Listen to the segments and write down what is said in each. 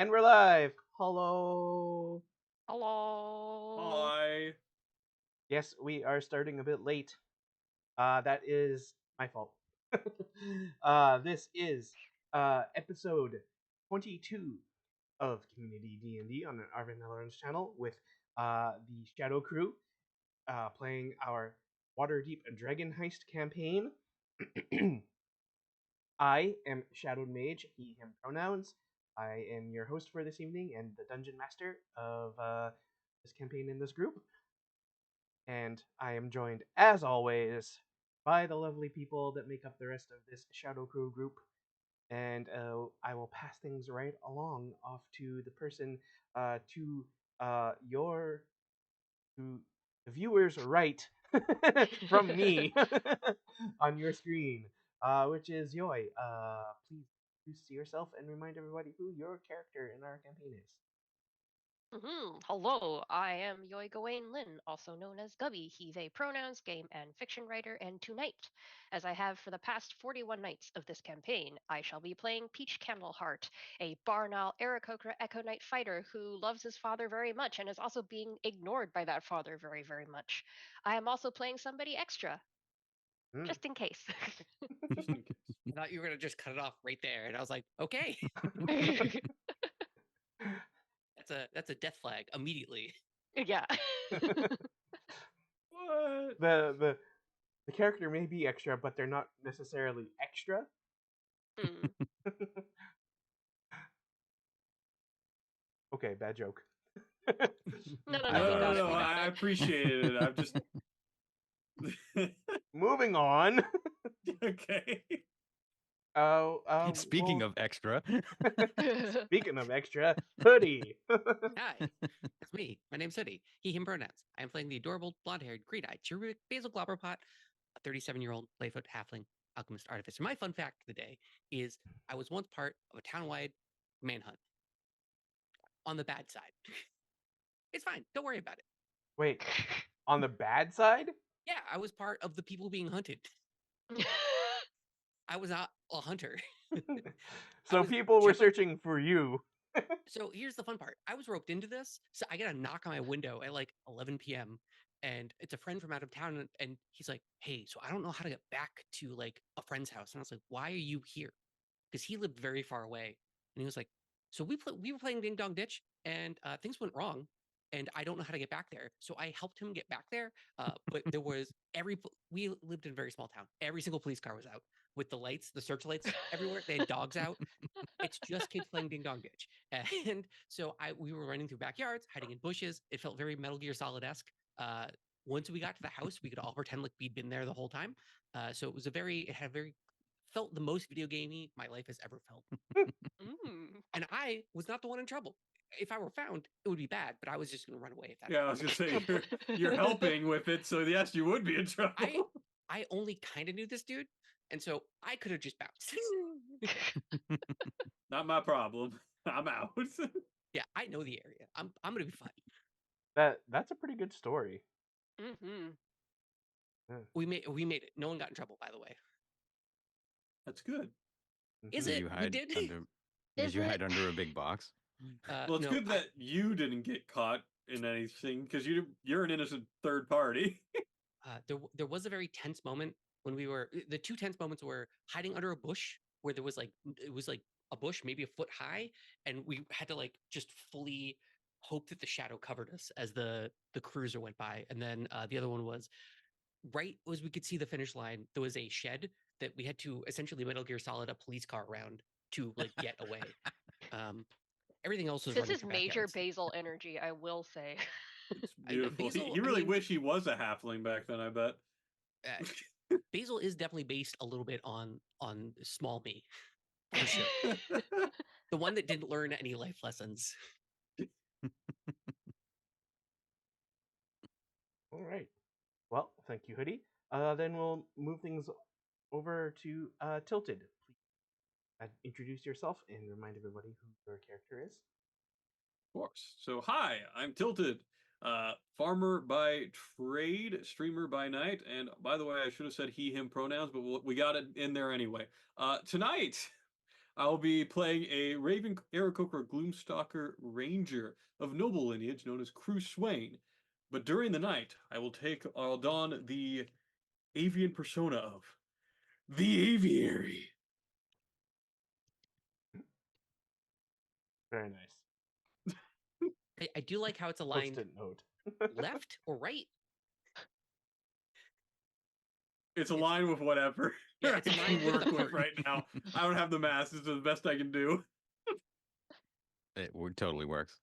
And we're live. Hello. Hello. Hi. Yes, we are starting a bit late. That is my fault. This is episode 22 of Community D&D on the Arvin Neller's channel with the Shadow Crew playing our Waterdeep Dragon Heist campaign. I am Shadowed Mage, he, him pronouns. I am your host for this evening and the Dungeon Master of this campaign in this group. And I am joined, as always, by the lovely people that make up the rest of this Shadow Crew group. And I will pass things right along off to the person to the viewers right from me on your screen, which is Yoi. Please introduce yourself and remind everybody who your character in our campaign is. Hello, I am Yoi Gawain Lin, also known as Gubby. He, they pronouns, game and fiction writer, and tonight, as I have for the past 41 nights of this campaign, I shall be playing Peach Candleheart, a Barnal Aarakocra Echo Knight fighter who loves his father very much and is also being ignored by that father very, very much. I am also playing somebody extra, just in case. Just in case. I thought you were gonna just cut it off right there, and I was like, okay, that's a death flag immediately. Yeah. What? The character may be extra, but they're not necessarily extra. Okay, bad joke. No, I appreciate it. I'm just moving on. okay. Speaking of extra. Speaking of extra, Hoodie. Hi, it's me. My name's Hoodie. He, him pronouns. I am playing the adorable blonde-haired, green-eyed, cherubic basil globberpot, a 37-year-old Layfoot halfling alchemist artificer. My fun fact of the day is I was once part of a town-wide manhunt. On the bad side. It's fine. Don't worry about it. Wait, on the bad side? Yeah, I was part of the people being hunted. I was not a hunter. So people were searching for you. So here's the fun part. I was roped into this. So I get a knock on my window at like 11 p.m. And it's a friend from out of town. And he's like, hey, so I don't know how to get back to like a friend's house. And I was like, why are you here? Because he lived very far away. And he was like, so we were playing Ding Dong Ditch and things went wrong. And I don't know how to get back there. So I helped him get back there. But there was we lived in a very small town. Every single police car was out with the lights, the searchlights everywhere. They had dogs out. It's just kids playing Ding Dong Ditch. And so we were running through backyards, hiding in bushes. It felt very Metal Gear Solid-esque. Once we got to the house, we could all pretend like we'd been there the whole time. So it was felt the most video gamey my life has ever felt. And I was not the one in trouble. If I were found, it would be bad, but I was just going to run away. Yeah, I was going to say, you're helping with it, so yes, you would be in trouble. I only kind of knew this dude, and so I could have just bounced. Not my problem. I'm out. Yeah, I know the area. I'm going to be fine. That's a pretty good story. Yeah. We made it. No one got in trouble, by the way. That's good. Is it? We did. Did you hide under a big box? Well, it's good that you didn't get caught in anything because you're an innocent third party. There was a very tense moment when the two tense moments were hiding under a bush where it was like a bush maybe a foot high, and we had to like just fully hope that the shadow covered us as the cruiser went by. And then the other one was right as we could see the finish line, there was a shed that we had to essentially Metal Gear Solid a police car around to like get away. Everything else was. This is major Basil energy, I will say. It's beautiful. He really wish he was a halfling back then, I bet. Basil is definitely based a little bit on small me. For sure. The one that didn't learn any life lessons. All right. Well, thank you, Hoodie. Then we'll move things over to Tilted. Please introduce yourself and remind everybody who your character is. Of course. So, hi, I'm Tilted. Farmer by trade, streamer by night, and by the way, I should have said he, him pronouns, but we got it in there anyway. Tonight, I'll be playing a Raven Aarakocra Gloomstalker Ranger of noble lineage known as Crew Swain. But during the night, I'll don the avian persona of the Aviary. Very nice. I do like how it's aligned Post-it note. left or right. It's aligned with whatever Yeah, I it's can aligned with work the with part. right now. I don't have the mass. This is the best I can do. It totally works.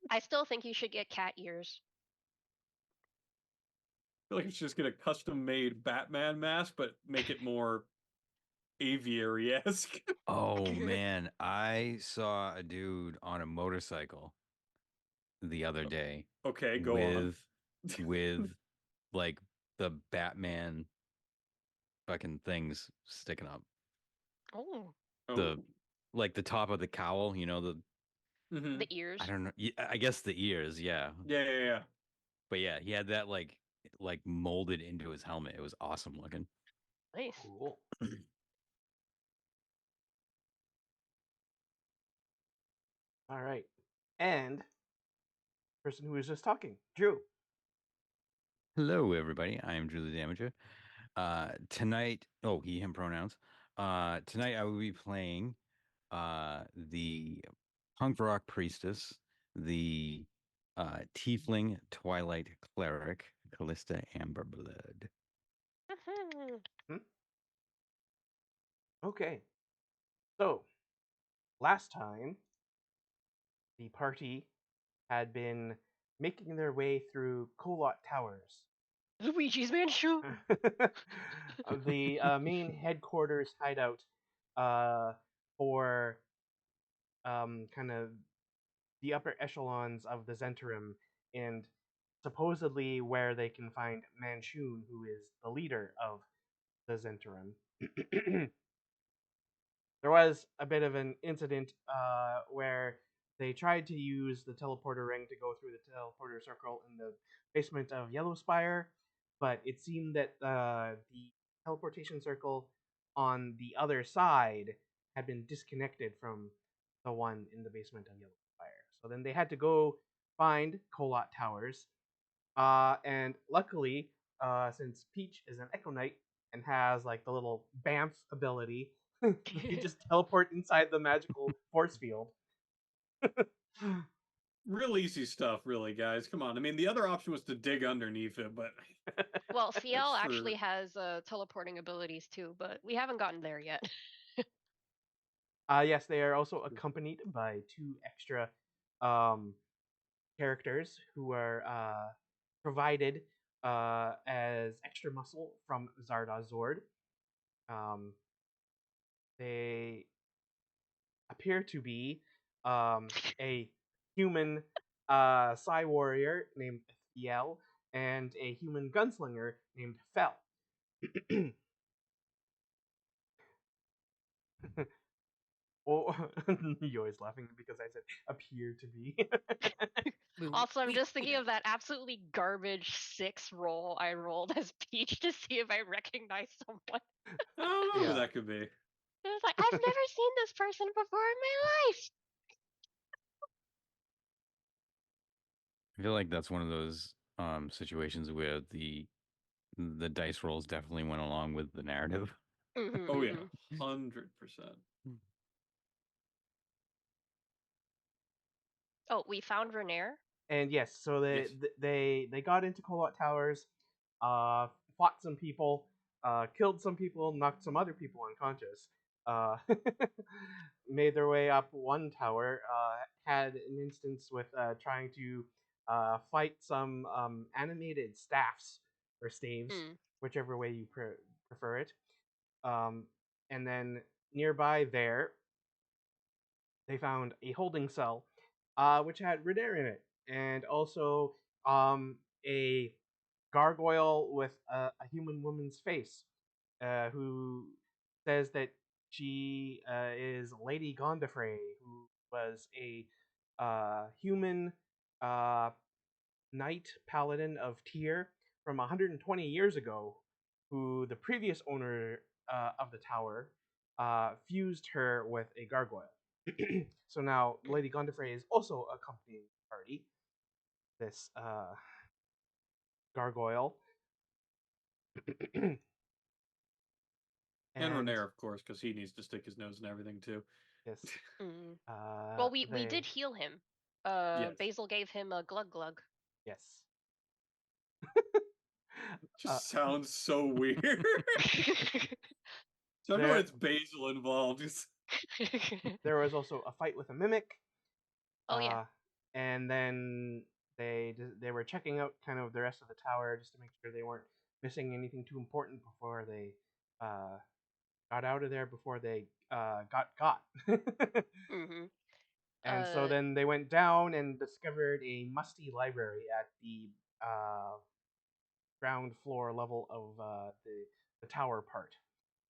I still think you should get cat ears. I feel like I should just get a custom-made Batman mask, but make it more aviary-esque. Oh man, I saw a dude on a motorcycle the other day Okay, go on. with like the Batman fucking things sticking up. Oh, The Oh. like the top of the cowl, you know, the Mhm. the ears. I don't know. I guess the ears, yeah. Yeah. But yeah, he had that like molded into his helmet. It was awesome looking. Nice. Cool. All right. And person who was just talking, Drew. Hello, everybody. I am Drew the Damager. Tonight, he, him pronouns. Tonight I will be playing the punk rock priestess, the tiefling twilight cleric, Callista Amberblood. Hmm? Okay. So, last time, the party had been making their way through Kolot Towers, Luigi's Mansion. the main headquarters hideout for kind of the upper echelons of the Zentarum, and supposedly where they can find Manchun, who is the leader of the Zentarum. There was a bit of an incident where they tried to use the teleporter ring to go through the teleporter circle in the basement of Yellowspire, but it seemed that the teleportation circle on the other side had been disconnected from the one in the basement of Yellowspire. So then they had to go find Kolot Towers, and luckily, since Peach is an Echo Knight and has like the little Bamf ability, they could just teleport inside the magical force field. Real easy stuff, really, guys. Come on. I mean, the other option was to dig underneath it, but Well, CL For- actually has teleporting abilities too, but we haven't gotten there yet. Yes, they are also accompanied by two extra characters who are provided as extra muscle from Zardoz Zord. They appear to be a human Psy warrior named Thiel and a human gunslinger named Fel. Oh, you're always laughing because I said appear to be. Also, I'm just thinking of that absolutely garbage 6 roll I rolled as Peach to see if I recognize someone. I don't know Yeah. who that could be. It was like, I've never seen this person before in my life. I feel like that's one of those situations where the dice rolls definitely went along with the narrative. Oh yeah, 100%. Oh, we found Renair. And yes, so Yes. they got into Kolot Towers, fought some people, killed some people, knocked some other people unconscious, uh, made their way up one tower, had an instance with trying to fight some animated staffs or staves, whichever way you prefer it. And then nearby there, they found a holding cell, which had Redair in it, and also a gargoyle with a human woman's face, who says that she is Lady Gondafrey, who was a human knight paladin of Tyr from 120 years ago, who the previous owner of the tower fused her with a gargoyle. So now Lady Gondifrey is also accompanying the party. This gargoyle. And Renair, of course, because he needs to stick his nose in everything too. Yes. Mm. Well, we did heal him. Yes. Basil gave him a glug glug. Yes. Just sounds so weird. So There- everyone it's Basil involved. There was also a fight with a mimic. Oh yeah. And then they were checking out kind of the rest of the tower just to make sure they weren't missing anything too important before they got out of there, before they got. Mm-hmm. And so then they went down and discovered a musty library at the ground floor level of the tower part,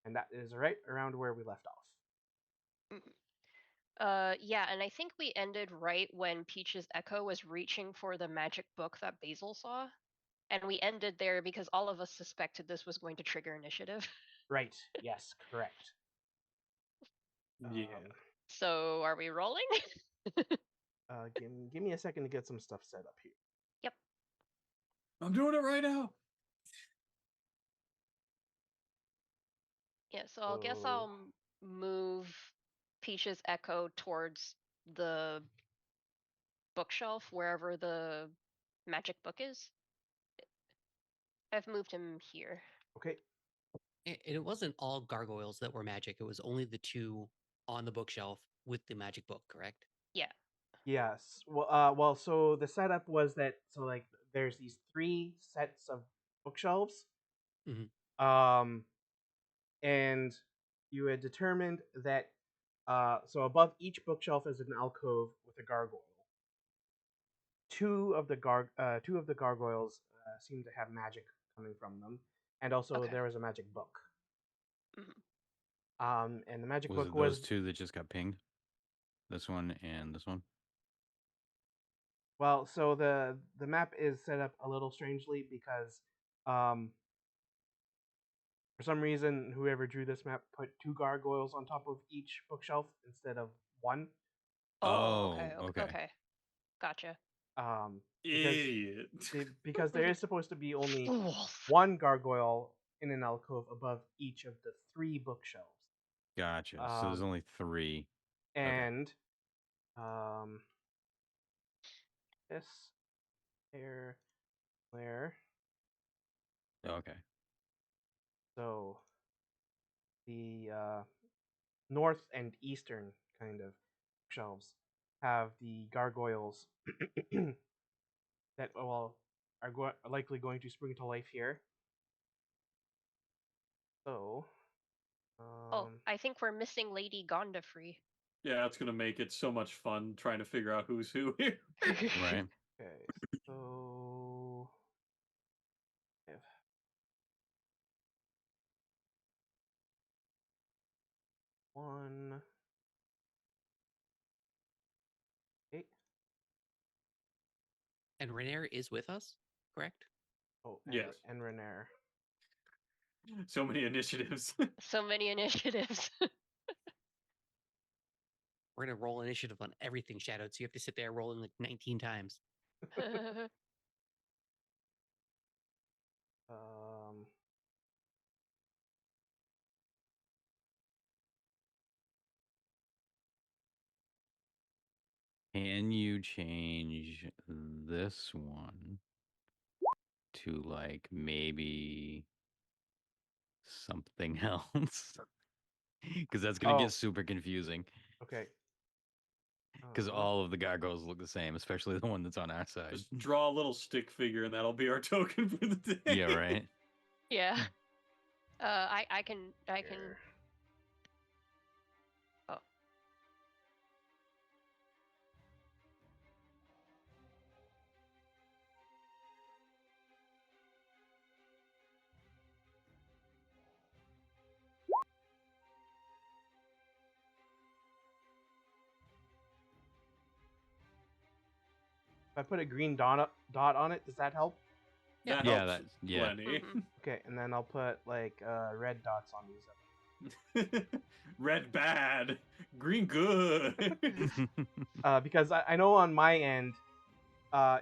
and that is right around where we left off. Yeah, and I think we ended right when Peach's Echo was reaching for the magic book that Basil saw. And we ended there because all of us suspected this was going to trigger initiative. Right. Yes. Correct. Yeah. So are we rolling? Give me a second to get some stuff set up here. Yep. I'm doing it right now. Yeah, so I guess I'll move Peach's Echo towards the bookshelf, wherever the magic book is. I've moved him here. Okay. It wasn't all gargoyles that were magic. It was only the two on the bookshelf with the magic book, correct? Yeah. Yes. Well. So the setup was that there's these 3 sets of bookshelves. Mhm. And you had determined that so above each bookshelf is an alcove with a gargoyle. Two of the gargoyles seem to have magic coming from them, and also Okay. there was a magic book. Mhm. And the magic Was book it was those two that just got pinged? This one and this one? well. So the map is set up a little strangely because for some reason whoever drew this map put 2 gargoyles on top of each bookshelf instead of 1. Oh, Okay. okay. Okay. Gotcha. Idiot. Because there is supposed to be only Fools. 1 gargoyle in an alcove above each of the 3 bookshelves. Gotcha. So there's only 3. And this there there. Okay. So the north and eastern kind of shelves have the gargoyles that are likely going to spring to life here. So I think we're missing Lady Gondifrey. Yeah, that's gonna make it so much fun trying to figure out who's who here. Right. Okay, so if one, okay. And Renair is with us, correct? Oh, Yes. and Renair. So many initiatives. So many initiatives. We're gonna roll initiative on everything shadowed, so you have to sit there rolling like 19 times. Um, Can you change this one to like maybe something else? Because that's gonna Oh. get super confusing. okay. Because all of the gargoyles look the same, especially the one that's on our side. Just draw a little stick figure, and that'll be our token for the day. Yeah, right. Yeah. I can. Here. Oh. If I put a green dot on it, does that help? That Yeah, helps yeah. plenty. Mhm. Okay, and then I'll put like red dots on these. Red bad, green good. Because I know on my end,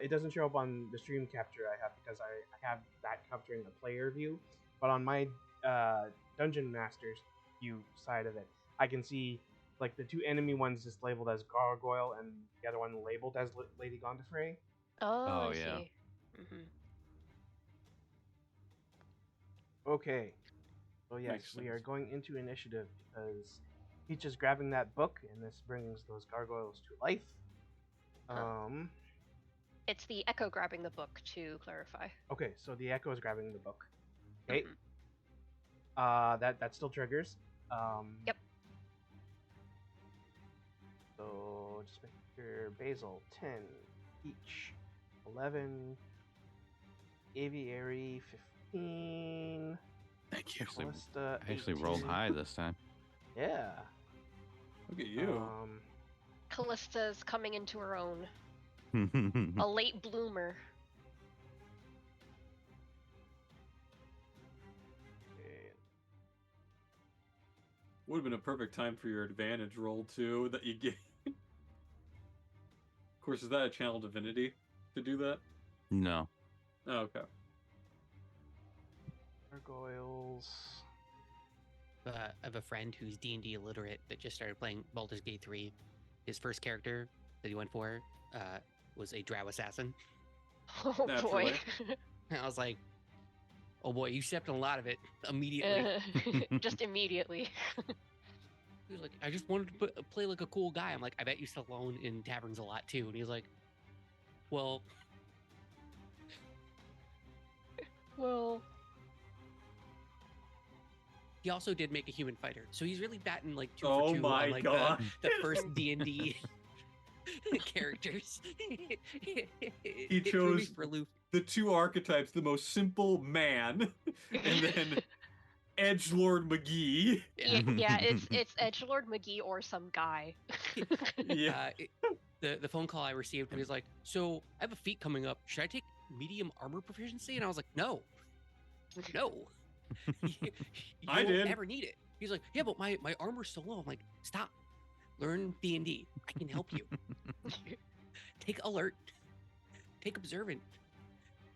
it doesn't show up on the stream capture I have because I have that capturing the player view. But on my Dungeon Master's view side of it, I can see like the two enemy ones just labeled as Gargoyle and the other one labeled as Lady Gondofrey. Oh, I yeah. see. Mm-hmm. Okay. So yes, Makes we are sense. going into initiative because Peach is grabbing that book, and this brings those gargoyles to life. It's the Echo grabbing the book, to clarify. Okay, so the Echo is grabbing the book. Okay. Mhm. That still triggers. Yep. So just make sure Basil 10, Peach 11, Aviary 15. Thank you. Callista I actually rolled 18. high this time. Yeah. Look at you. Callista's coming into her own. A late bloomer. Okay. Would have been a perfect time for your advantage roll too that you get. Of course, is that a channel divinity to do that? No. Oh, okay. Gargoyles. I have a friend who's D&D illiterate that just started playing Baldur's Gate 3. His first character that he went for was a drow assassin. Oh boy. Naturally. And I was like, oh boy, you stepped on a lot of it immediately. Just immediately. He was like, I just wanted to play like a cool guy. I'm like, I bet you sit alone in taverns a lot too. And he's like, well, he also did make a human fighter, so he's really batting like 2 Oh for 2 my on like God. the first D&D characters. He chose for Luffy. the two archetypes: the most simple man, and then Edgelord McGee. Yeah, it's Edgelord McGee or some guy. Yeah. The phone call I received was like, so I have a feat coming up. Should I take medium armor proficiency? And I was like, no. You I won't did. ever need it. He's like, yeah, but my armor's so low. I'm like, stop. Learn D&D. I can help you. Take alert. Take observant.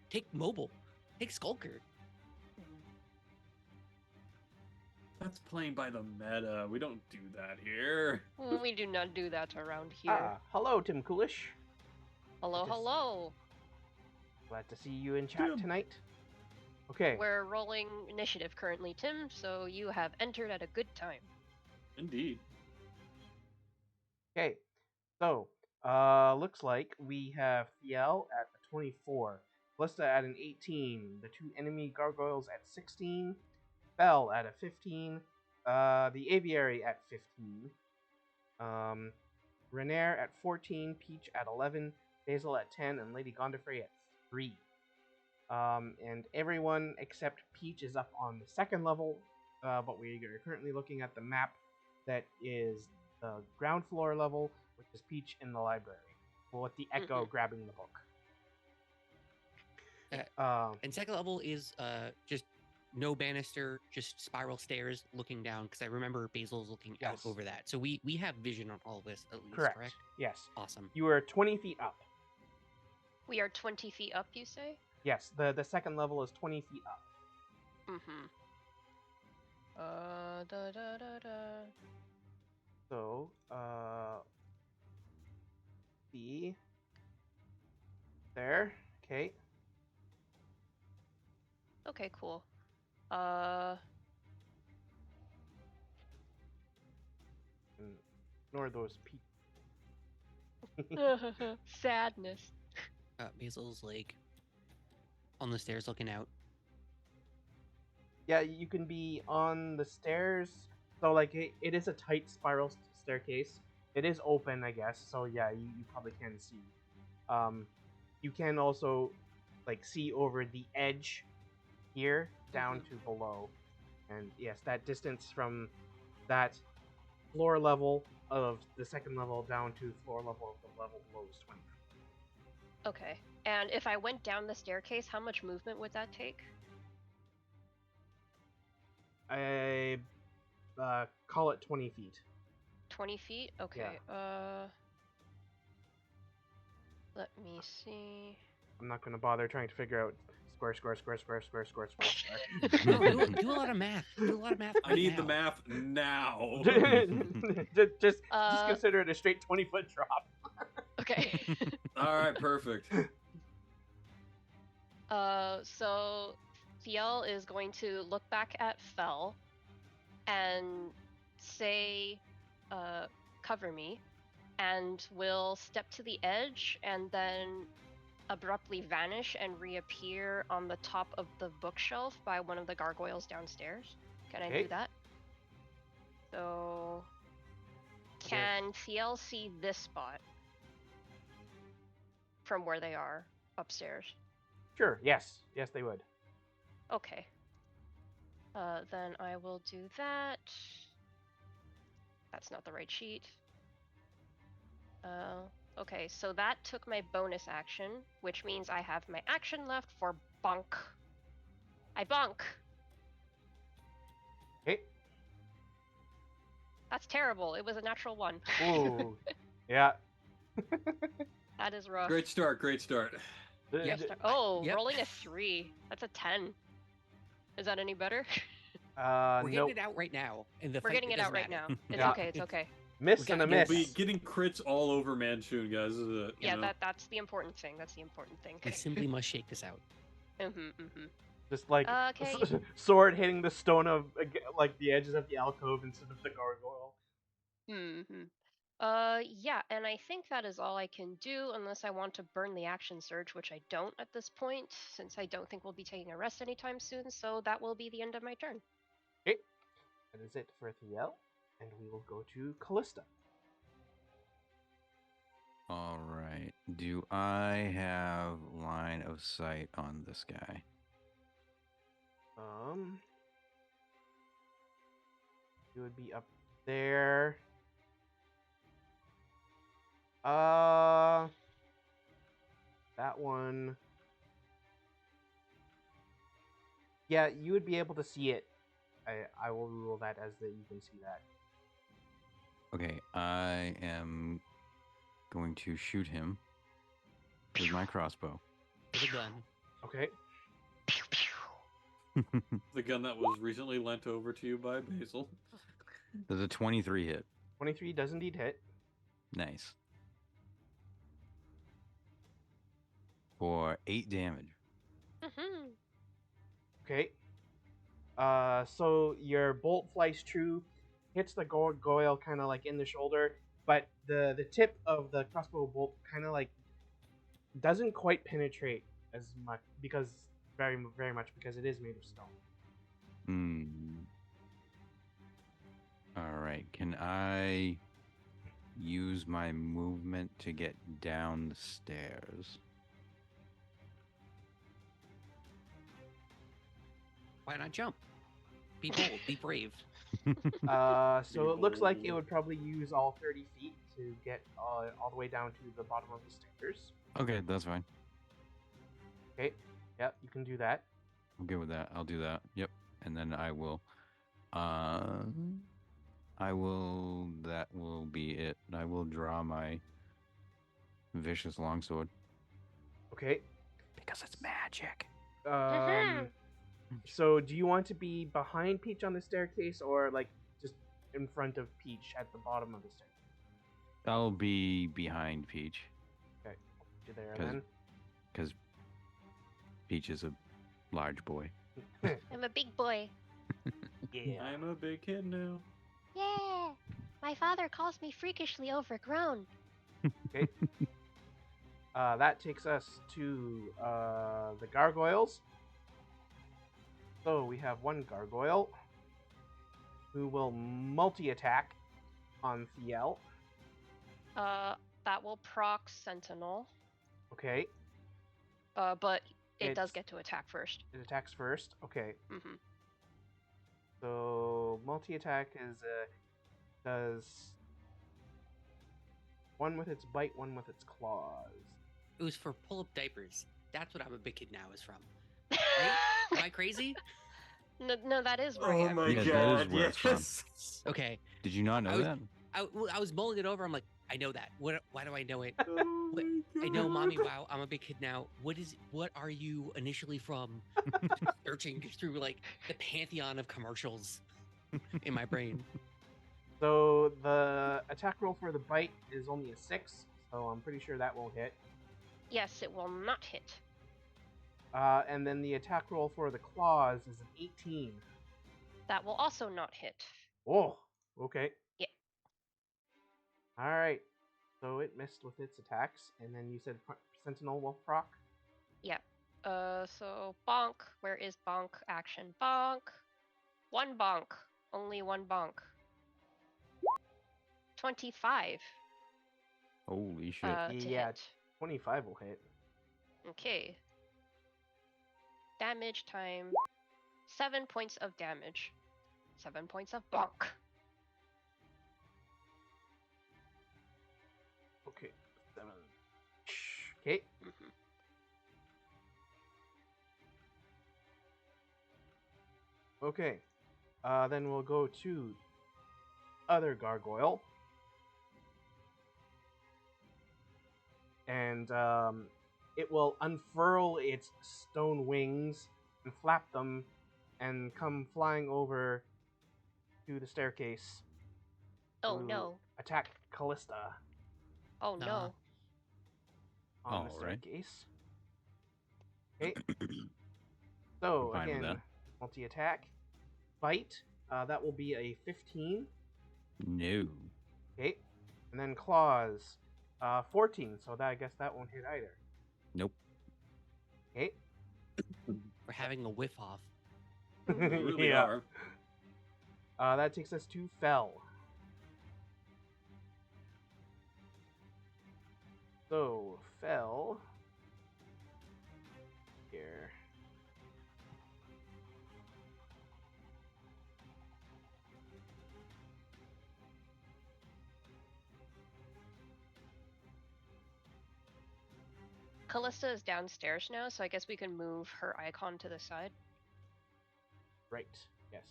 Take mobile. Take skulker. That's playing by the meta. We don't do that here. We do not do that around here. Hello, Tim Coolish. Hello, just- hello. Glad to see you in chat Tim. tonight. Okay. We're rolling initiative currently, Tim, so you have entered at a good time. Indeed. Okay. So, looks like we have Fiel at a 24, Callista at an 18, the two enemy gargoyles at 16, Bell at a 15, the Aviary at 15, Renair at 14, Peach at 11, Basil at 10, and Lady Gondofrey at 3. And everyone except Peach is up on the second level, but we are currently looking at the map that is the ground floor level, which is Peach in the library, with the Echo grabbing the book. And second level is just no banister, just spiral stairs looking down, because I remember Basil's looking out Yes. over that. So we have vision on all of this at least, Correct. Yes. Awesome. You are 20 feet up. We are 20 feet up, you say? Yes, the second level is 20 feet up. Mm-hmm. Da. So, B. There. Okay. Okay, cool. Ignore those Sadness. Basil's like on the stairs looking out. Yeah, you can be on the stairs. So, like, it is a tight spiral staircase. It is open, I guess. So, yeah, you probably can see. You can also, like, see over the edge here down to below. And, yes, that distance from that floor level of the second level down to floor level of the level below is 20. Okay. And if I went down the staircase, how much movement would that take? Call it 20 feet. 20 feet? Okay. Let me see. I'm not going to bother trying to figure out square. No, do a lot of math. Do a lot of math. I right need the now. math now. just consider it a straight 20-foot drop. Okay. All right, perfect. So Fiel is going to look back at Fel and say, cover me, and will step to the edge and then abruptly vanish and reappear on the top of the bookshelf by one of the gargoyles downstairs. Can I Okay. do that? So, Okay. can Fiel see this spot from where they are upstairs? Sure, yes, they would. Okay. Then I will do that. That's not the right sheet. Okay, so that took my bonus action, which means I have my action left for bonk. I bonk. Okay. That's terrible. It was a natural 1. Ooh, yeah. That is rough. Great start. Great start. Yep. Oh, Yep. rolling a 3. That's a 10. Is that any better? We're Nope. getting it out right now. In the We're fight, getting it out right doesn't now. It's Yeah. okay. It's okay. Miss We and a gotta We'll miss. be getting crits all over Manchun, guys. You Yeah, know. that's the important thing. That's the important thing. We simply must shake this out. Just like Okay. sword hitting the stone of like the edges of the alcove instead of the gargoyle. Yeah, and I think that is all I can do unless I want to burn the action surge, which I don't at this point, since I don't think we'll be taking a rest anytime soon, so that will be the end of my turn. Okay. That is it for Thiel, and we will go to Callista. All right. Do I have line of sight on this guy? It would be up there. That one. Yeah, you would be able to see it. I will rule that as that you can see that. Okay, I am going to shoot him with my crossbow. With a gun. Okay. The gun that was recently lent over to you by Basil. Does a 23 hit? 23 does indeed hit. Nice. For 8 damage. Okay. So your bolt flies true, hits the gargoyle kind of like in the shoulder, but the tip of the crossbow bolt kind of like doesn't quite penetrate as much because very much because it is made of stone. All right. Can I use my movement to get down the stairs? Why not jump? Be bold. Be brave. So it looks like it would probably use all 30 feet to get all the way down to the bottom of the stairs. Okay, that's fine. Okay. Yep, you can do that. I'm good with that. I'll do that. Yep. And then I will. That will be it. I will draw my vicious longsword. Okay. Because it's magic. So do you want to be behind Peach on the staircase or like just in front of Peach at the bottom of the staircase? I'll be behind Peach. Okay, I'll put you there then. Because Peach is a large boy. I'm a big boy. Yeah. I'm a big kid now. Yeah. My father calls me freakishly overgrown. Okay. That takes us to the gargoyles. So we have one gargoyle who will multi-attack on Thiel. That will proc Sentinel. Okay. But it does It's- get to attack first. It attacks first. Okay. Mm-hmm. So multi-attack is does one with its bite, one with its claws. It was for pull-up diapers. That's what I'm a big kid now is from. Right? Am I crazy? No, that is where I Oh am. my Yeah, god! that is where it's from. Yes. Okay. Did you not know I was- that? I was mulling it over. I'm like, I know that. Why do I know it? Oh What- my I know, God. mommy. Wow, I'm a big kid now. What are you initially from? Searching through like the pantheon of commercials in my brain. So the attack roll for the bite is only a 6, so I'm pretty sure that won't hit. Yes, it will not hit. And then the attack roll for the claws is an 18. That will also not hit. Oh, okay. Yeah. All right. So it missed with its attacks, and then you said Sentinel Wolf proc. Yeah. So bonk. Where is bonk? Action bonk. One bonk. Only one bonk. 25 Holy shit. to Yeah. hit. 25 will hit. Okay. Damage time. 7 points of damage. 7 points of bonk. Okay. 7. Okay. Mhm. Okay. Then we'll go to other gargoyle. And it will unfurl its stone wings and flap them and come flying over to the staircase Oh to no. attack Callista Oh Nah. no. on the Alright. staircase. Okay. So I'm fine with again, that. multi-attack, bite. That will be a 15. No. Okay, and then claws, 14. So that I guess that won't hit either. Nope. Okay. We're having a whiff off. We really Yeah. are. That takes us to Fell. So Fell here. Callista is downstairs now, so I guess we can move her icon to the side. Right. Yes.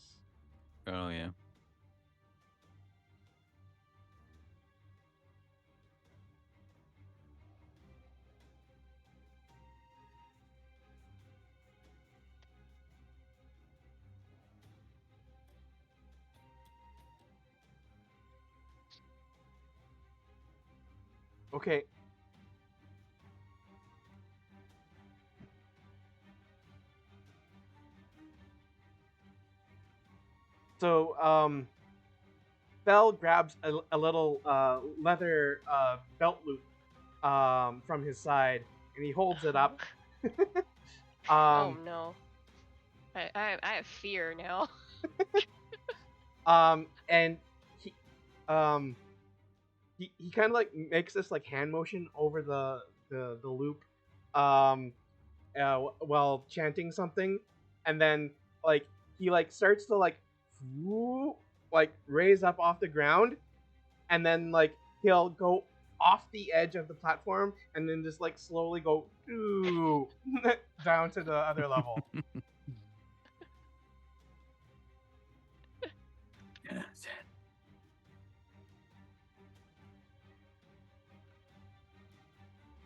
Oh, yeah. Okay. So, Bell grabs a little leather belt loop from his side, and he holds it up. Oh no. I have fear now. And he he kind of like makes this like hand motion over the loop, while chanting something, and then like he like starts to like raise up off the ground, and then like he'll go off the edge of the platform and then just like slowly go down to the other level.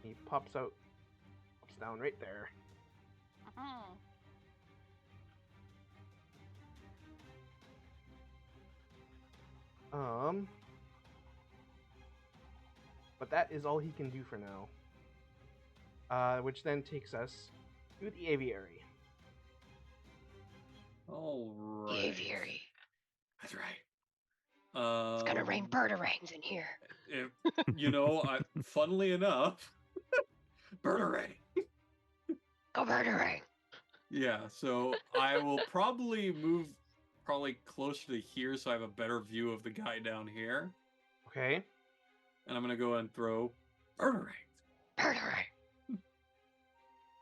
He pops down right there. But that is all he can do for now. Which then takes us to the aviary. All right. Aviary. That's right. It's gonna rain birdarangs in here. If, funnily enough, birdarang. Go birdarang. Yeah, so I will probably move closer to here so I have a better view of the guy down here. Okay. And I'm going to go and throw birdarang. Birdarang.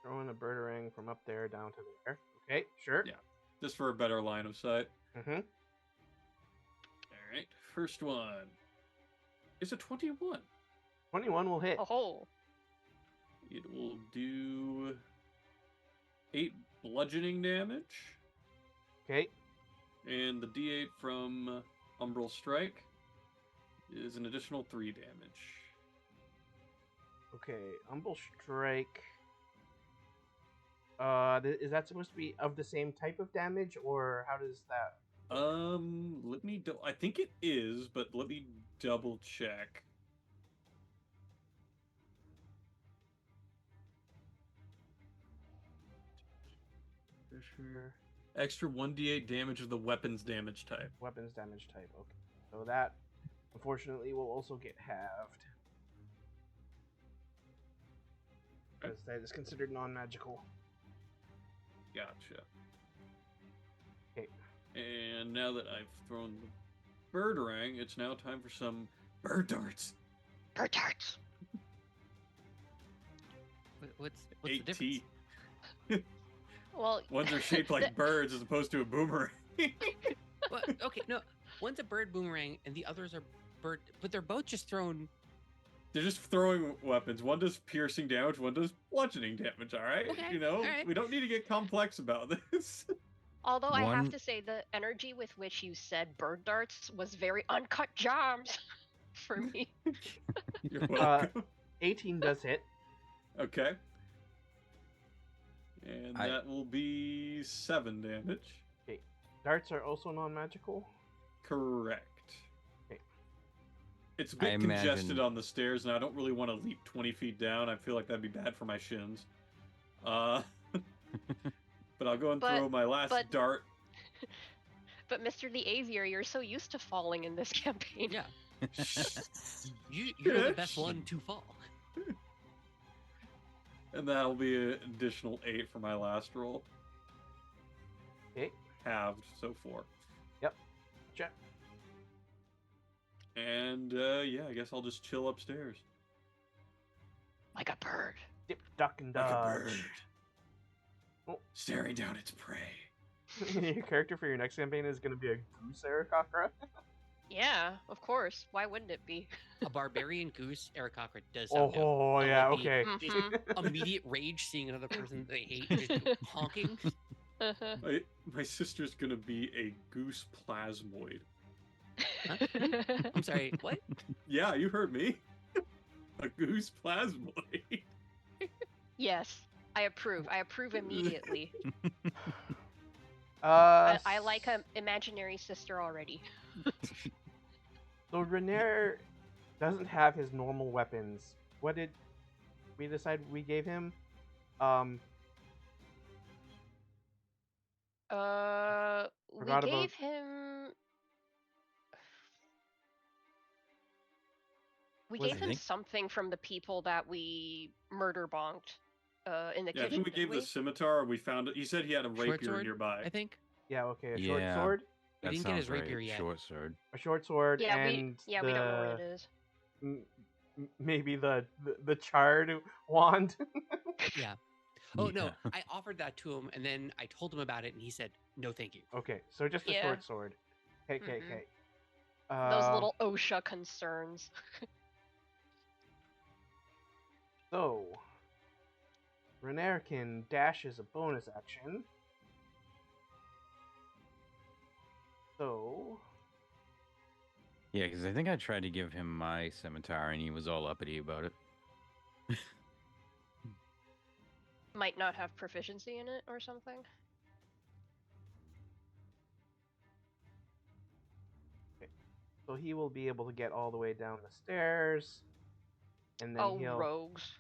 Throwing a birdarang from up there down to there. Okay, sure. Yeah, just for a better line of sight. Mm-hmm. All right, first one. It's a 21. 21 will hit. Oh. It will do 8 bludgeoning damage. Okay. And the D8 from Umbral Strike is an additional 3 damage. Okay. Umbral Strike. Is that supposed to be of the same type of damage, or how does that? Let me. I think it is, but let me double check. Sure. Extra 1d8 damage of the weapons damage type. Weapons damage type. Okay. So that, unfortunately, will also get halved. Because that is considered non-magical. Gotcha. Okay. And now that I've thrown the bird ring, it's now time for some bird darts. Bird darts. What's the 8 difference? Well, Ones are shaped like birds as opposed to a boomerang. Well, okay, no. One's a bird boomerang and the others are bird, but they're both just thrown. They're just throwing weapons. One does piercing damage, one does bludgeoning damage, alright? Okay, You know, alright. we don't need to get complex about this. although I have One- to say the energy with which you said bird darts was very uncut gems for me. You're welcome. 18 does hit. Okay. And I- that will be 7 damage. Darts are also non-magical. Correct. Okay. It's a bit I congested imagine- on the stairs, and I don't really want to leap 20 feet down. I feel like that'd be bad for my shins. But I'll go and But- throw my last but- dart. But Mr. the Aviary, you're so used to falling in this campaign. Yeah, you're the best one to fall. And that'll be an additional 8 for my last roll. Okay. Halved, so 4. Check. And yeah, I guess I'll just chill upstairs. Like a bird. Dip, duck, and Like a dodge. bird. Oh. Staring down its prey. Your character for your next campaign is going to be a goose Aarakocra. Yeah, of course. Why wouldn't it be? A barbarian goose, Aarakocra does sound dope. Oh, I yeah, like the- okay. Mhm. Immediate rage seeing another person they hate just honking. My sister's gonna be a goose plasmoid. I'm sorry, what? Yeah, you heard me. A goose plasmoid. Yes, I approve. I approve immediately. Uh, I like an imaginary sister already. So Renair doesn't have his normal weapons. What did we decide we gave him? We Forgot about- gave him. We Was gave it- him I think- something from the people that we murder bonked in the Yeah, I kitchen. think we gave didn't the scimitar. We found it. He said he had a Short rapier sword, nearby. I think. Yeah, okay, a short Yeah. sword, We That didn't get his sounds right. rapier yet. Short sword. a short sword, Yeah, and we don't know what it is. maybe the charred wand. Yeah. Oh no, Yeah. I offered that to him and then I told him about it and he said, "No, thank you." Okay, so just a Yeah. short sword. Okay, okay, Mhm. okay. Those little OSHA concerns. So, Renair can dash as a bonus action. So, Yeah, because I think I tried to give him my scimitar and he was all uppity about it. Might not have proficiency in it or something. so he will be able to get all the way down the stairs, and then Oh, he'll rogues.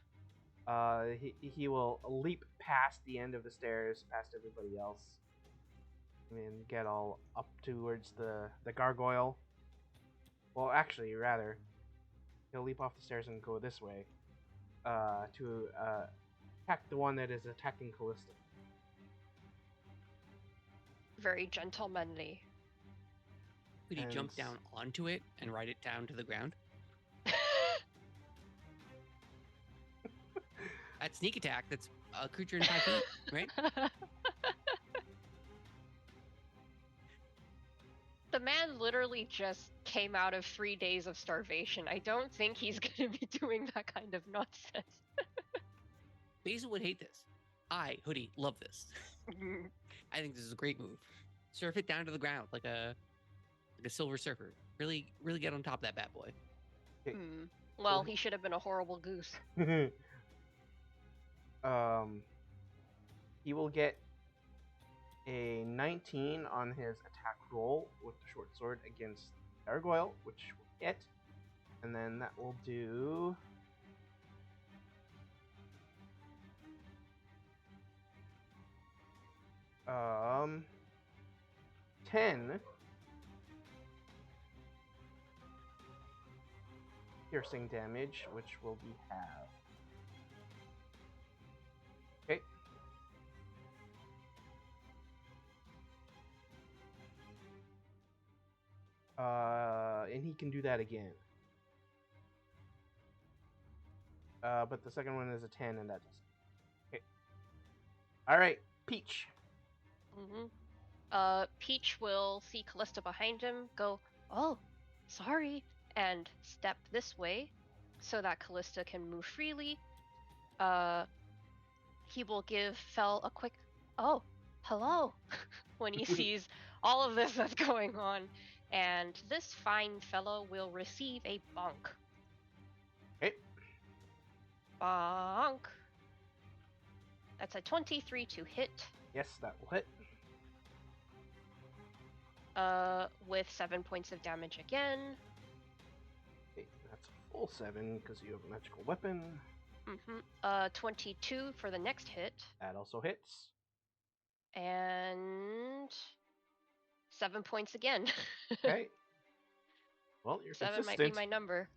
he will leap past the end of the stairs, past everybody else, and then get all up towards the gargoyle. Well, actually, rather, he'll leap off the stairs and go this way, to attack the one that is attacking Callista. Very gentlemanly. Could he jump And- down onto it and ride it down to the ground? That's sneak attack. That's a creature in 5 feet, right? The man literally just came out of 3 days of starvation. I don't think he's gonna be doing that kind of nonsense. Basil would hate this. I, Hoodie, love this. I think this is a great move. surf it down to the ground like a Silver Surfer. Really, really get on top of that bad boy. Hmm. Well, he should have been a horrible goose. He will get a 19 on his attack roll with the short sword against Gargoyle, which will hit. And then that will do... 10 piercing damage, which will be halved. Okay. And he can do that again. But the second one is a 10, and that doesn't. Okay. All right, Peach. Peach will see Callista behind him, go, "Oh, sorry," and step this way so that Callista can move freely. He will give Fel a quick, "Oh, hello," when he sees all of this that's going on, and this fine fellow will receive a bonk. Okay. Bonk. That's a 23 to hit. Yes, that will hit. With 7 points of damage again. Okay, that's a full 7 because you have a magical weapon. 22 for the next hit. That also hits. And 7 points again. Okay. Well, you're 7 consistent. might be my number.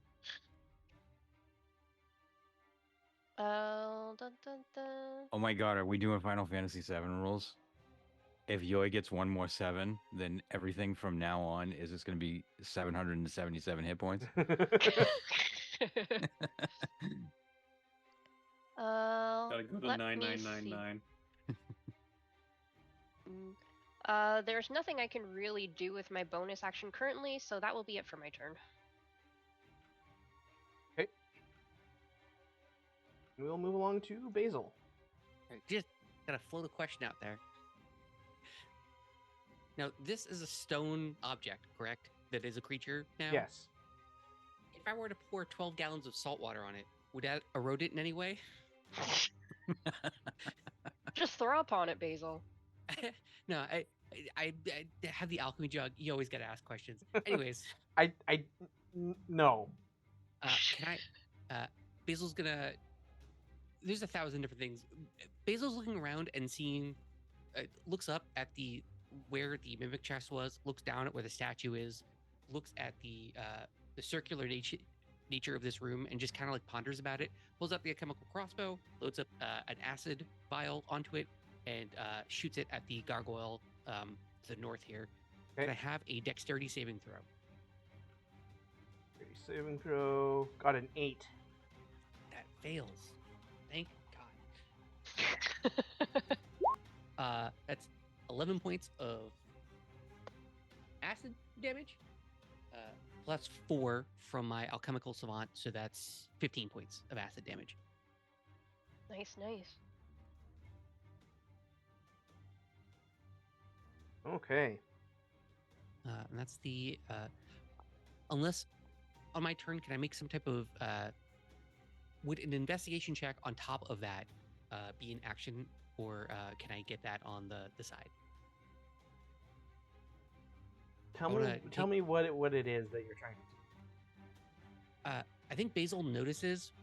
Dun, dun, dun. Oh my god, are we doing Final Fantasy VII rules? If Yoi gets one more 7, then everything from now on is just going to be 777 hit points. Gotta go to let 9999. There's nothing I can really do with my bonus action currently, so that will be it for my turn. Okay. We'll move along to Basil. Just gotta float a question out there. Now, this is a stone object, correct? That is a creature now? Yes. If I were to pour 12 gallons of salt water on it, would that erode it in any way? Just throw up on it, Basil. No, I have the alchemy jug. You always gotta ask questions. Anyways, No. can I? Basil's gonna. There's 1,000 different things. Basil's looking around and seeing. Looks up at where the mimic chest was. Looks down at where the statue is. Looks at the circular nature of this room and just kind of like ponders about it. Pulls up the chemical crossbow. Loads up an acid vial onto it and shoots it at the gargoyle to the north here. Okay. Can I have a dexterity saving throw? Saving throw. Got an 8. That fails. Thank God. That's 11 points of acid damage, plus 4 from my alchemical savant, so that's 15 points of acid damage. Nice, nice. Okay. And that's the unless on my turn, can I make some type of would an investigation check on top of that be an action, or can I get that on the side? Tell me what it is that you're trying to do. I think Basil notices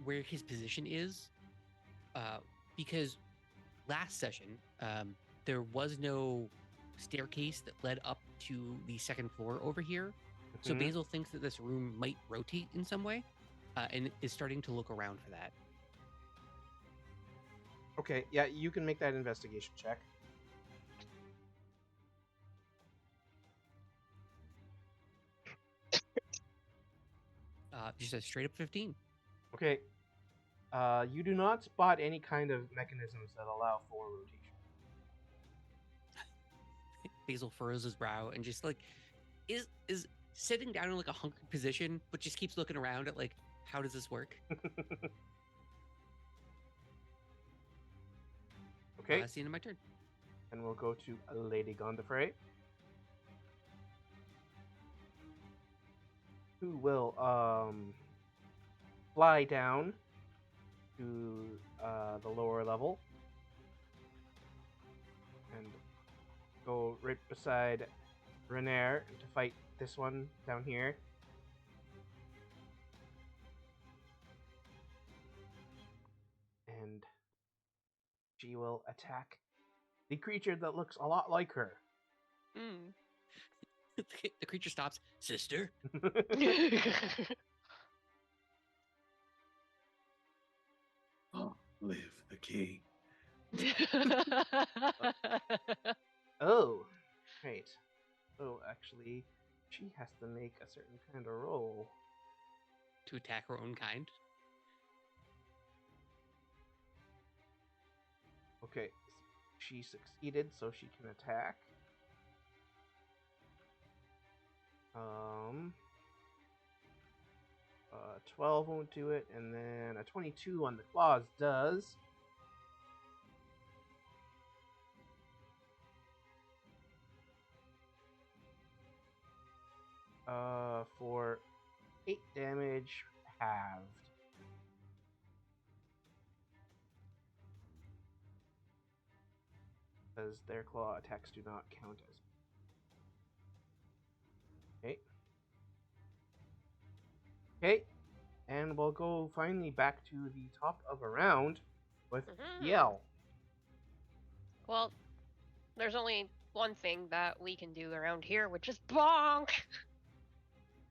where his position is, because last session there was no staircase that led up to the second floor over here. So Mhm. Basil thinks that this room might rotate in some way, and is starting to look around for that. Okay, yeah, you can make that investigation check. Just a straight up 15. Okay. You do not spot any kind of mechanisms that allow for rotation. Basil furrows his brow and just like is sitting down in like a hunkered position, but just keeps looking around at like, how does this work? Okay. That's the end of my turn. And we'll go to Lady Gondifrey, who will fly down to the lower level and go right beside Renair to fight this one down here. And she will attack the creature that looks a lot like her. Mm. The creature stops. Sister? Live the king. Oh, right. Oh, actually, she has to make a certain kind of roll. To attack her own kind? Okay, she succeeded, so she can attack. 12 won't do it, and then a 22 on the claws does. For 8 damage, halved. Because their claw attacks do not count as. Okay. Okay, and we'll go finally back to the top of a round with Yell. Well, there's only one thing that we can do around here, which is bonk.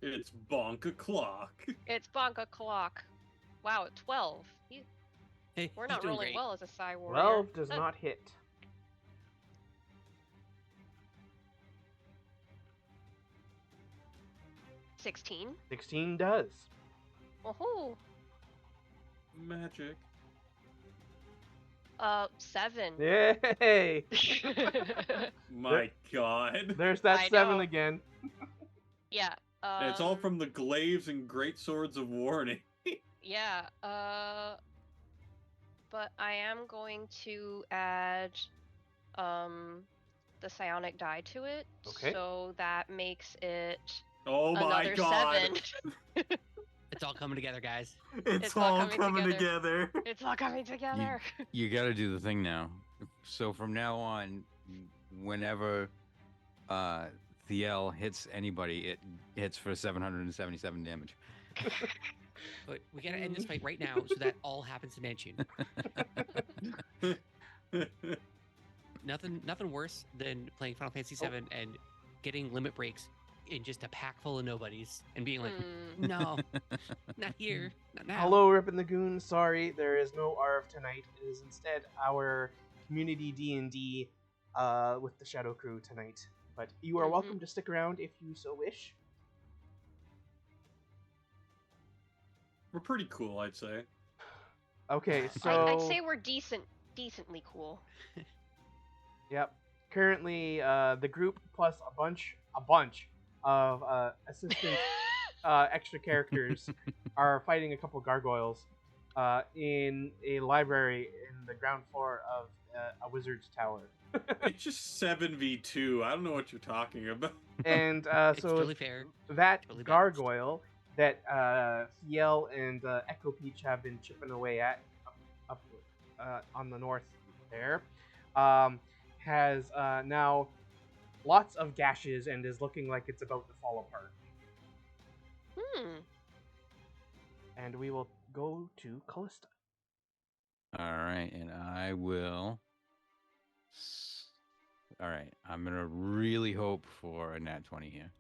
It's bonk o'clock. It's bonk o'clock. Wow, 12. Hey, We're he's not doing rolling great. well as a Psy warrior. 12 does not hit. 16. 16 does. Woohoo! Magic. 7. Yay! My god. There's that I 7 know. again. Yeah. And it's all from the glaives and great swords of warning. Yeah. But I am going to add the psionic die to it. Okay. So that makes it Oh my another god. 7. It's all coming together, guys. It's all all coming coming together. together. It's all coming together. You got to do the thing now. So from now on, whenever Thiel hits anybody, it hits for 777 damage. But we gotta end this fight right now so that all happens to Manchun. Nothing worse than playing Final Fantasy VII and getting limit breaks in just a pack full of nobodies and being like, no, not here, not now. Hello, Rip and the Goon. Sorry, there is no Arv tonight. It is instead our Community D&D with the Shadow Crew tonight. But you are welcome to stick around if you so wish. We're pretty cool, I'd say. Okay, so I'd say we're decently cool. Yep. Currently, the group plus a bunch of assistant extra characters are fighting a couple gargoyles in a library in the ground floor of a wizard's tower. It's just 7v2. I don't know what you're talking about. And It's so totally fair. that Totally balanced. gargoyle that Fiel and Echo Peach have been chipping away at up on the north there has now lots of gashes and is looking like it's about to fall apart. And we will go to Callista. All right, and I will. All right, I'm gonna really hope for a nat 20 here.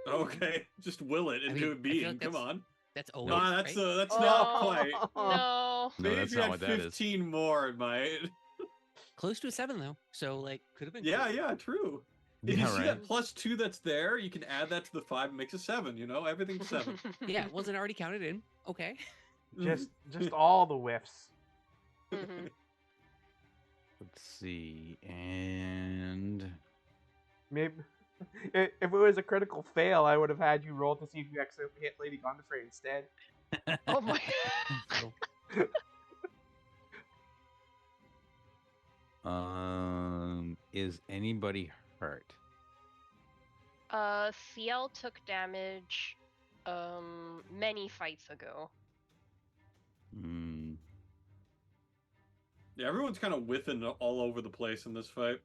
Okay, just will it into a I feel being. like Come on. That's always No, right? that's not quite. No. No, Maybe that's if you not had what that is. 15 more, it might. Close to a 7 though, so like could have been. Yeah, cool. yeah, true. If you Yeah, see right. that +2 that's there, you can add that to the 5 and makes a 7, you know? Everything's 7. Yeah, wasn't already counted in. Okay. Just all the whiffs. Mhm. Let's see, and Maybe if it was a critical fail, I would have had you roll to see if you accidentally hit Lady Gondifrey instead. Oh my. Is anybody hurt? Thiel took damage many fights ago. Hmm. Yeah, everyone's kind of whiffing all over the place in this fight.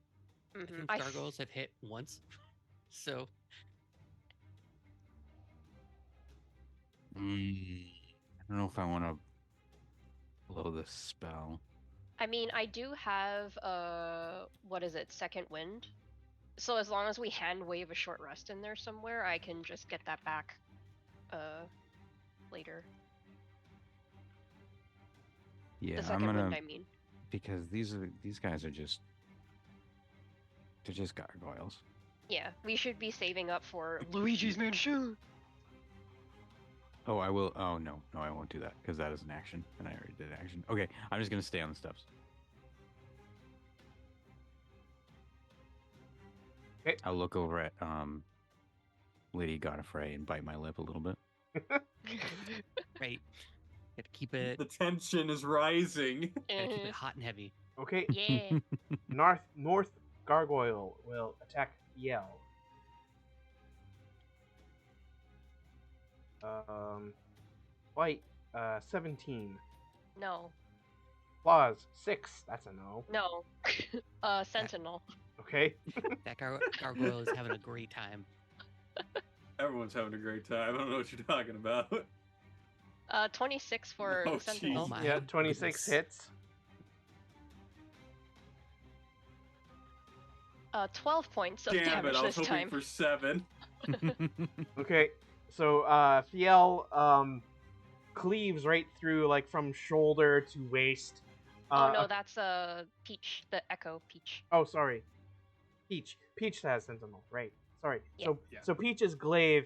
I Mhm. think I gargoyles have hit once. So I don't know if I want to blow this spell. I mean, I do have what is it, second wind? So as long as we hand wave a short rest in there somewhere, I can just get that back later. Yeah, The I'm second gonna wind, I mean. because these guys are just they're just gargoyles. Yeah, we should be saving up for Luigi's Mansion. Oh, I will. Oh no, I won't do that because that is an action, and I already did action. Okay, I'm just gonna stay on the steps. Okay. I'll look over at Lady Godfrey and bite my lip a little bit. right, got to keep it The tension is rising. gotta keep it hot and heavy. Okay. Yeah. North Gargoyle will attack Yell. Fight 17. No. Claws 6. That's a no. No. Sentinel. Okay. That gargoyle is having a great time. Everyone's having a great time. I don't know what you're talking about. 26 for Oh, Sentinel. Oh my Yeah, 26 goodness. hits. 12 points of Damn damage it, I was this hoping time. for 7. Okay, so Thiel cleaves right through, like from shoulder to waist. Oh no, that's Peach, the Echo Peach. Oh, sorry. Peach. Peach has Sentinel, right. Sorry. Yeah. So Peach's glaive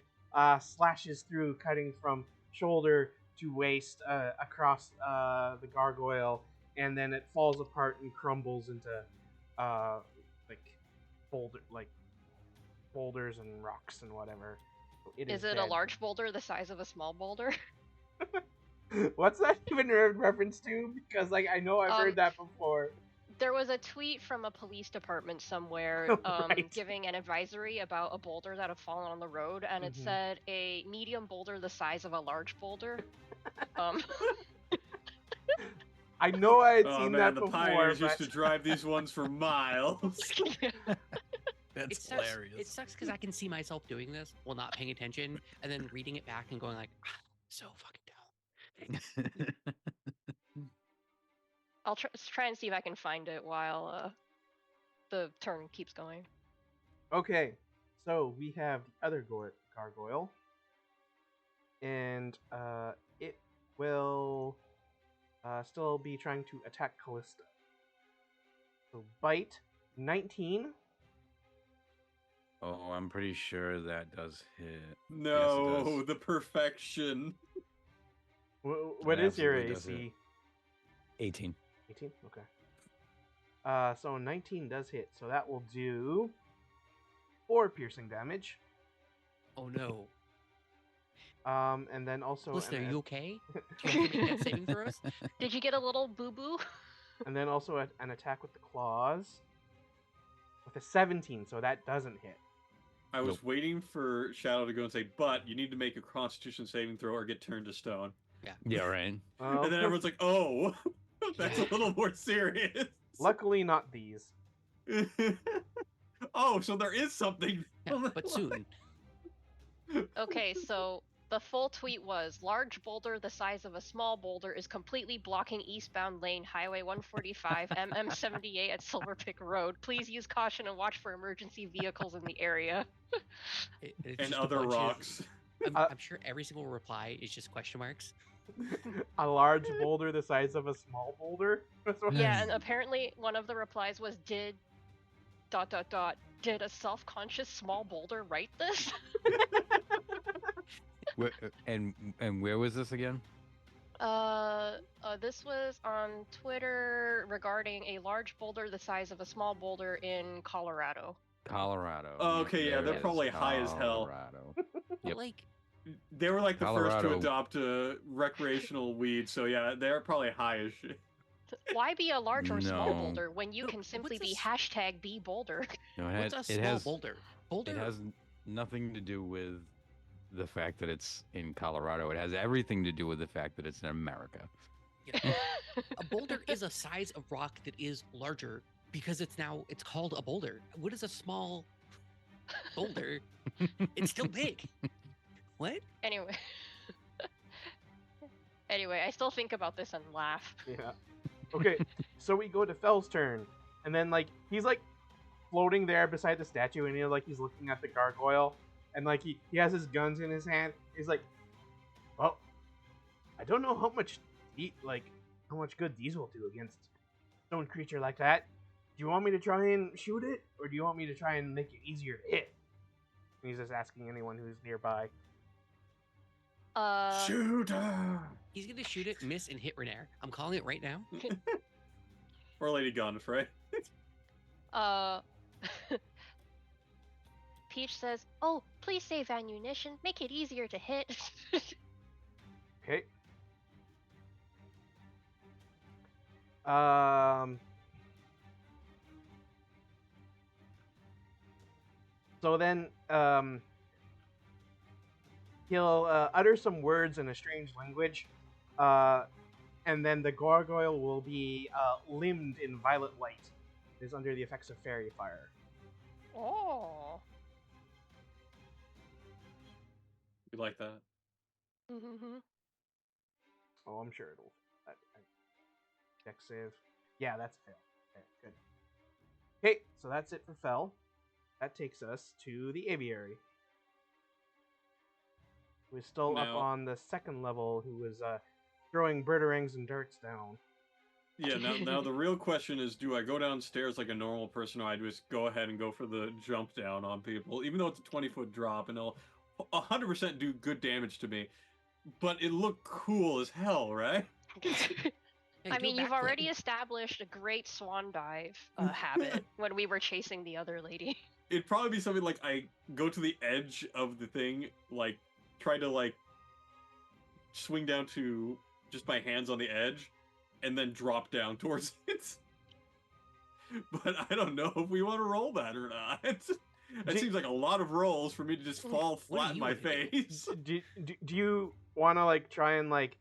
slashes through, cutting from shoulder to waist across the gargoyle, and then it falls apart and crumbles into boulders and rocks and whatever. So Is it dead. a large boulder the size of a small boulder? What's that even reference to? Because I know I've heard that before. There was a tweet from a police department somewhere Right. giving an advisory about a boulder that had fallen on the road, and it said a medium boulder the size of a large boulder. I know I had Oh seen man, that the before. pioneers used but- to drive these ones for miles. It sucks because I can see myself doing this while not paying attention, and then reading it back and going like, so fucking dumb. I'll try and see if I can find it while the turn keeps going. Okay, so we have the other gargoyle, and it will still be trying to attack Callista. So bite 19. Oh, I'm pretty sure that does hit. No, Yes, it the perfection. What It is your absolutely does AC? 18. 18. Okay. So 19 does hit, so that will do 4 piercing damage. Oh no. And then also Listen, are you okay? Do you have to make that saving throws? Did you get a little boo-boo? and then also an attack with the claws with a 17, so that doesn't hit. I was waiting for Shadow to go and say, but you need to make a Constitution saving throw or get turned to stone. Yeah, right. And then everyone's like, oh, that's a little more serious. Luckily, not these. Oh, so there is something. Yeah, but soon. Okay, so the full tweet was, large boulder the size of a small boulder is completely blocking eastbound lane Highway 145 MM78 at Silver Pick Road. Please use caution and watch for emergency vehicles in the area. And It's just a other bunch of- rocks. I'm sure every single reply is just question marks. A large boulder the size of a small boulder? That's what- Yeah, and apparently one of the replies was, did ... did a self-conscious small boulder write this? And where was this again? This was on Twitter regarding a large boulder the size of a small boulder in Colorado. Colorado. Oh, okay, yeah, there they're it is, probably high as hell. Colorado. But Yep. like, They were like the first to Colorado. adopt a recreational weed, so yeah, they're probably high as shit. Why be a large or small No. boulder when you No, can simply what's be a hashtag be boulder? No, What's a it small has boulder? Boulder. it has nothing to do with the fact that it's in Colorado. It has everything to do with the fact that it's in America. Yeah. A boulder is a size of rock that is larger because it's called a boulder. What is a small boulder? It's still big. What? Anyway. Anyway, I still think about this and laugh. Yeah. Okay, so we go to Fell's turn, and then like he's like floating there beside the statue, and he's looking at the gargoyle, and like he has his guns in his hand. He's like, well, I don't know how much good these will do against a stone creature like that. Do you want me to try and shoot it, or do you want me to try and make it easier to hit? And he's just asking anyone who's nearby. Shoot her! He's gonna shoot it, miss, and hit Renair. I'm calling it right now. Or Lady Gonfrey. Peach says, "Oh, please save ammunition. Make it easier to hit." Okay. So then, he'll utter some words in a strange language, and then the gargoyle will be limbed in violet light. It is under the effects of fairy fire. Oh. You like that? Mm-hmm. Oh, I'm sure it'll. Dex save. Yeah, that's a fail. Okay, good. Okay, so that's it for Fell. That takes us to the aviary. We're still up Now- on the second level, who was throwing birdarangs and darts down. Yeah, now the real question is, do I go downstairs like a normal person, or I just go ahead and go for the jump down on people, even though it's a 20-foot drop, and it'll 100% do good damage to me, but it looked cool as hell, right? Hey, I do a mean, you've backflip. already established a great swan dive habit when we were chasing the other lady. It'd probably be something like I go to the edge of the thing, like, try to, like, swing down to just my hands on the edge, and then drop down towards it. But I don't know if we want to roll that or not. It seems like a lot of rolls for me to just fall What are flat in you my gonna face. Do you want to like try and like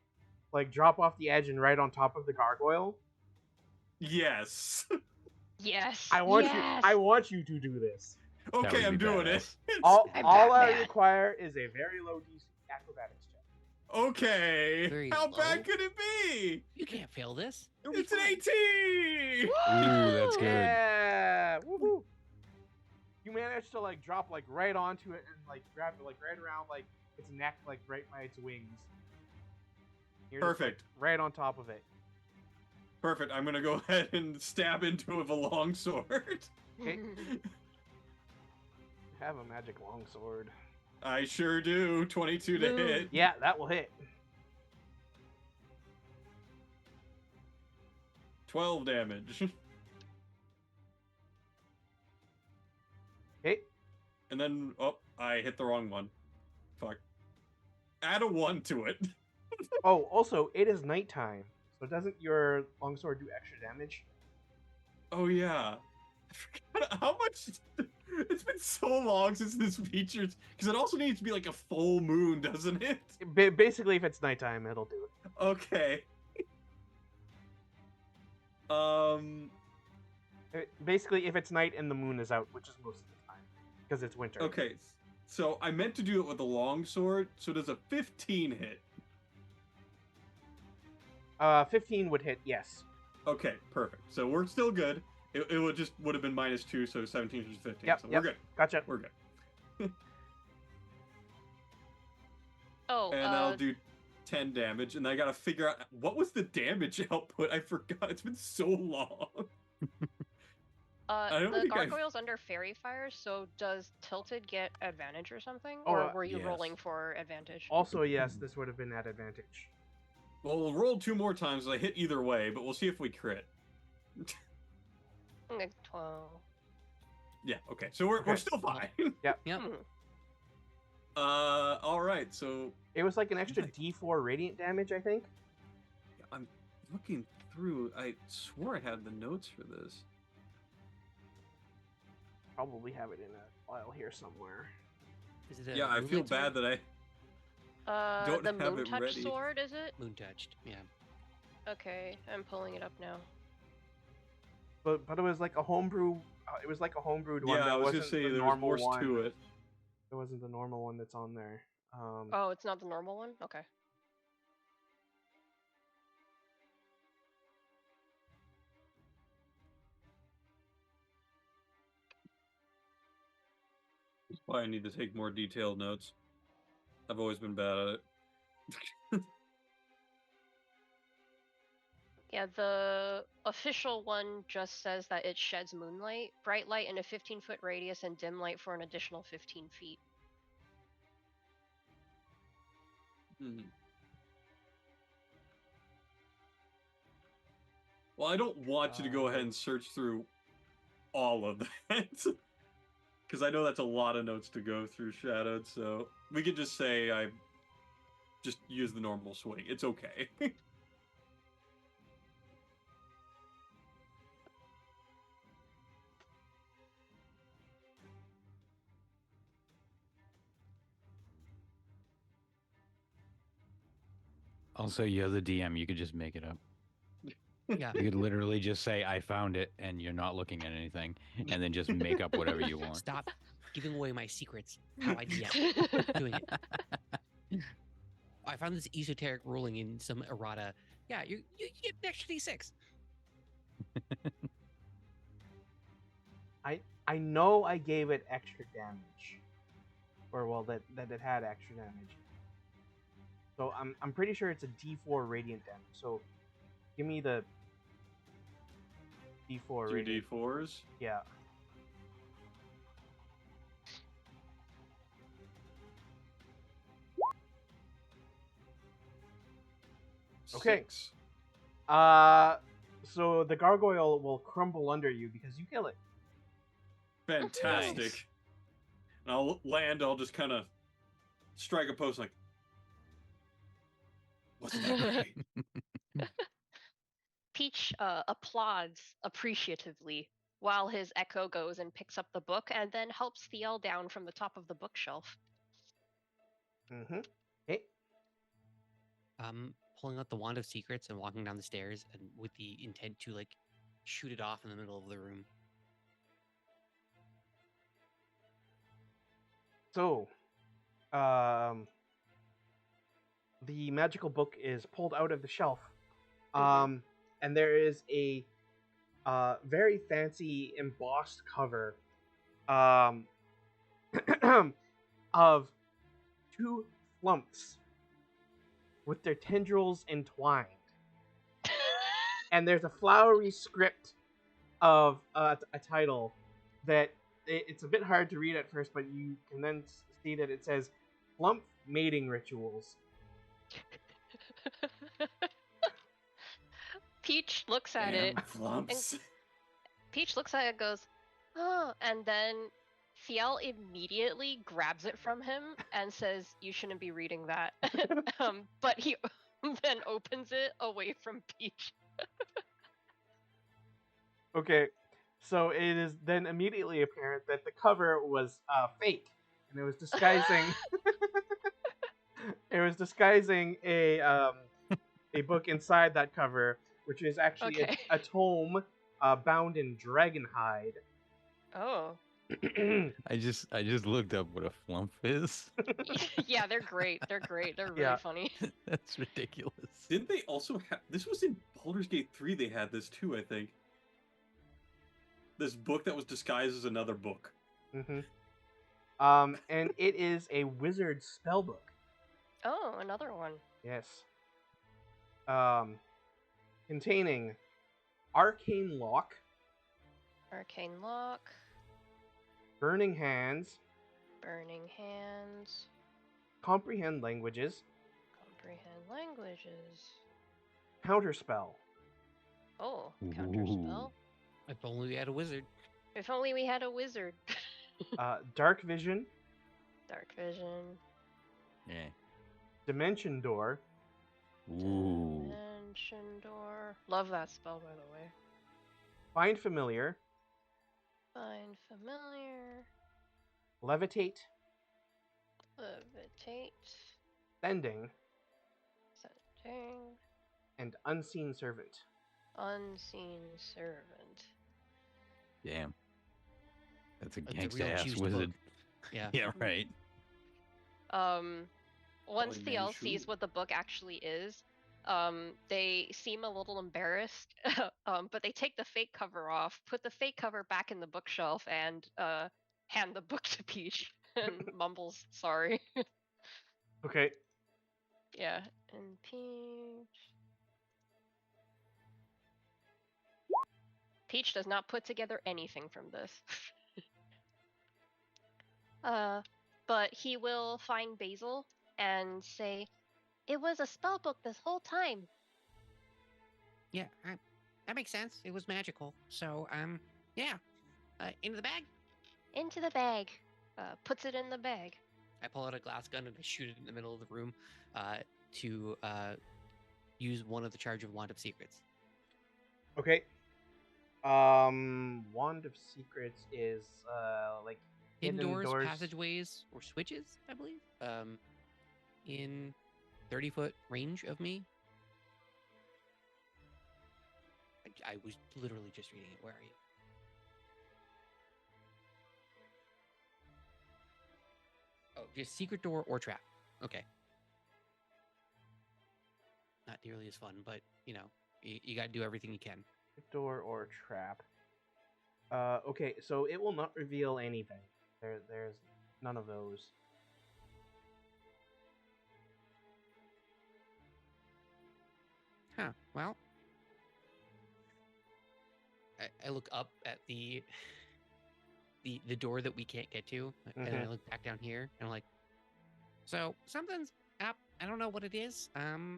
drop off the edge and right on top of the gargoyle? Yes. Yes. I want you to do this. That Okay, would I'm be doing badass. it. All I'm I Batman. require is a very low DC acrobatics check. Okay. Very How low? bad could it be? You can't fail this. It'll be It's an fine. 18! Ooh, that's good. Yeah, woohoo! You managed to like drop like right onto it and like grab it like right around like its neck, like right by its wings. You're just, like, Perfect. right on top of it. Perfect. I'm gonna go ahead and stab into it with a long sword. Okay. Have a magic longsword. I sure do. 22 to Boom. hit. Yeah, that will hit. 12 damage. Okay. And then, oh, I hit the wrong one. Fuck. Add a 1 to it. Oh, also, it is nighttime, so doesn't your longsword do extra damage? Oh, yeah. I forgot how much... It's been so long since this features... Because it also needs to be like a full moon, doesn't it? Basically, if it's nighttime, it'll do it. Okay. Basically, if it's night and the moon is out, which is most of the time, because it's winter. Okay. So I meant to do it with a long sword, so does a 15 hit? 15 would hit, yes. Okay, perfect. So we're still good. It would have been -2, so 17 versus 15. Yep, so yep. we're good. Gotcha. We're good. Oh, And that'll do 10 damage, and I gotta figure out what was the damage output. I forgot. It's been so long. I don't the think I've- gargoyle's under fairy fire, so does Tilted get advantage or something? Oh, Or were you yes. rolling for advantage? Also, yes, this would have been at advantage. Well, we'll roll 2 more times. I hit either way, but we'll see if we crit. Okay, 12. Yeah. Okay. So we're Okay. still fine. Yep. Hmm. All right. So It was like an extra D4 radiant damage, I think. I'm looking through. I swore I had the notes for this. Probably have it in a file here somewhere. Is it a Yeah, I feel moonlight sword? bad that I don't The have moon it touch ready. sword, is it? Moon touched. Yeah. Okay, I'm pulling it up now. But it was like a homebrew. It was like a homebrewed one. Yeah, That I was gonna wasn't say the there was normal more one. to it. It wasn't the normal one that's on there. Oh, it's not the normal one? Okay. That's why I need to take more detailed notes. I've always been bad at it. Yeah, the official one just says that it sheds moonlight, bright light in a 15-foot radius, and dim light for an additional 15 feet. Mhm. Well, I don't want you to go ahead and search through all of that. Because I know that's a lot of notes to go through, Shadowed, so we could just say I just use the normal swing. It's okay. Also, you're the DM. You could just make it up. Yeah. You could literally just say, "I found it," and you're not looking at anything, and then just make up whatever you want. Stop giving away my secrets. How I DM. Doing it. I found this esoteric ruling in some errata. Yeah, you get an extra D6. I know I gave it extra damage, or well, that it had extra damage. So I'm pretty sure it's a D4 radiant damage. So give me the D4 Two radiant. D4s. Yeah. Okay. 6. So the gargoyle will crumble under you because you kill it. Fantastic. Nice. And I'll land, I'll just kind of strike a post like, wasn't that great? Peach applauds appreciatively while his echo goes and picks up the book and then helps Thiel down from the top of the bookshelf. Mm-hmm. Okay. Pulling out the wand of secrets and walking down the stairs, and with the intent to like shoot it off in the middle of the room. So, the magical book is pulled out of the shelf, and there is a very fancy embossed cover, of two flumps with their tendrils entwined, and there's a flowery script of a title that it's a bit hard to read at first, but you can then see that it says "Flump Mating Rituals." Peach looks at it. Damn flumps. Peach looks at it and goes, oh, and then Thiel immediately grabs it from him and says, you shouldn't be reading that. But he then opens it away from Peach. Okay, so it is then immediately apparent that the cover was fake, and it was disguising a book inside that cover, which is actually Okay. a tome bound in dragon hide. Oh. I just looked up what a flump is. Yeah, they're great. They're great. They're really Yeah. funny. That's ridiculous. Didn't they also have... This was in Baldur's Gate 3 they had this too, I think. This book that was disguised as another book. Mm-hmm. And it is a wizard spellbook. Oh, another one. Yes. Containing Arcane Lock, Arcane Lock, Burning Hands, Burning Hands, Comprehend Languages, Comprehend Languages. Counterspell. Oh, Counterspell. If only we had a wizard. If only we had a wizard. Dark Vision, Dark Vision. Yeah. Dimension Door, Ooh. And Dimension door. Love that spell, by the way. Find familiar, Find familiar. levitate, Levitate. sending, Sending. and unseen servant. Unseen servant. Damn. That's a Like the gangsta real ass juiced wizard. book. Yeah. Yeah, right. Once Probably Thiel sees Manchu. what the book actually is, they seem a little embarrassed, but they take the fake cover off, put the fake cover back in the bookshelf, and hand the book to Peach and mumbles, sorry. Okay. Yeah, and Peach. Peach does not put together anything from this. But he will find Basil and say, "It was a spell book this whole time." Yeah, that makes sense. It was magical. So, yeah. Into the bag. Into the bag. Puts it in the bag. I pull out a glass gun and I shoot it in the middle of the room to use one of the charge of Wand of Secrets. Okay. Wand of Secrets is like hidden Indoors, doors. passageways, or switches, I believe. In 30-foot range of me. I was literally just reading it. Where are you? Oh, just secret door or trap. Okay. Not nearly as fun, but you know, you got to do everything you can. Door or trap. Okay, so it will not reveal anything. There's none of those. Huh. Well, I look up at the door that we can't get to, and I look back down here, and I'm like, so something's up. I don't know what it is. I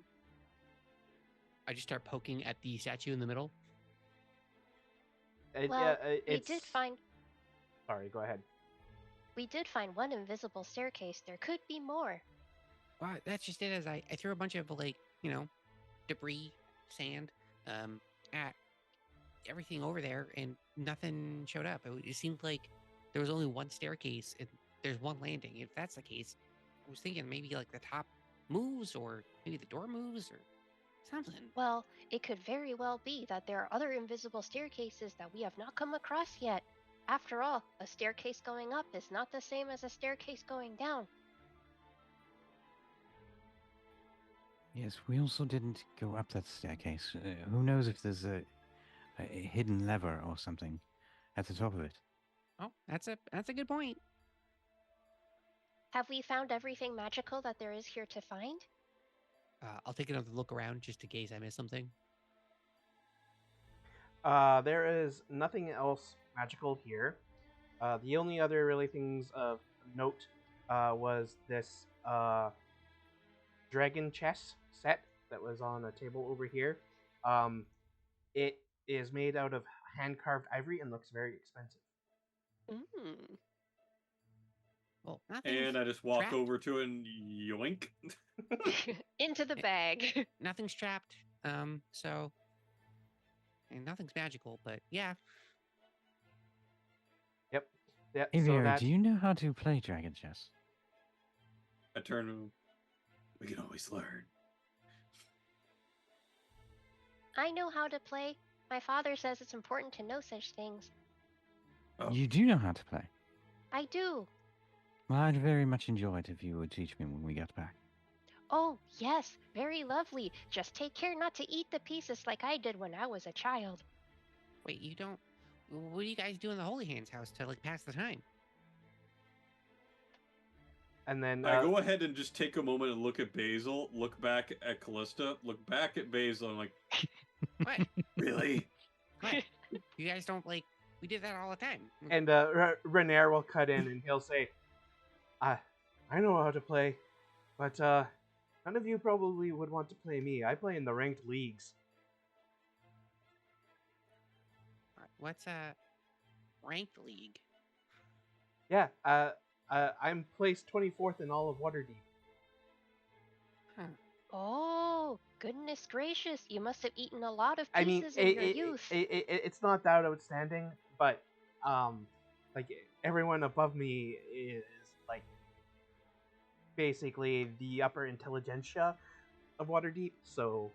just start poking at the statue in the middle. Well, we did find. Sorry, go ahead. We did find one invisible staircase. There could be more. Well, that's just it. As I threw a bunch of like, you know, debris, sand, at everything over there, and nothing showed up. It seemed like there was only one staircase and there's one landing. If that's the case, I was thinking maybe like the top moves, or maybe the door moves, or something. Well, it could very well be that there are other invisible staircases that we have not come across yet. After all, a staircase going up is not the same as a staircase going down. Yes, we also didn't go up that staircase. Who knows if there's a hidden lever or something at the top of it? Oh, that's a good point. Have we found everything magical that there is here to find? I'll take another look around just in case I miss something. There is nothing else magical here. The only other really things of note was this dragon chess set that was on a table over here. It is made out of hand-carved ivory and looks very expensive. Mm. Well, nothing's And I just walk trapped. over to it and yoink. Into the bag. Nothing's trapped. So, and nothing's magical, but yeah. Yep. So Avio, that do you know how to play dragon chess? I turn to him. We can always learn. I know how to play. My father says it's important to know such things. Oh. You do know how to play. I do. Well, I'd very much enjoy it if you would teach me when we get back. Oh, yes, very lovely. Just take care not to eat the pieces like I did when I was a child. Wait, you don't. What do you guys do in the Holy Hands house to like pass the time? and then I go ahead and just take a moment and look at Basil, look back at Callista, look back at Basil, and I'm like, What? really? What? You guys don't like. We did that all the time. and Renair will cut in and he'll say, I know how to play, but none of you probably would want to play me. I play in the ranked leagues. What's a ranked league? Yeah, I'm placed 24th in all of Waterdeep. Oh, Goodness gracious, you must have eaten a lot of I mean, pieces in your youth. it's not that outstanding, but like everyone above me is like basically the upper intelligentsia of Waterdeep. So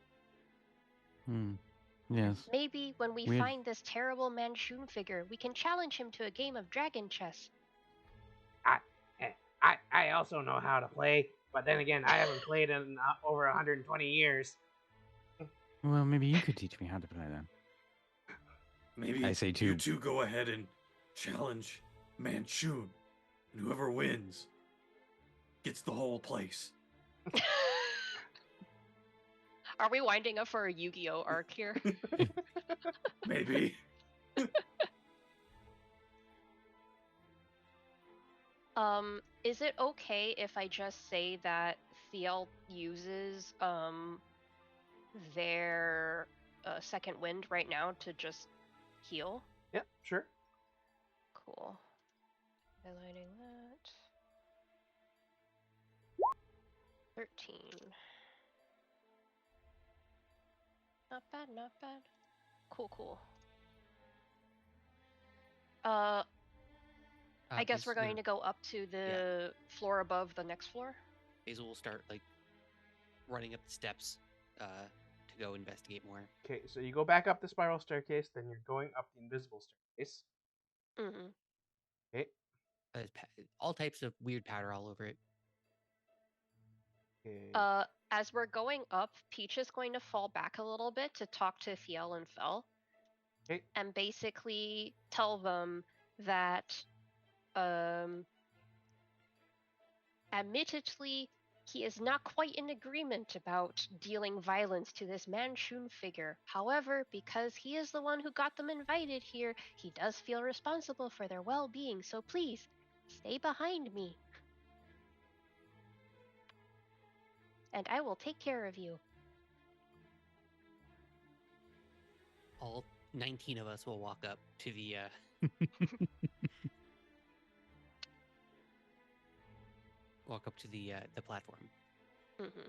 Yes. Maybe when we We had- find this terrible Manchun figure, we can challenge him to a game of dragon chess. I also know how to play, but then again, I haven't played in over 120 years. Well, maybe you could teach me how to play then. Maybe I say you two. two go ahead and challenge Manchun, and whoever wins gets the whole place. Are we winding up for a Yu-Gi-Oh arc here? Maybe. Is it okay if I just say that Thiel uses their second wind right now to just heal? Yep, sure. Cool. Highlighting that. 13. Not bad, not bad. Cool. I guess we're going to go up to the floor above the next floor. Basil will start like running up the steps to go investigate more. Okay, so you go back up the spiral staircase, then you're going up the invisible staircase. Mm-hmm. Okay. All types of weird powder all over it. Okay. As we're going up, Peach is going to fall back a little bit to talk to Thiel and Fel. Okay. And basically tell them that admittedly, he is not quite in agreement about dealing violence to this Manchun figure. However, because he is the one who got them invited here, he does feel responsible for their well-being, so please, stay behind me. And I will take care of you. All 19 of us will walk up to the the platform. Mm-hmm.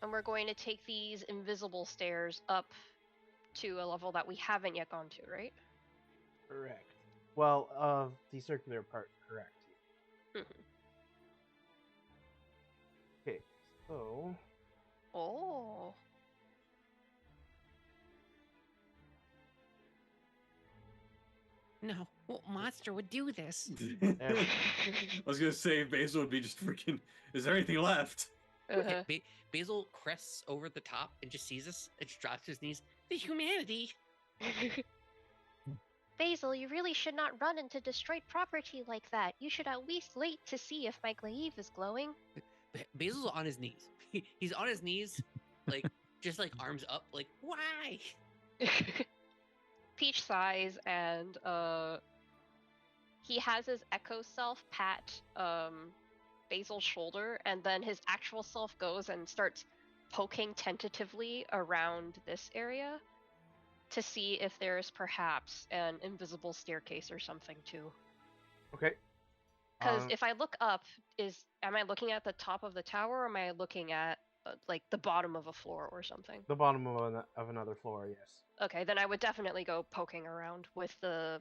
And we're going to take these invisible stairs up to a level that we haven't yet gone to, right? Correct. Well, of the circular part, correct. Mm-hmm. Okay, so Oh. No, what monster would do this? I was gonna say Basil would be just freaking. Is there anything left? Uh-huh. Basil crests over the top and just sees us and just drops to his knees. The humanity. Basil, you really should not run into destroyed property like that. You should at least wait to see if my glaive is glowing. Basil's on his knees. He's on his knees, like just like arms up, like why? Peach sighs and he has his echo self pat Basil's shoulder, and then his actual self goes and starts poking tentatively around this area to see if there's perhaps an invisible staircase or something too. okay. Because if I look up, am I looking at the top of the tower, or am I looking at like the bottom of a floor or something? The bottom of another floor, yes. Okay, then I would definitely go poking around with the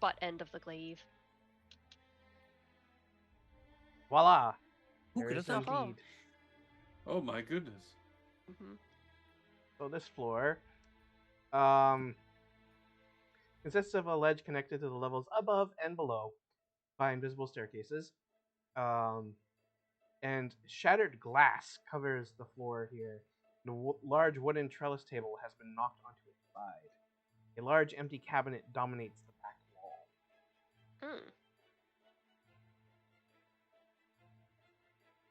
butt end of the glaive. Voila! Who There could is have thought? indeed. Oh my goodness. Mm-hmm. So this floor consists of a ledge connected to the levels above and below by invisible staircases. And shattered glass covers the floor here. And a large wooden trellis table has been knocked onto its side. A large empty cabinet dominates the back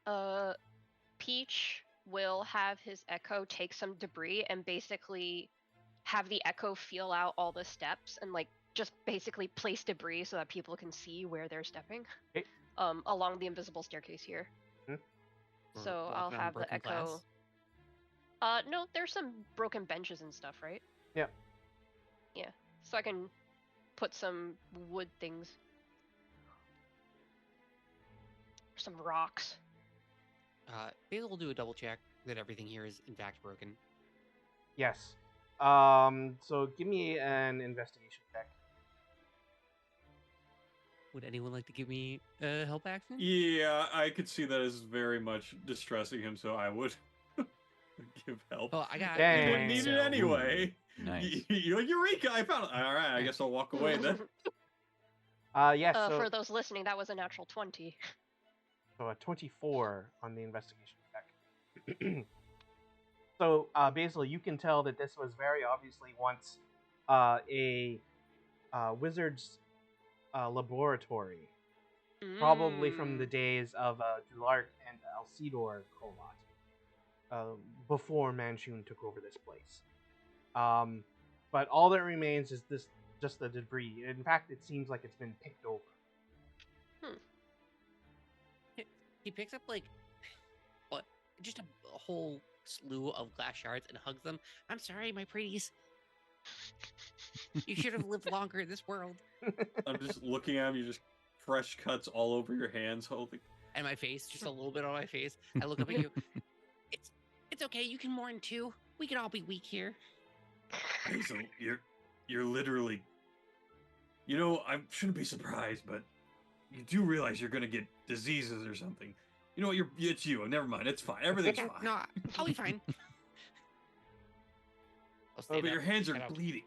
wall. Peach will have his echo take some debris and basically have the echo feel out all the steps and like just basically place debris so that people can see where they're stepping. Okay. Along the invisible staircase here. Or So walking I'll on have the broken echo. glass? No, there's some broken benches and stuff, right? Yeah. Yeah. So I can put some wood things. Some rocks. Basil will do a double check that everything here is in fact broken. Yes. So give me an investigation check. Would anyone like to give me a help action? Yeah, I could see that as very much distressing him, so I would give help. Oh, I got Dang. You wouldn't need so- it anyway. Ooh, nice. You're like, Eureka! I found it. All right, I guess I'll walk away then. Yes. So For those listening, that was a natural 20. So a 24 on the investigation check. So, Basil, you can tell that this was very obviously once a wizard's laboratory, probably from the days of Dulark and Alcidor Kovat, before Manchun took over this place. But all that remains is just the debris. In fact, it seems like it's been picked over. He picks up like what, just a whole slew of glass shards and hugs them. I'm sorry, my pretties. You should have lived longer in this world. I'm just looking at him. You just fresh cuts all over your hands, holding. And my face, just a little bit on my face. I look up at you. It's okay. You can mourn too. We can all be weak here. Basil, you're literally. You know, I shouldn't be surprised, but you do realize you're gonna get diseases or something. You know what? It's you. Never mind. It's fine. Everything's fine. No, I'll be fine. I'll stand But up, your hands are shut up. bleeding.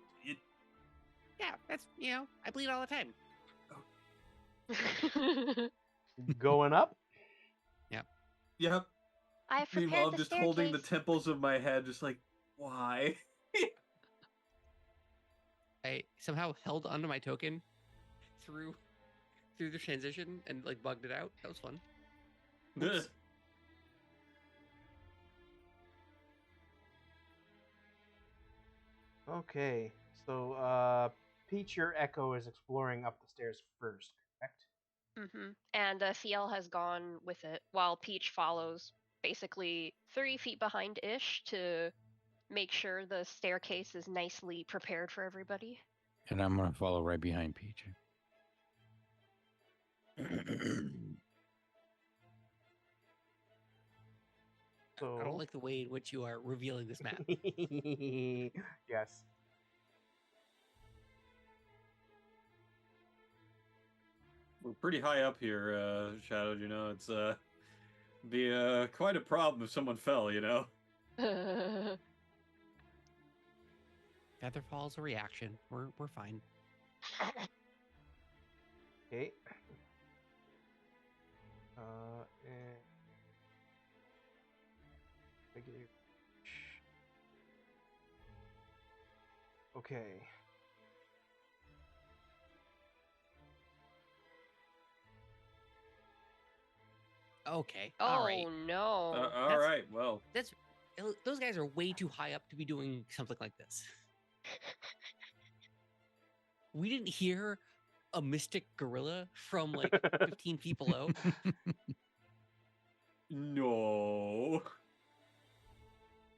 Yeah, that's, I bleed all the time. Going up? Yep. I have prepared Meanwhile, I'm the just staircase. holding the temples of my head, just like, why? I somehow held onto my token through the transition and like bugged it out. That was fun. Oops. Okay, so Peach, your echo is exploring up the stairs first, correct? And Thiel has gone with it, while Peach follows basically 30 feet behind Ish to make sure the staircase is nicely prepared for everybody. And I'm gonna follow right behind Peach. So I don't like the way in which you are revealing this map. yes. We're pretty high up here, Shadow. You know, it's be quite a problem if someone fell. You know. Feather fall's a reaction. We're fine. Okay. And regular. Okay. Okay. Oh All right. no. All That's- right. Well, Those guys are way too high up to be doing something like this. We didn't hear a mystic gorilla from like 15 feet below. no.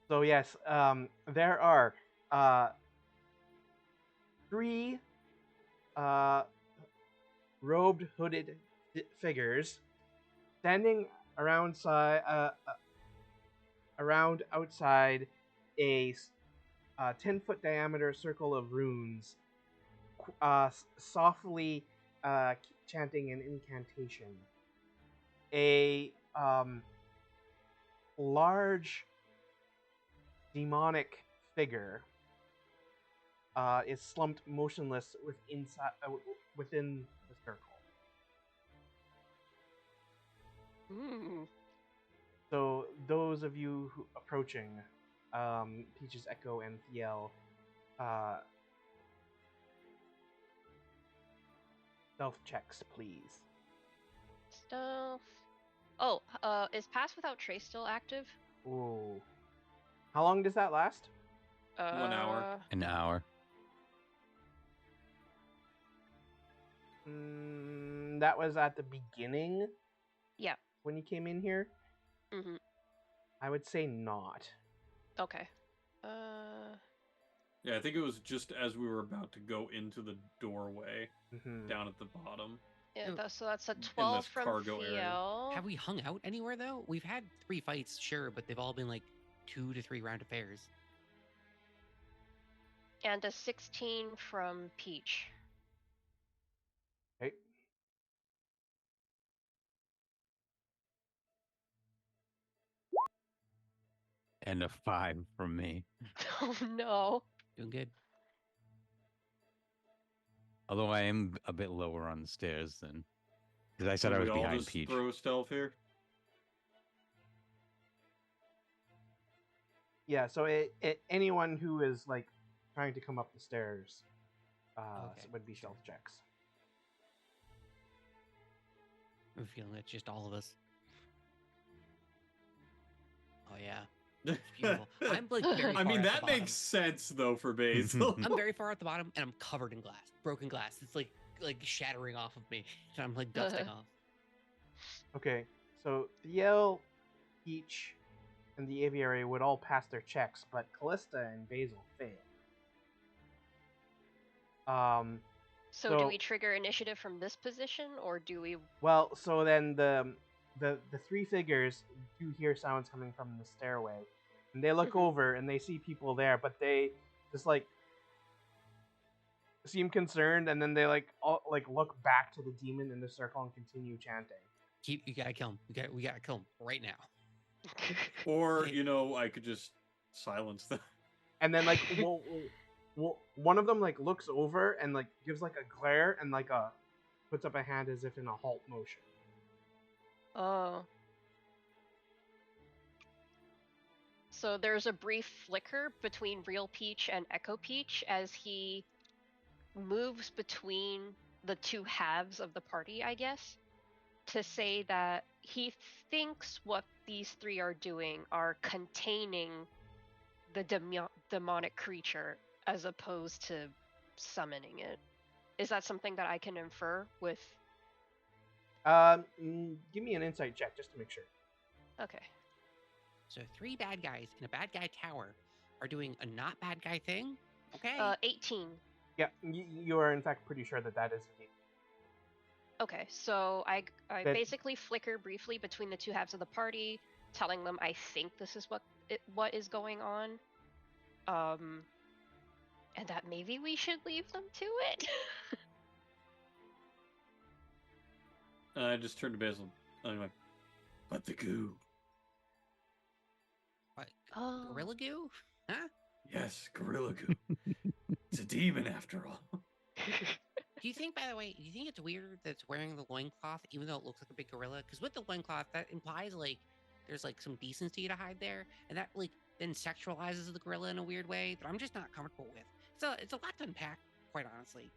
So yes, there are three robed, hooded figures standing around outside a 10-foot diameter circle of runes, softly chanting an incantation. A large demonic figure is slumped motionless within the circle. Ooh. So those of you approaching Peach's Echo and Thiel, stealth checks, please. Stealth. Oh, is Pass Without Trace still active? Ooh. How long does that last? 1 hour. An hour. That was at the beginning Yeah. when you came in here. Mm-hmm. I would say not. Okay. Yeah, I think it was just as we were about to go into the doorway Mhm. down at the bottom. Yeah, Oh, so that's a 12 this from cargo area. Theo. Have we hung out anywhere though? We've had 3 fights, sure, but they've all been like 2 to 3 round affairs. And a 16 from Peach. Okay. And a 5 from me. Oh no. Doing good. Although I am a bit lower on the stairs than... Because I said Should I was we all behind just Peach. throw stealth here? Yeah, so anyone who is like trying to come up the stairs Okay, would be sure. stealth checks. I'm feeling it's just all of us. Oh yeah. It's beautiful. I'm like very I far mean, at the that bottom. makes sense though for Basil. I'm very far at the bottom and I'm covered in glass. Broken glass. It's like shattering off of me. And I'm like dusting off. Okay, so Thiel, Peach, and the aviary would all pass their checks, but Callista and Basil fail. So do we trigger initiative from this position, or do we... Well, so then the 3 figures do hear sounds coming from the stairway, and they look Mhm. over and they see people there, but they just like seem concerned, and then they like look back to the demon in the circle and continue chanting. You gotta kill him. We gotta kill him right now. Or, Okay. you know, I could just silence them. And then like one of them like looks over and like gives like a glare and like puts up a hand as if in a halt motion. Oh. So there's a brief flicker between Real Peach and Echo Peach as he moves between the 2 halves of the party, I guess, to say that he thinks what these 3 are doing are containing the demonic creature as opposed to summoning it. Is that something that I can infer with... Give me an insight check just to make sure. Okay. So 3 bad guys in a bad guy tower are doing a not bad guy thing. Okay. 18. Yeah, you are in fact pretty sure that is indeed. Okay, so I That- basically flicker briefly between the 2 halves of the party, telling them I think this is what is going on, and that maybe we should leave them to it. I just turned to Basil. Anyway, but the goo. What? Oh. Gorilla goo? Huh? Yes, gorilla goo. It's a demon after all. Do you think, by the way, do you think it's weird that it's wearing the loincloth even though it looks like a big gorilla? Because with the loincloth, that implies like there's like some decency to hide there, and that like then sexualizes the gorilla in a weird way that I'm just not comfortable with. So it's a lot to unpack, quite honestly.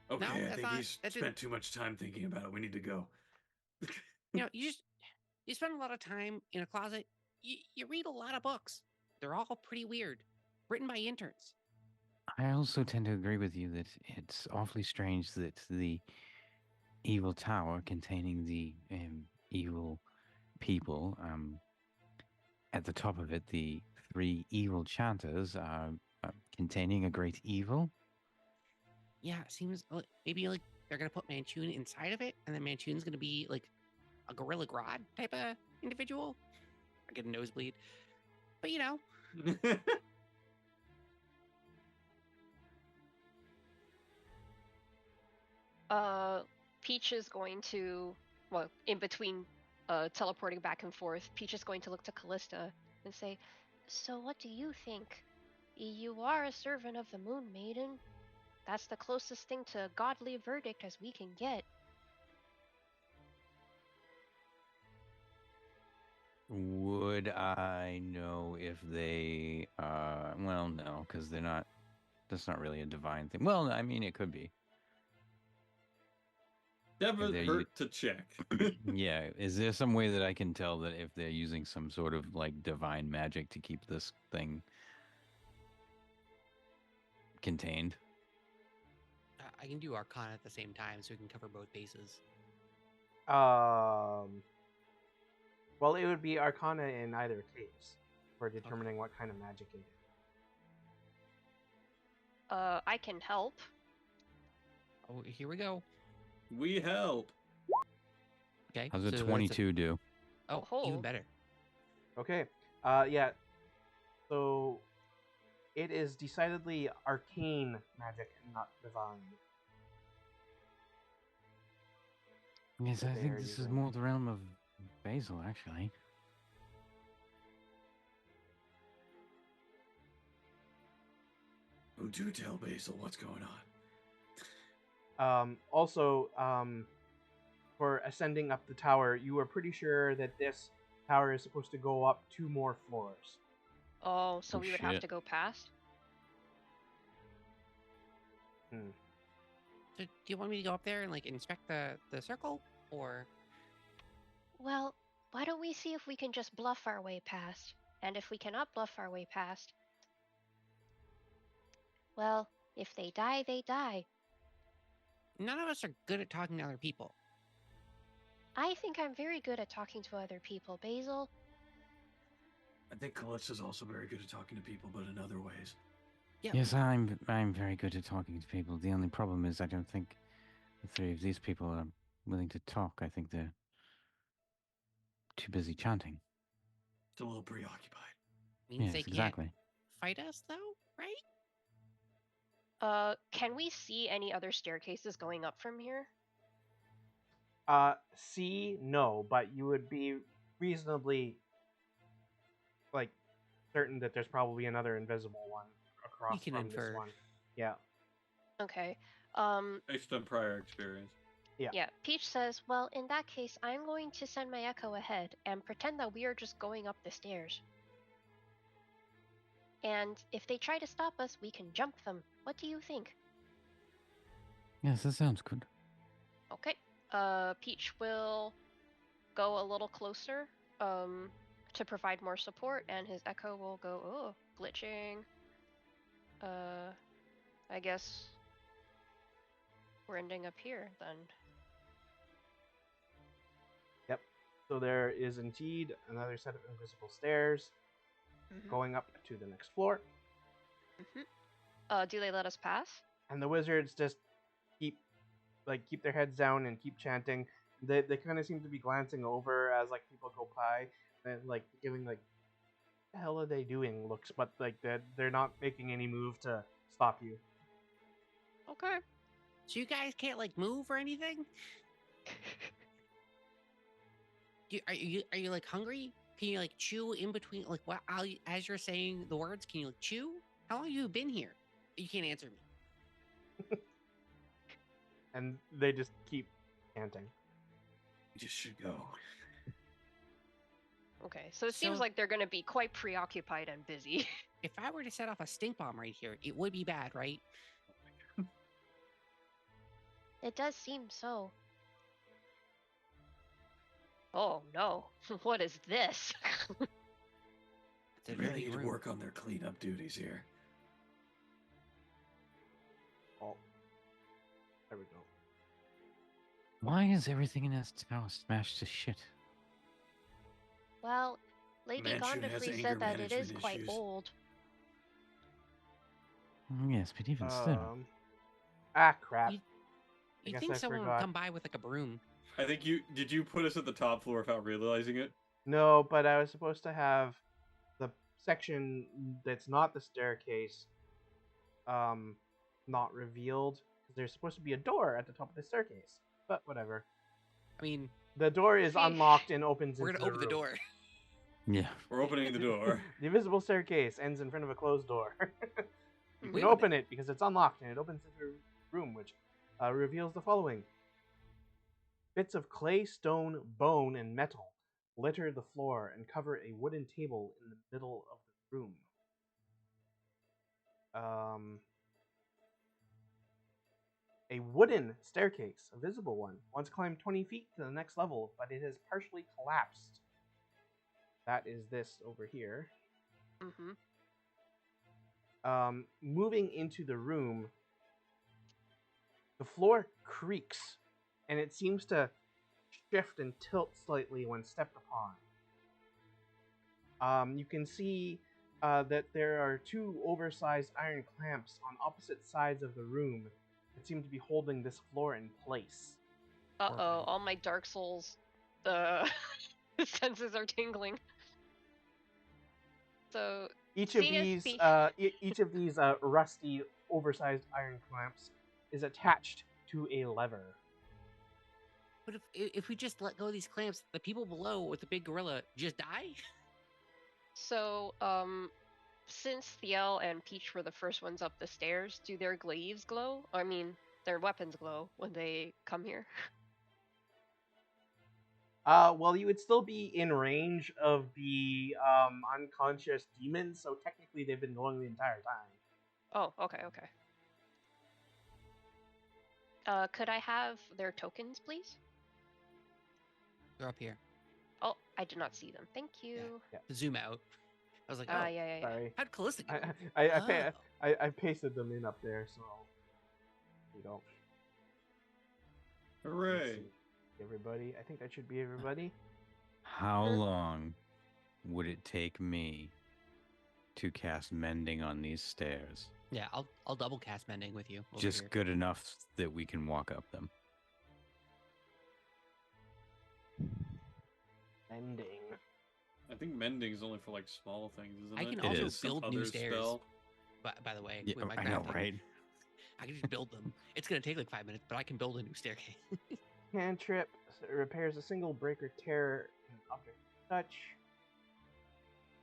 Okay, No, I that's think not- he's that spent didn't- too much time thinking about it. We need to go. You know, you spend a lot of time in a closet. You read a lot of books. They're all pretty weird, written by interns. I also tend to agree with you that it's awfully strange that the evil tower containing the evil people, at the top of it, the 3 evil chanters are containing a great evil. Yeah, it seems maybe like they're gonna put Manchun inside of it, and then Manchun's gonna be like a gorilla grodd type of individual. I get a nosebleed, but you know, Peach is going to, well, in between teleporting back and forth, Peach is going to look to Callista and say, "So what do you think? You are a servant of the Moon Maiden. That's the closest thing to a godly verdict as we can get." Would I know if they well, no, because they're not, that's not really a divine thing. Well, I mean, it could be. Never they're hurt to check. Yeah, is there some way that I can tell that if they're using some sort of like divine magic to keep this thing contained? I can do Arcana at the same time, so we can cover both bases. Well, it would be Arcana in either case for determining what kind of magic it is. I can help. Oh, here we go. We help. Okay. How's a so that's 22 do? Oh, Oh. even better. Okay. Yeah. So it is decidedly arcane magic and not divine. Yes, that I they think are this is using. more the realm of Basil, actually. Oh, do tell Basil what's going on. Also, for ascending up the tower, you were pretty sure that this tower is supposed to go up 2 more floors. Oh, so Oh, we would have shit. to go past? So, do you want me to go up there and like inspect the circle, or? Well, why don't we see if we can just bluff our way past? And if we cannot bluff our way past, well, if they die, they die. None of us are good at talking to other people. I think I'm very good at talking to other people, Basil. I think Calypso's also very good at talking to people, but in other ways. Yeah. Yes, I'm very good at talking to people. The only problem is I don't think the 3 of these people are willing to talk. I think they're too busy chanting. It's a little preoccupied. Means Yes, they can't exactly. fight us, though, right? Can we see any other staircases going up from here? C, no, but you would be reasonably, like, certain that there's probably another invisible one across can from this infer. one. Yeah. Okay. Based on prior experience. Yeah, Peach says, well, in that case, I'm going to send my echo ahead and pretend that we are just going up the stairs. And if they try to stop us, we can jump them. What do you think? Yes, that sounds good. Okay. Peach will go a little closer, to provide more support, and his echo will go, oh, glitching. I guess we're ending up here then. Yep. So there is indeed another set of invisible stairs going up to the next floor. Do they let us pass? And the wizards just keep their heads down and keep chanting. They kind of seem to be glancing over as like people go by and like giving like, the hell are they doing looks, but like they're not making any move to stop you. Okay. So you guys can't like move or anything? Are you like hungry? Can you like chew in between? Like what? As you're saying the words, can you like chew? How long have you been here? You can't answer me. And they just keep chanting. We just should go. Okay, so it seems So- like they're going to be quite preoccupied and busy. If I were to set off a stink bomb right here, it would be bad, right? It does seem so. Oh no, what is this? It's a They really dirty need to room. work on their cleanup duties here. Oh, there we go. Why is everything in this tower smashed to shit? Well, Lady Mansion has Gondifrey anger said that it is management quite issues. old. Yes, but even still. Crap. You- You'd guess think I someone would forgot. come by with like a broom. I think did you put us at the top floor without realizing it? No, but I was supposed to have the section that's not the staircase not revealed, because there's supposed to be a door at the top of the staircase. But whatever. I mean, The door is unlocked and opens we're into gonna open the room. door. Yeah. We're opening the door. The invisible staircase ends in front of a closed door. You We can opened open it because it's unlocked, and it opens into a room, which reveals the following. Bits of clay, stone, bone, and metal litter the floor and cover a wooden table in the middle of the room. A wooden staircase, a visible one, once climbed 20 feet to the next level, but it has partially collapsed. That is this over here. Mm-hmm. Moving into the room, the floor creaks, and it seems to shift and tilt slightly when stepped upon. You can see that there are two oversized iron clamps on opposite sides of the room that seem to be holding this floor in place. Uh-oh, Horrifying. all my Dark Souls senses are tingling. So Each of seeing as these, Peach- each of these rusty, oversized iron clamps is attached to a lever. But if we just let go of these clamps, the people below with the big gorilla just die? So, since Thiel and Peach were the first ones up the stairs, do their glaives glow? I mean, their weapons glow when they come here. Well, you would still be in range of the unconscious demons, so technically they've been glowing the entire time. Oh, okay. Could I have their tokens, please? They're up here. Oh, I did not see them. Thank you. Yeah. To zoom out. I was like, Ah, oh, yeah. Sorry. how'd Callista get them? I pasted them in up there, so you don't. Hooray! Everybody, I think that should be everybody. How Sure. long would it take me to cast mending on these stairs? Yeah, I'll double cast mending with you. Over Just here. good enough that we can walk up them. Mending. I think mending is only for like small things, isn't I it? can It also is. Some build new other stairs. spell. By the way, Yeah, with my I know, crafting. right? I can just build them. It's gonna take like 5 minutes, but I can build a new staircase. Cantrip repairs a single break or tear in an object touch.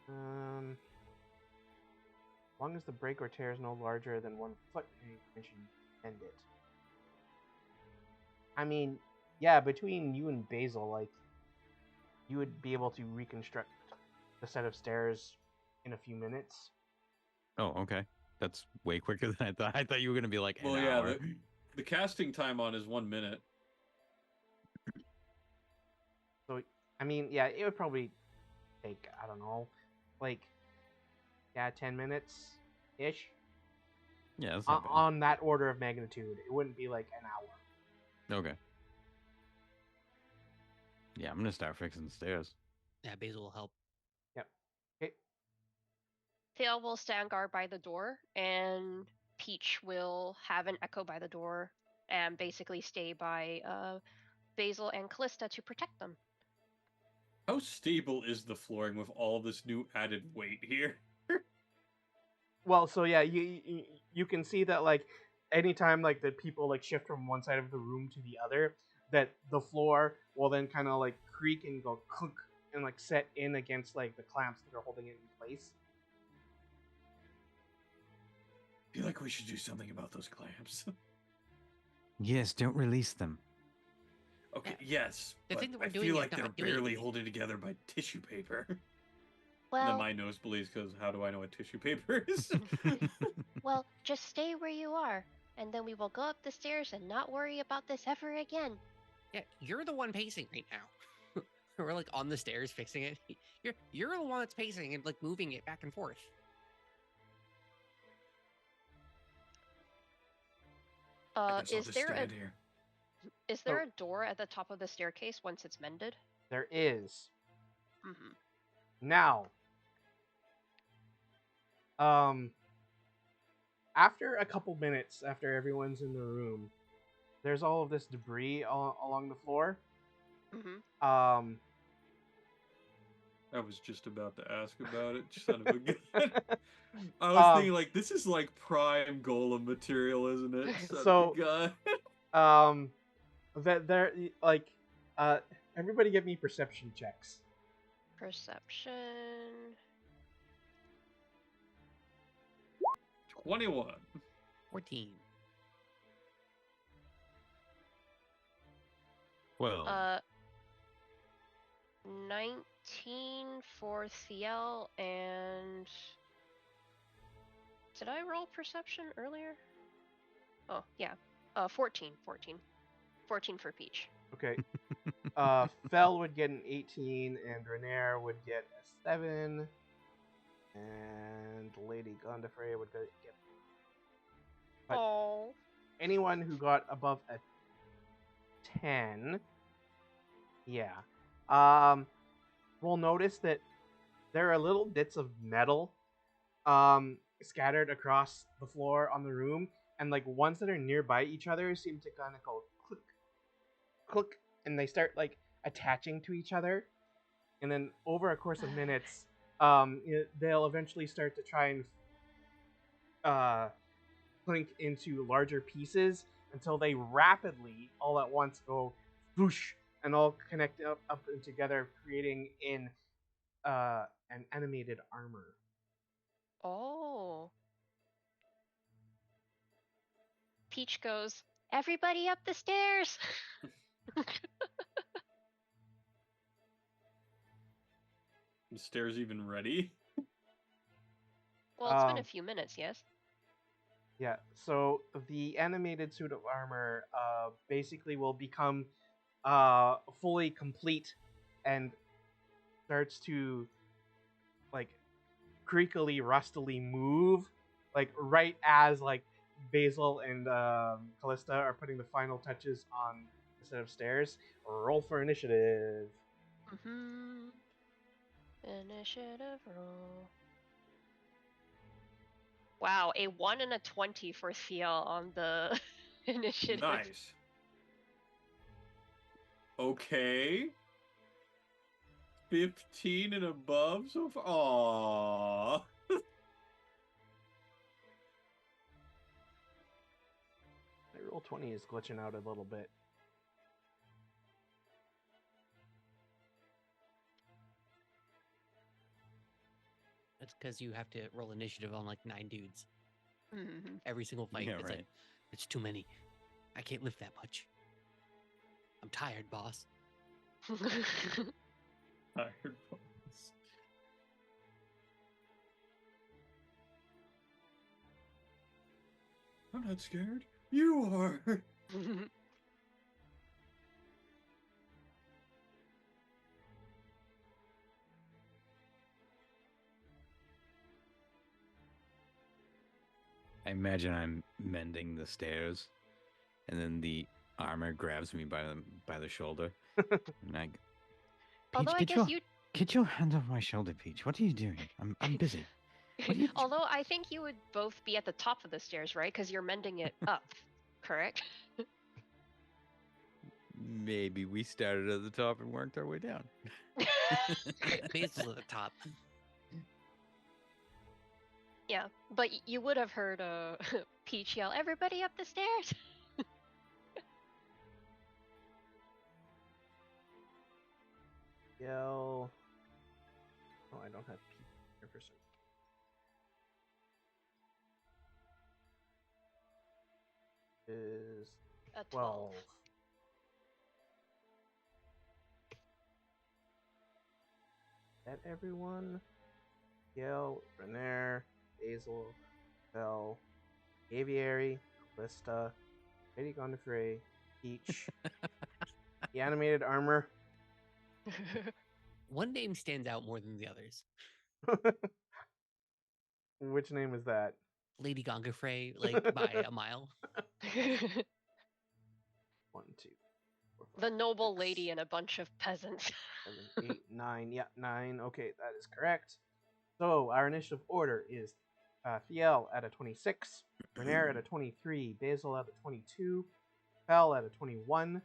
As long as the break or tear is no larger than 1 foot in any dimension, end it. I mean, yeah, between you and Basil, like, you would be able to reconstruct the set of stairs in a few minutes. Oh, okay. That's way quicker than I thought. I thought you were gonna be like an Well, yeah, hour. the casting time on is 1 minute. So, I mean, yeah, it would probably take, I don't know, like, yeah, 10 minutes-ish. Yeah, that's not bad. On that order of magnitude. It wouldn't be like an hour. Okay. Yeah, I'm gonna start fixing the stairs. Yeah, Basil will help. Yep. Okay. Thiel will stand guard by the door, and Peach will have an echo by the door and basically stay by Basil and Callista to protect them. How stable is the flooring with all this new added weight here? Well, so yeah, you can see that, like, anytime like the people like shift from one side of the room to the other, that the floor will then kind of like creak and go clunk and like set in against like the clamps that are holding it in place. I feel like we should do something about those clamps. Yes, don't release them. Okay, Yeah. yes, The but thing that we're I doing feel is like they're not doing barely anything. holding together by tissue paper. And Well, then my nose bleeds because how do I know what tissue paper is? well, just stay where you are, and then we will go up the stairs and not worry about this ever again. Yeah, you're the one pacing right now. We're like on the stairs fixing it. You're the one that's pacing and like moving it back and forth. I guess I'll Is just there stand here. a door at the top of the staircase once it's mended? There is. Mm-hmm. Now, after a couple minutes after everyone's in the room, there's all of this debris along the floor. Mm-hmm. I was just about to ask about it, son of a gun. I was thinking, like, this is like prime golem material, isn't it? Son of a gun. That they're like, everybody give me perception checks. Perception. 21. 14. Well, 19 for Thiel, and did I roll perception earlier? Oh, yeah. 14. 14 for Peach. Okay. Fel would get an 18, and Renair would get a 7, and Lady Gondafrey would get. But Oh. anyone who got above a 10, yeah, will notice that there are little bits of metal, scattered across the floor on the room, and like ones that are nearby each other seem to kind of go click, click, and they start like attaching to each other, and then over a course of minutes, they'll eventually start to try and clink into larger pieces until they rapidly, all at once, go whoosh and all connect up and together, creating an animated armor. Oh. Peach goes, everybody up the stairs! The stairs even ready? Well, it's been a few minutes, yes? Yeah, so the animated suit of armor basically will become fully complete and starts to like creakily, rustily move, like right as like Basil and Callista are putting the final touches on the set of stairs. Roll for initiative. Mm-hmm. Initiative roll. Wow, a 1 and a 20 for Thiel on the initiative. Nice. Okay. 15 and above so far. Aww. My roll 20 is glitching out a little bit. That's because you have to roll initiative on like 9 dudes. Mm-hmm. Every single fight. Yeah, It's right. like, it's too many. I can't lift that much. I'm tired, boss. Tired bones. I'm not scared. You are. I imagine I'm mending the stairs, and then the armor grabs me by the shoulder, and I. Although Peach, I guess you... get your hand off my shoulder, Peach. What are you doing? I'm busy. What are you? Although I think you would both be at the top of the stairs, right? Because you're mending it up, correct? Maybe we started at the top and worked our way down. Basil's at the top. Yeah, but you would have heard Peach yell, everybody up the stairs! Yell. Oh, I don't have P here for some. Is A 12. That everyone? Yell, Renair, Basil, Bell, Aviary, Callista, Lady Gondafrey, Peach, the animated armor. One name stands out more than the others. Which name is that? Lady Gongafrey, like by a mile. 1, 2, 4, 5, The noble 6, lady and a bunch of peasants. 7, 8, 9. Yeah, 9. Okay, that is correct. So our initiative order is Thiel at a 26, Renair at a 23, Basil at a 22, Fel at a 21,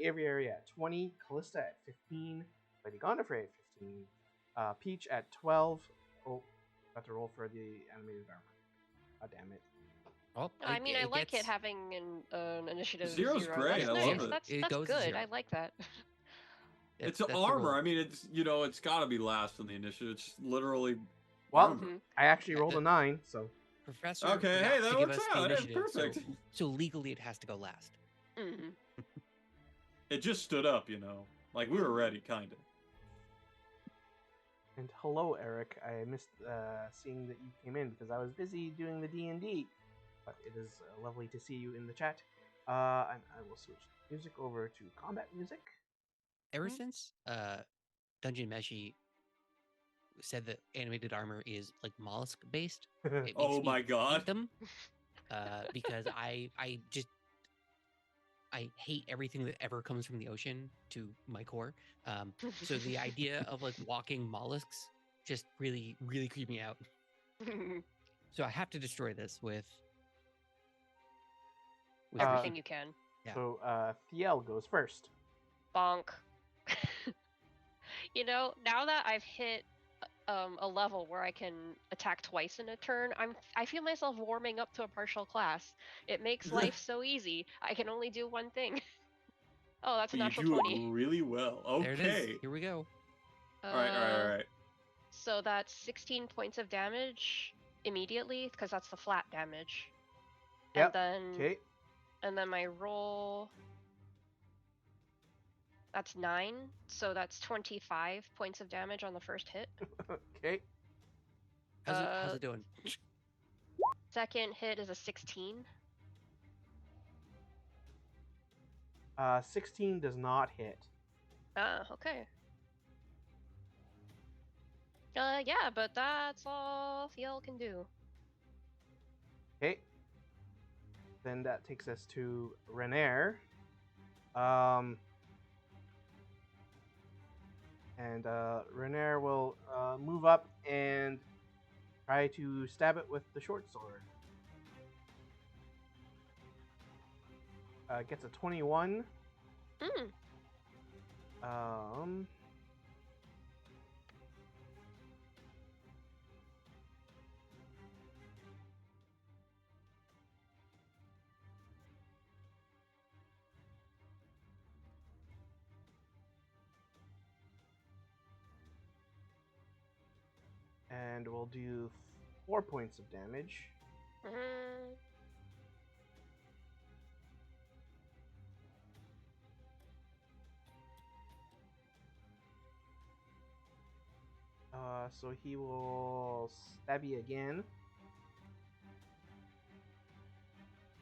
Aviary at 20, Callista at 15, Lady Gondafrey at 15, Peach at 12. Oh, got to roll for the animated armor. God damn it. Well, I mean, I like it gets- having an initiative Zero's 0. great, That's I nice. love it. It That's goes to good. 0. I like that. It's that's the armor. rule. I mean, it's it's got to be last on the initiative. It's literally Well, armor. Mhm. I actually rolled a 9, so. Professor Okay, forgot hey, that to give works us the out. Hey, initiative, perfect. so legally it has to go last. Mm-hmm. It just stood up, like we were ready, kind of. And hello, Eric. I missed seeing that you came in because I was busy doing the D&D. But it is lovely to see you in the chat. And I will switch music over to combat music. Ever since Dungeon Meshi said that animated armor is like mollusk based, it Oh makes my me God. hate them. Because I hate everything that ever comes from the ocean to my core. So the idea of like walking mollusks just really, really creep me out. So I have to destroy this with Everything you can. Yeah. So Thiel goes first. Bonk. You know, now that I've hit a level where I can attack twice in a turn, I feel myself warming up to a partial class. It makes life so easy. I can only do one thing. Oh, that's a You natural do 20. it really well. Okay. There it is. Here we go. All right, all right, all right. So that's 16 points of damage immediately, because that's the flat damage. Yep. And then my roll, that's 9, so that's 25 points of damage on the first hit. Okay. How's it doing? Second hit is a 16. 16 does not hit. Okay. Yeah, but that's all Thiel can do. Okay. Then that takes us to Renair. And Renair will move up and try to stab it with the short sword. Gets a 21. And we'll do 4 points of damage. So he will stab you again.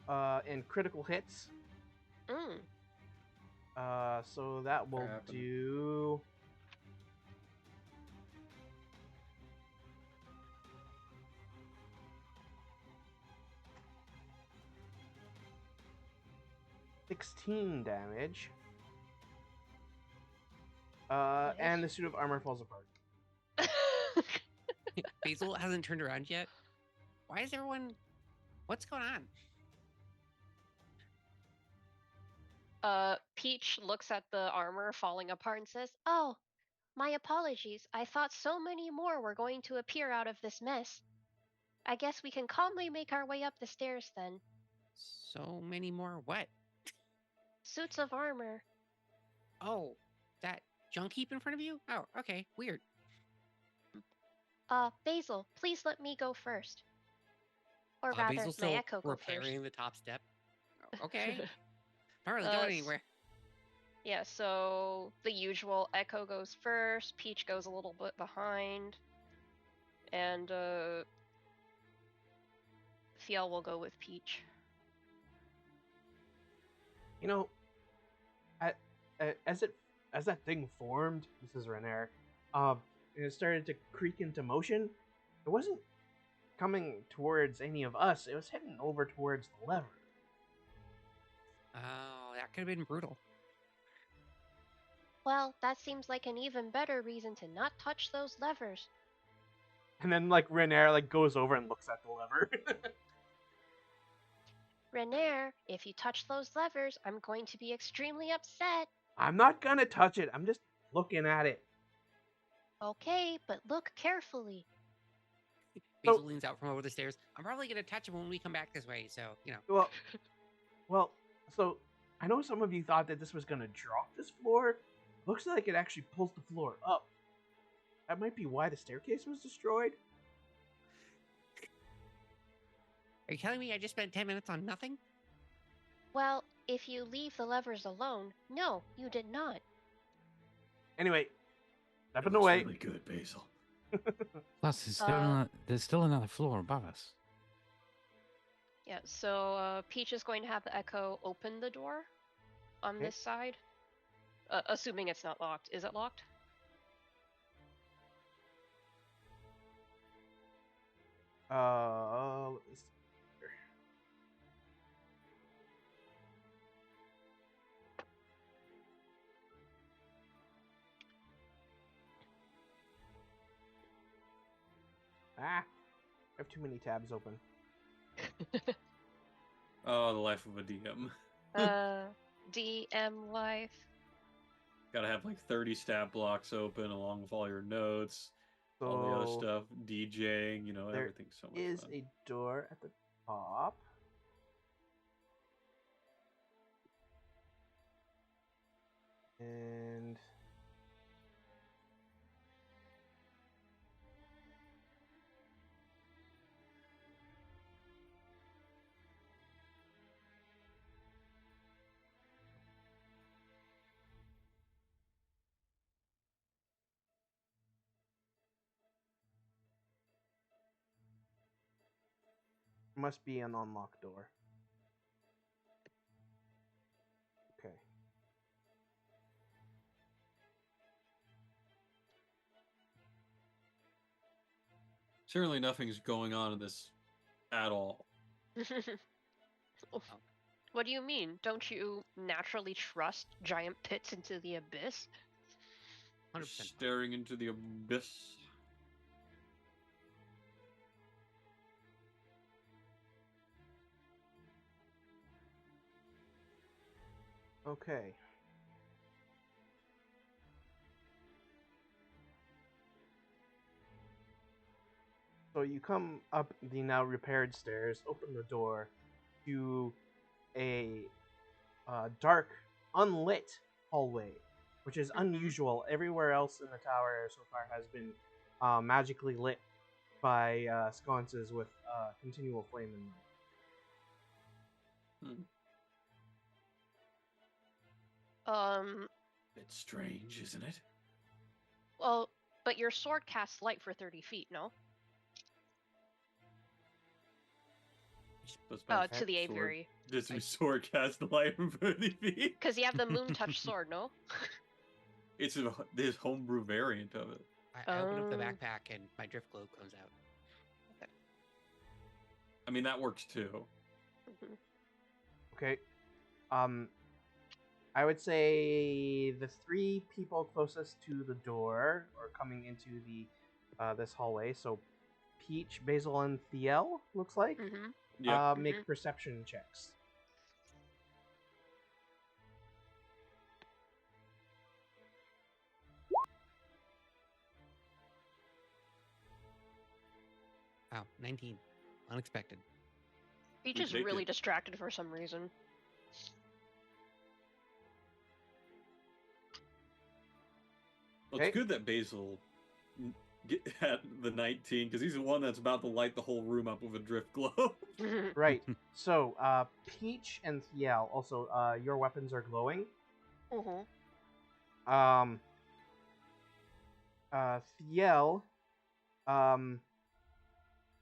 And critical hits. So that will do... $16 damage. And the suit of armor falls apart. Basil hasn't turned around yet. Why is everyone? What's going on? Peach looks at the armor falling apart and says, "Oh, my apologies. I thought so many more were going to appear out of this mess. I guess we can calmly make our way up the stairs then." So many more what? Suits of armor. Oh, that junk heap in front of you? Oh, okay, weird. Basil, please let me go first. Or rather, Basil's my still Echo go repairing first. the top step. Okay. Not really going anywhere. Yeah, so the usual Echo goes first, Peach goes a little bit behind, and Fiel will go with Peach. You know, as that thing formed, Mrs. Renair, and it started to creak into motion, it wasn't coming towards any of us. It was heading over towards the lever. Oh, that could have been brutal. Well, that seems like an even better reason to not touch those levers. And then, like, Renair, goes over and looks at the lever. Renair, if you touch those levers, I'm going to be extremely upset. I'm not gonna touch it. I'm just looking at it. Okay, but look carefully. Basil leans out from over the stairs. I'm probably going to touch him when we come back this way, so, you know. So I know some of you thought that this was going to drop this floor. Looks like it actually pulls the floor up. That might be why the staircase was destroyed. Are you telling me I just spent 10 minutes on nothing? Well, if you leave the levers alone, no, you did not. Anyway, stepping away. Really good, Basil. Plus, there's still another floor above us. Yeah, so Peach is going to have the Echo open the door on Okay. this side. Assuming it's not locked. Is it locked? Let me see here. I have too many tabs open. Oh, the life of a DM. DM life. Gotta have like 30 stat blocks open along with all your notes, all the other So stuff, DJing, there everything's so much is fun. a door at the top. And must be an unlocked door. Okay. Certainly nothing's going on in this at all. What do you mean? Don't you naturally trust giant pits into the abyss? 100%. Staring into the abyss. Okay. So you come up the now repaired stairs, open the door to a dark, unlit hallway, which is unusual. Everywhere else in the tower so far has been magically lit by sconces with continual flame in them. It's strange, isn't it? Well, but your sword casts light for 30 feet, no? To the aviary. Does my sword cast the light from 30 feet? Because you have the moon touch sword, no? It's this homebrew variant of it. I open up the backpack and my drift globe comes out. Okay. I mean, that works too. Okay. I would say the three people closest to the door or coming into the this hallway. So Peach, Basil, and Thiel looks like. Yep. Make perception checks. Wow, 19. Unexpected. Peach We is take really it. distracted for some reason. Well, Okay. it's good that Basil had the 19 because he's the one that's about to light the whole room up with a drift globe. Right. So Peach and Thiel also your weapons are glowing. Thiel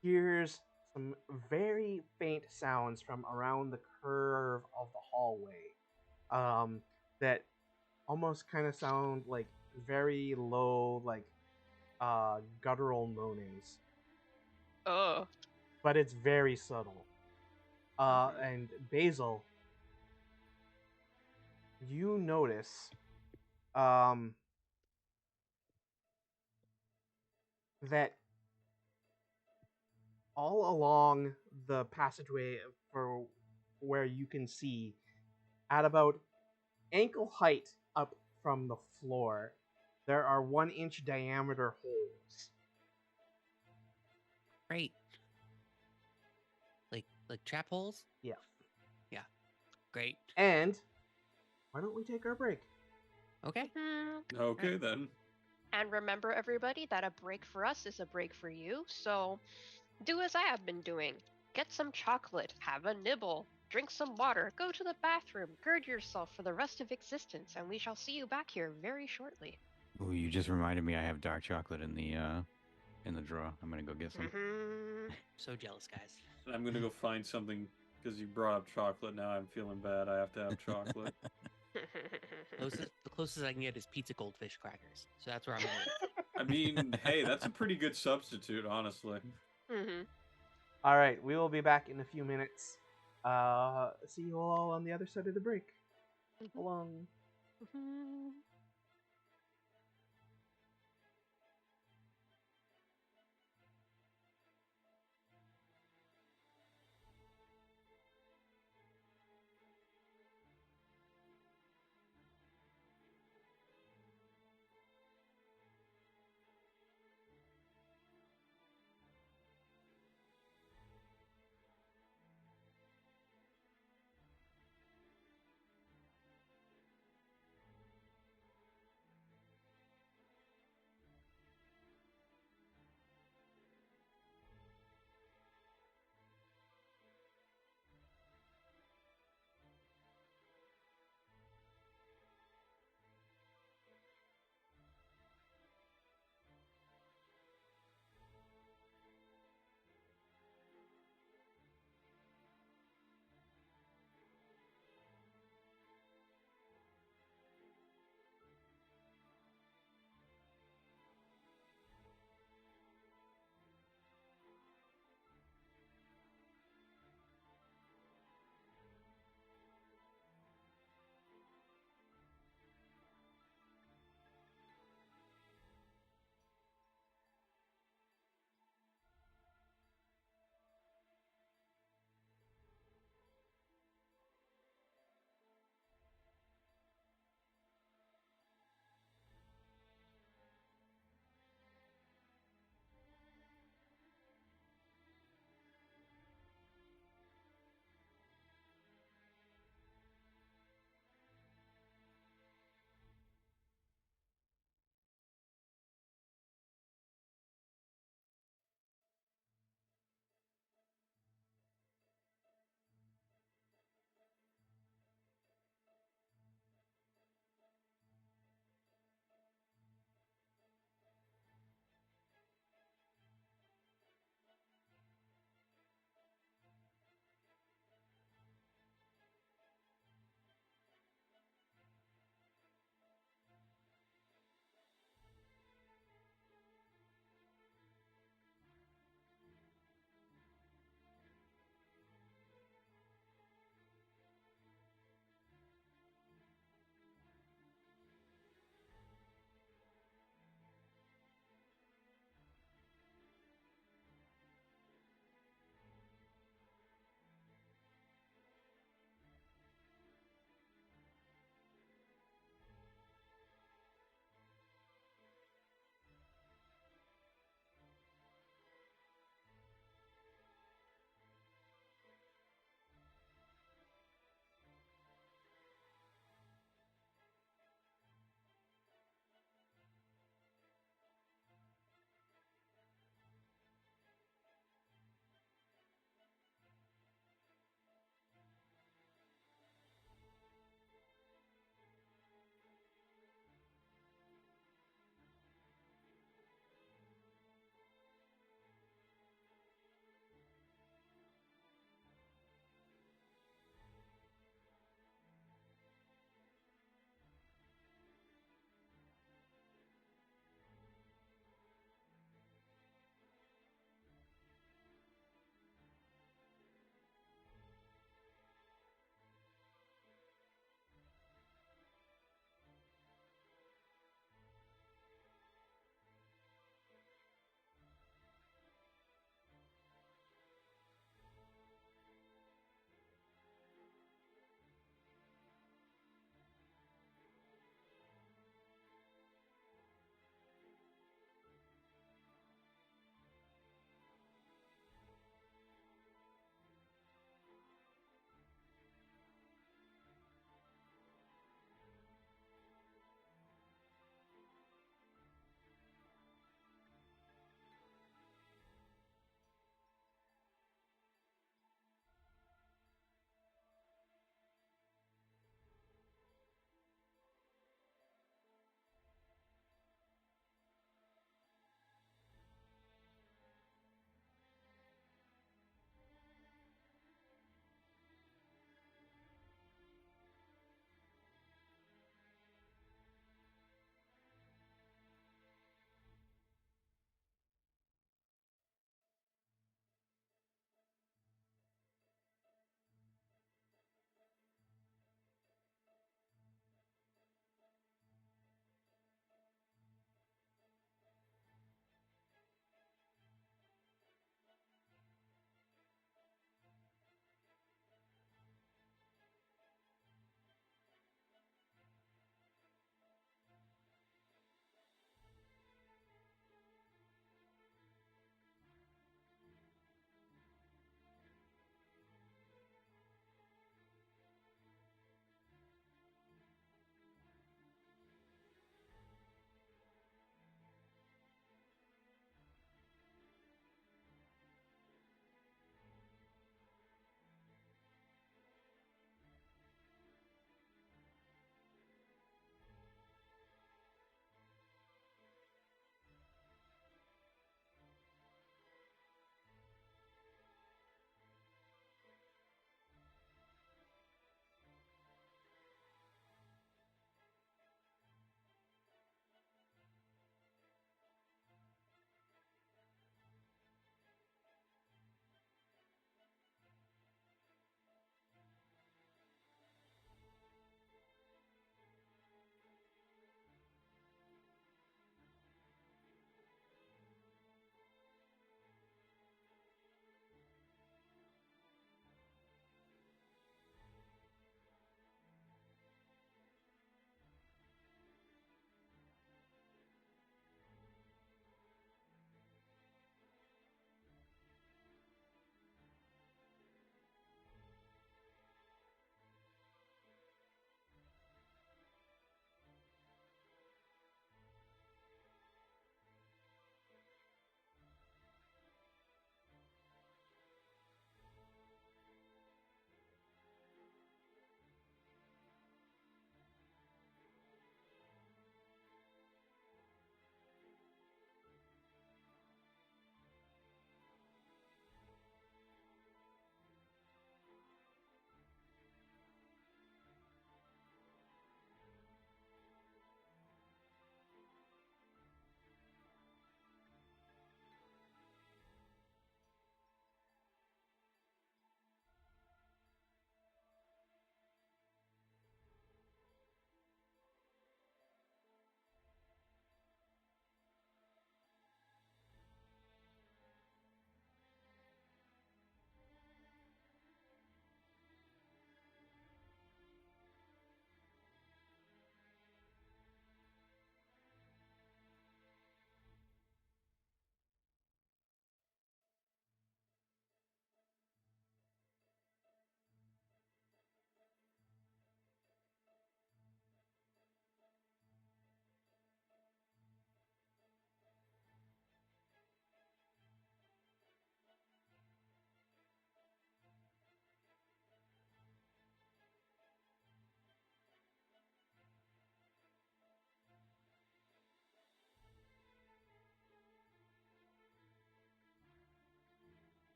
hears some very faint sounds from around the curve of the hallway that almost kind of sound like very low, like guttural moanings. Oh. But it's very subtle. And Basil, you notice that all along the passageway for where you can see at about ankle height up from the floor, there are 1-inch diameter holes. Great. Like trap holes? Yeah. Yeah. Great. And why don't we take our break? Okay. Okay, then. And remember, everybody, that a break for us is a break for you. So do as I have been doing. Get some chocolate, have a nibble, drink some water, go to the bathroom, gird yourself for the rest of existence, and we shall see you back here very shortly. Oh, you just reminded me I have dark chocolate in the in the drawer. I'm gonna go get some. So jealous, guys. And I'm gonna go find something because you brought up chocolate. Now I'm feeling bad. I have to have chocolate. The closest I can get is pizza goldfish crackers. So that's where I'm going. I mean, hey, that's a pretty good substitute, honestly. All right, we will be back in a few minutes. See you all on the other side of the break. So long.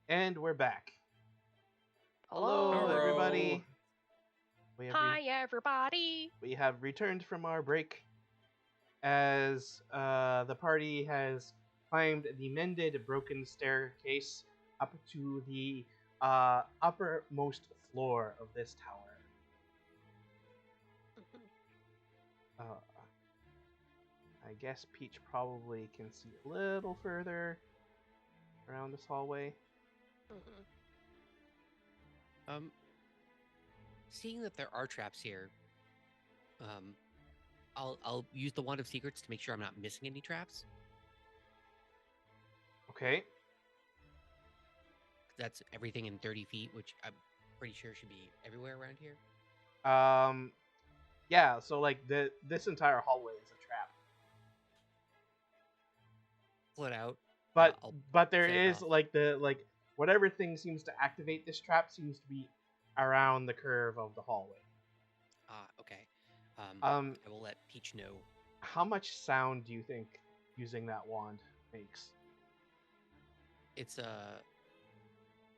And we're back. Hello. Hello, Hello. everybody. We have, Hi, everybody. we have returned from our break as the party has climbed the mended broken staircase up to the uppermost floor of this tower. Uh, I guess Peach probably can see a little further around this hallway. Mhm. Seeing that there are traps here, I'll use the wand of secrets to make sure I'm not missing any traps. Okay. That's everything in 30 feet, which I'm pretty sure should be everywhere around here. Yeah. So like this entire hallway is a trap, Split out. but I'll there set it is off. like whatever thing seems to activate this trap seems to be around the curve of the hallway. Okay. Um, I will let Peach know. How much sound do you think using that wand makes? It's a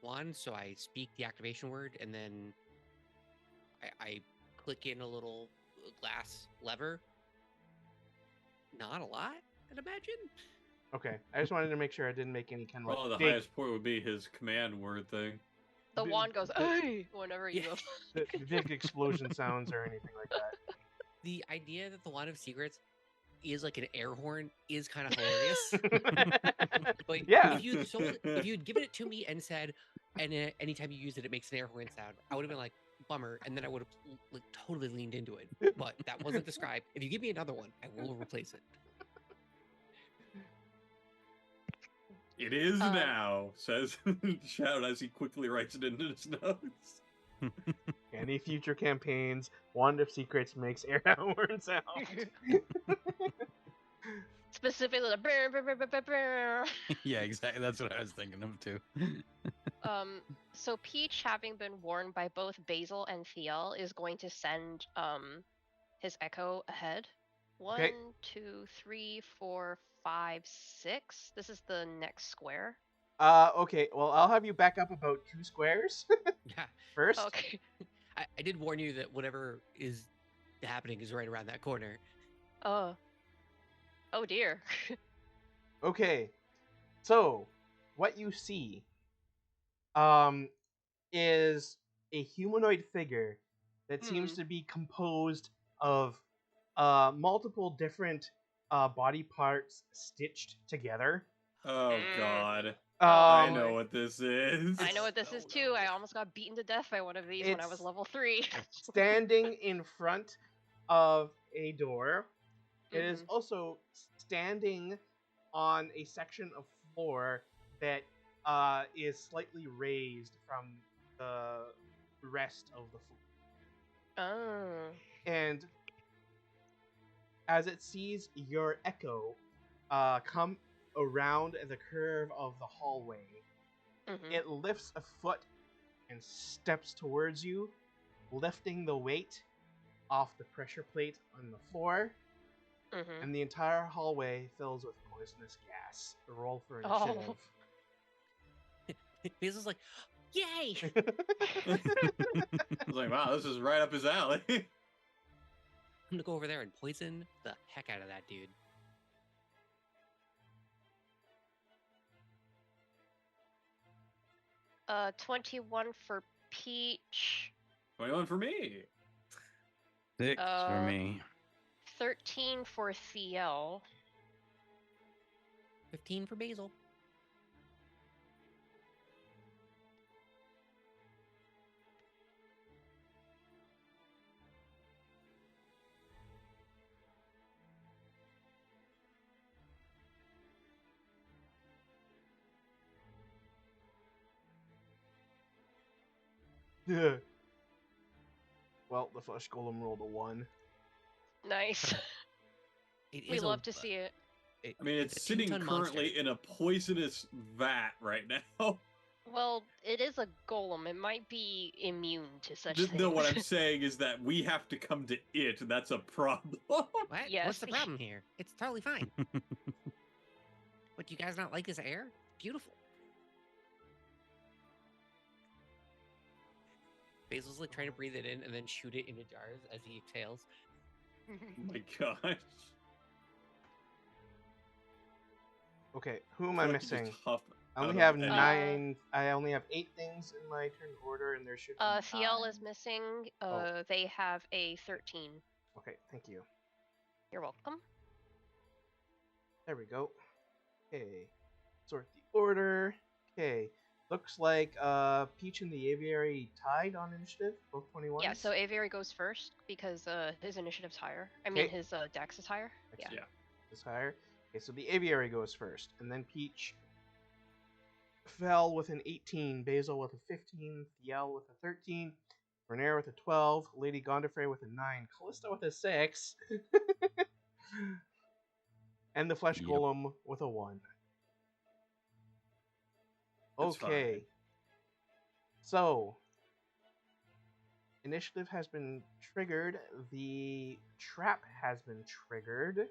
wand, so I speak the activation word, and then I click in a little glass lever. Not a lot, I'd imagine. Okay, I just wanted to make sure I didn't make any kind of Probably the big, highest point would be his command word thing. The Big- wand goes, "Hey!" whenever you Yeah. go. the big explosion sounds or anything like that. The idea that the wand of secrets is like an air horn is kind of hilarious. But Yeah. if you'd given it to me and said, and anytime you use it, it makes an air horn sound, I would have been like, bummer, and then I would have like totally leaned into it. But that wasn't described. If you give me another one, I will replace it. It is Um, now, says Shadow as he quickly writes it into his notes. Any future campaigns, Wand of Secrets makes air horn sound. Specifically, the brr, brr, brr, brr, brr, brr. Yeah, exactly. That's what I was thinking of too. So Peach, having been warned by both Basil and Thiel, is going to send his echo ahead. Okay. 1, 2, 3, 4, 5, 6. This is the next square. Okay, well, I'll have you back up about 2 squares Yeah, first. Okay. I did warn you that whatever is happening is right around that corner. Oh dear. Okay, so what you see is a humanoid figure that seems to be composed of multiple different body parts stitched together. Oh Mm. god. Oh, I boy. know what this is. I know what this Oh, is too. no. I almost got beaten to death by one of these when I was It's- level 3. Standing in front of a door. It is Mhm. also standing on a section of floor that is slightly raised from the rest of the floor. Oh. And as it sees your echo come around the curve of the hallway, Mhm. it lifts a foot and steps towards you, lifting the weight off the pressure plate on the floor, Mhm. and the entire hallway fills with poisonous gas. Roll for Oh. initiative. Basil's like, yay! I was like, wow, this is right up his alley. I'm gonna go over there and poison the heck out of that dude. 21 for Peach. 21 for me. 6 for Uh, me. 13 for Thiel. 15 for Basil. Well, the flesh golem rolled a 1. Nice. It We is love to see it. I mean, it's it's a sitting 2-ton currently monster. in a poisonous vat right now. Well, it is a golem. It might be immune to such things. No, what I'm saying is that we have to come to it. That's a problem. What? Yes. What's the problem here? It's totally fine. What, do you guys not like this air? Beautiful. Basil's like trying to breathe it in and then shoot it into jars as he exhales. Oh my gosh. Okay, who am I I feel like you just missing? huff I only out have of any- 9. I only have 8 things in my turn order, and there should be. Thiel is 9. missing. Oh. They have a 13. Okay, thank you. You're welcome. There we go. Okay, sort the order. Okay, looks like Peach and the Aviary tied on initiative, both 21. Yeah, so Aviary goes first because his initiative's higher. I mean, Okay. his dex is higher. Yeah. Yeah. Is higher. Okay, so the Aviary goes first, and then Peach fell with an 18, Basil with a 15, Thiel with a 13, Bernaire with a 12, Lady Gondifrey with a 9, Callista with a 6, and the Flesh Yep. Golem with a 1. That's Okay. fine. So, initiative has been triggered. The trap has been triggered.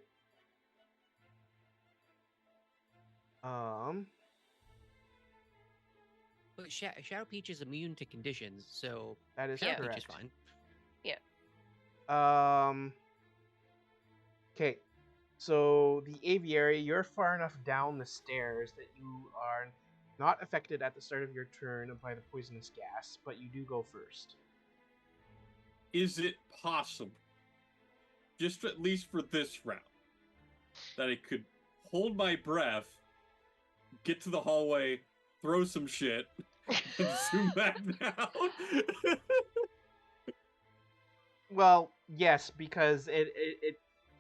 But Shadow Peach is immune to conditions, so That is Shadow Peach correct. is fine. Okay. So the aviary, you're far enough down the stairs that you are not affected at the start of your turn by the poisonous gas, but you do go first. Is it possible, just at least for this round, that I could hold my breath, get to the hallway, throw some shit, and zoom back down? Well, yes, because it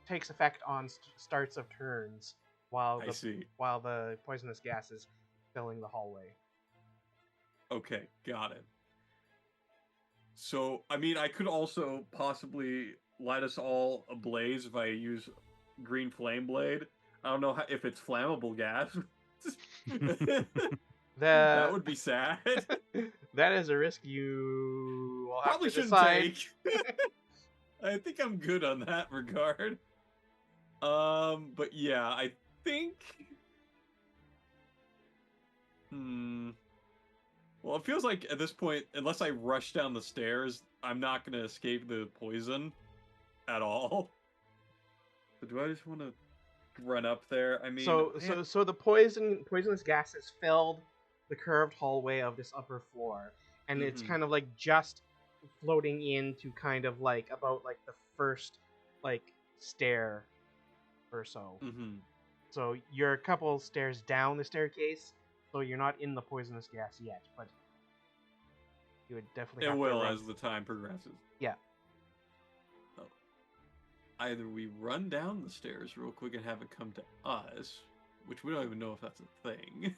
takes effect on starts of turns while I see. while the poisonous gas is filling the hallway. Okay, got it. So, I mean, I could also possibly light us all ablaze if I use green flame blade. I don't know if it's flammable gas. That would be sad. That is a risk you will have Probably to shouldn't decide. take. I think I'm good on that regard. But yeah, I think. Well, it feels like at this point, unless I rush down the stairs, I'm not gonna escape the poison at all. So do I just want to run up there? I mean, So the poisonous gas has filled the curved hallway of this upper floor, and it's Mhm. kind of like just floating into kind of like about like the first like stair or so. Mm-hmm. So you're a couple stairs down the staircase, so you're not in the poisonous gas yet, but you would definitely It have will to run. as the time progresses. Yeah. So, either we run down the stairs real quick and have it come to us, which we don't even know if that's a thing.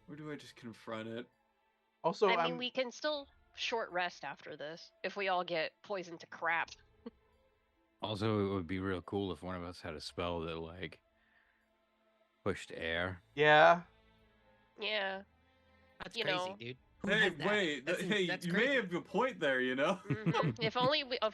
Or do I just confront it? Also, I mean, we can still short rest after this if we all get poisoned to crap. Also, it would be real cool if one of us had a spell that like pushed air. yeah. Yeah. That's You crazy, know. dude. Who Hey, has that? wait! That's You crazy. may have a point there. You know. Mhm. If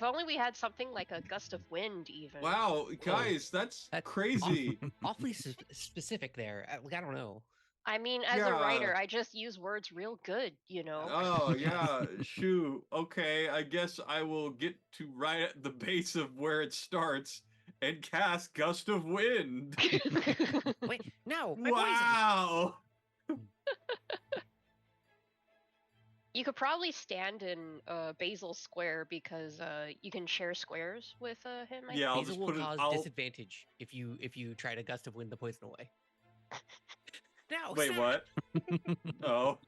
only we had something like a gust of wind, even. Wow, guys, that's crazy. Awfully specific there. Like, I don't know. I mean, as a writer, I just use words real good, you know. Oh yeah, shoot. Okay, I guess I will get to right at the base of where it starts and cast Gust of Wind. Wait, no, my Wow. You could probably stand in Basil Square because you can share squares with him. I Yeah, I'll think. just Basil will put it. cause disadvantage if you try to gust of wind the poison away. No. Wait, stop. what? Oh.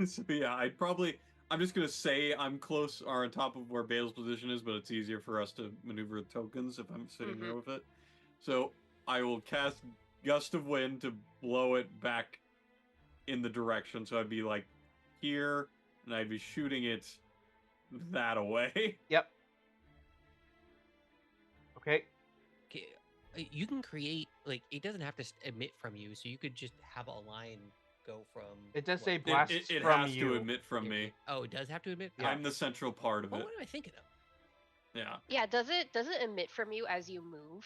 So yeah, I'm just gonna say I'm close or on top of where Basil's position is, but it's easier for us to maneuver tokens if I'm sitting here with it. So I will cast Gust of Wind to blow it back in the direction. So I'd be like here, and I'd be shooting it that away. Yep. Okay. You can create, like, it doesn't have to emit from you, so you could just have a line go from. It does say It, blasts it from has you. to emit from me. Oh, it does have to emit. Yeah. I'm the central part of Well, it. what am I thinking of? Yeah. Yeah. Does it emit from you as you move?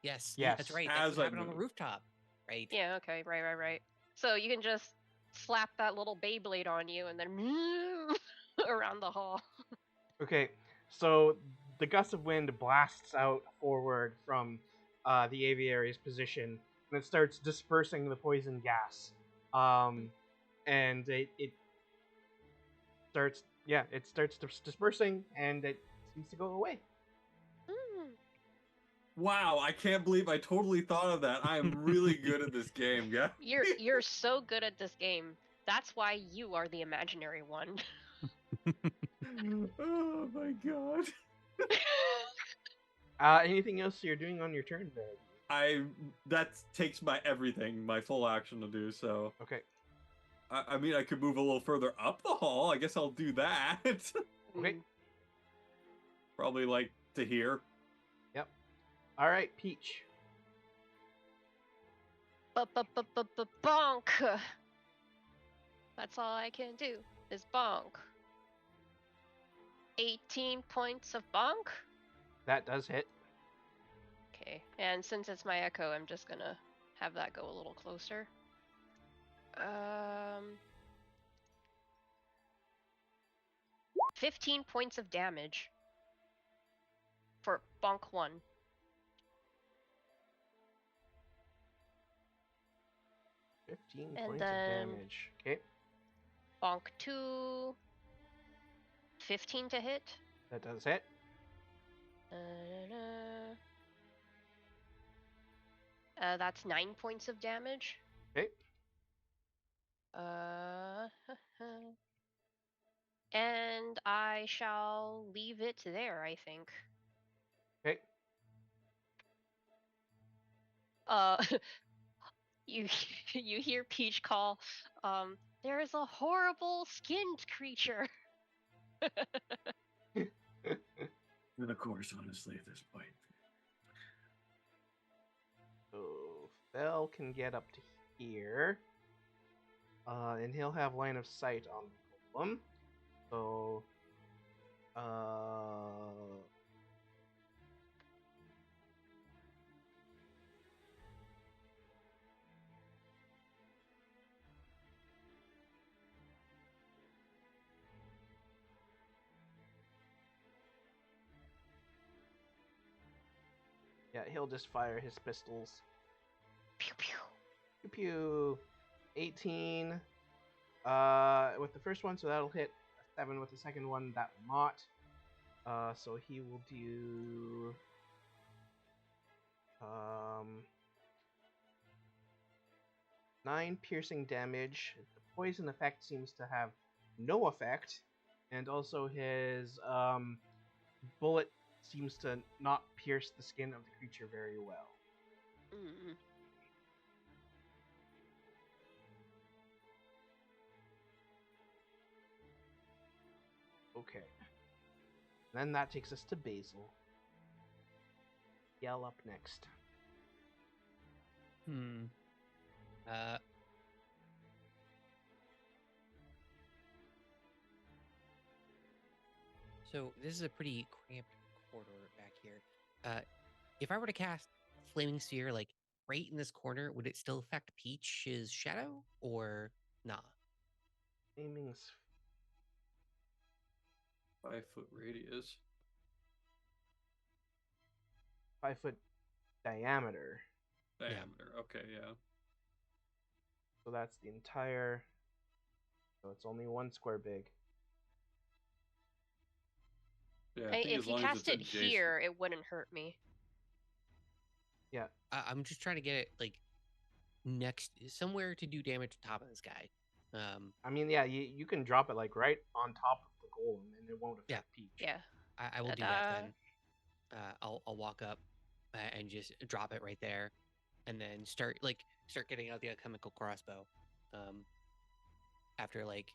Yes. Yes. That's right. As That's what I happened on the move. rooftop. right? Yeah, okay, right. So you can just slap that little Beyblade on you and then around the hall. Okay, so the gust of wind blasts out forward from the aviary's position, and it starts dispersing the poison gas. And it starts, dispersing, and it seems to go away. Mm. Wow, I can't believe I totally thought of that. I am really good at this game, guys. You're so good at this game. That's why you are the imaginary one. Oh my god. Anything else you're doing on your turn there? That takes my everything, my full action to do so. Okay. I mean, I could move a little further up the hall. I guess I'll do that. Okay. Mm. Probably like to here. Yep. All right, Peach. Bonk. That's all I can do is bonk. 18 points of bonk. That does hit. Okay, and since it's my echo, I'm just gonna have that go a little closer. 15 points of damage for bonk 1. And 15 points then- of damage. Okay. Bonk 2. 15 to hit. That does hit. That's 9 points of damage. Okay. And I shall leave it there, I think. Okay. You you hear Peach call, there is a horrible skinned creature. And of course, honestly, at this point. So Fel can get up to here. And he'll have line of sight on the golem. So yeah, he'll just fire his pistols. Pew pew. Pew pew. 18 with the first one, so that'll hit. 7 with the second one, that will not. So he will do 9 piercing damage. The poison effect seems to have no effect, and also his bullet seems to not pierce the skin of the creature very well. Mm. Okay. Then that takes us to Basil. Yell up next. So this is a pretty cramped corridor back here. If I were to cast Flaming Sphere, like right in this corner, would it still affect Peach's shadow or nah? Aiming 5-foot radius. 5-foot diameter. Diameter. Okay, yeah. So that's the entire. So it's only 1 square big. Yeah, I think If as you long as cast it's it adjacent. here, it wouldn't hurt me. Yeah. I'm just trying to get it like next somewhere to do damage on top of this guy. I mean, yeah, you can drop it like right on top of the golem, and it won't affect Yeah. Peach. Yeah. I will do that then. I'll walk up and just drop it right there, and then start getting out the alchemical crossbow. After like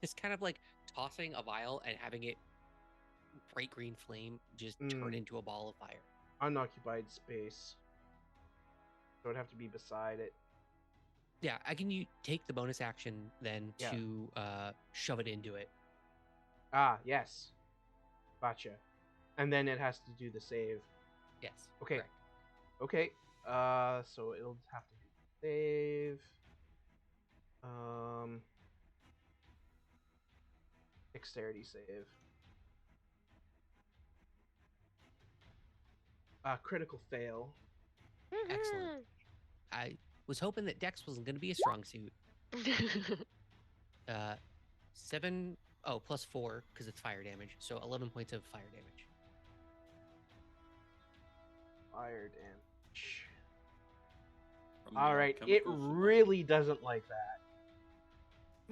it's kind of like tossing a vial and having it bright green flame just turn into a ball of fire. Unoccupied space. So it'd have to be beside it. Yeah, I can take the bonus action then Yeah. to shove it into it. Ah, yes. Gotcha. And then it has to do the save. Yes. Okay. Correct. Okay. So it'll have to do save. Dexterity save. Critical fail. Excellent. I was hoping that Dex wasn't going to be a strong suit. 7, plus 4 because it's fire damage. So 11 points of fire damage. Fire damage. From the All right, it chemical supply. really doesn't like that.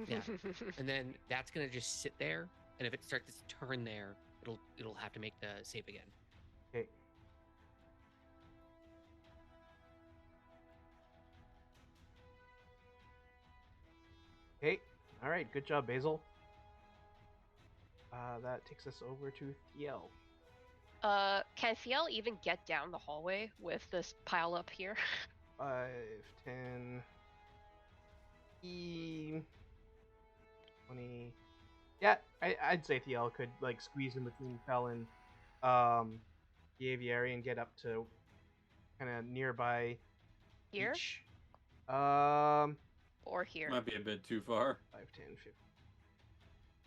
Yeah. And then that's going to just sit there. And if it starts its turn there, it'll have to make the save again. Okay. Okay. All right. Good job, Basil. That takes us over to Thiel. Can Thiel even get down the hallway with this pile up here? 5, 10, 20. Yeah, I'd say Thiel could like squeeze in between Fel and the aviary and get up to kind of nearby Here each. or here? Might be a bit too far. 5, 10, 15,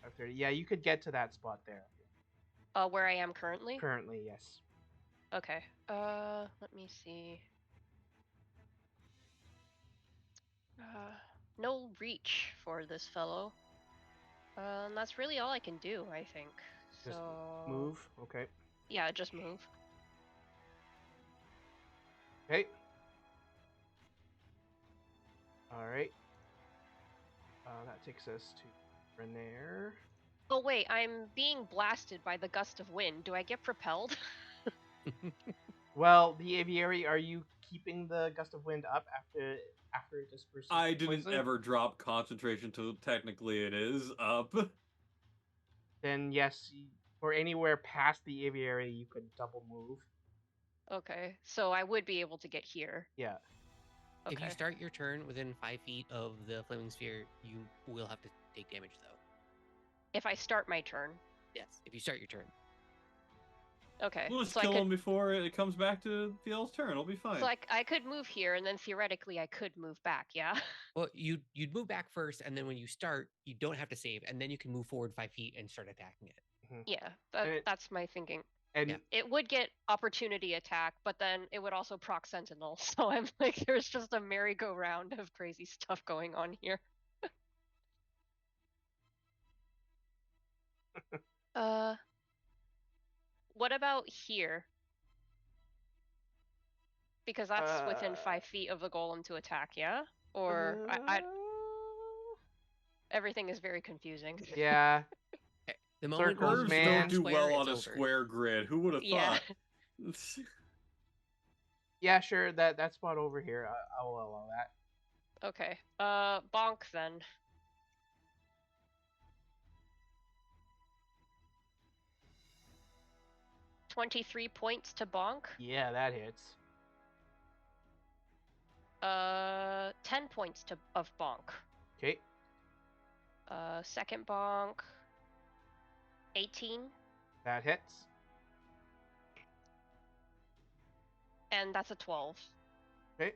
5, 30. Yeah, you could get to that spot there. Where I am currently? Currently, yes. Okay. Let me see. No reach for this fellow. And that's really all I can do, I think. Just So move. Okay. yeah, just move. Okay. All right. That takes us to Renair. Oh wait, I'm being blasted by the gust of wind. Do I get propelled? Well, the aviary, are you keeping the gust of wind up after it disperses? I didn't poison? ever drop concentration till technically it is up. Then yes, or anywhere past the aviary, you could double move. Okay, so I would be able to get here. Yeah. Okay. If you start your turn within 5 feet of the flaming sphere, you will have to take damage, though. If I start my turn. Yes, if you start your turn. Okay. We'll just so kill I could, him before it comes back to Thiel's turn. It'll be fine. So I could move here, and then theoretically I could move back. Yeah. Well, you'd move back first, and then when you start, you don't have to save, and then you can move forward 5 feet and start attacking it. Yeah. And That's my thinking. And Yeah. It would get opportunity attack, but then it would also proc sentinel. So I'm like, there's just a merry-go-round of crazy stuff going on here. What about here? Because that's within 5 feet of the golem to attack, yeah? Or everything is very confusing. yeah. The moment Circles, Curves man. don't do square, well it's on a over. square grid. Who would have Yeah. thought? Yeah, sure. That spot over here, I will allow that. Okay. Bonk then. $23 points to bonk. Yeah, that hits. 10 points of bonk. Okay. Second bonk. 18. That hits. And that's a 12. Okay.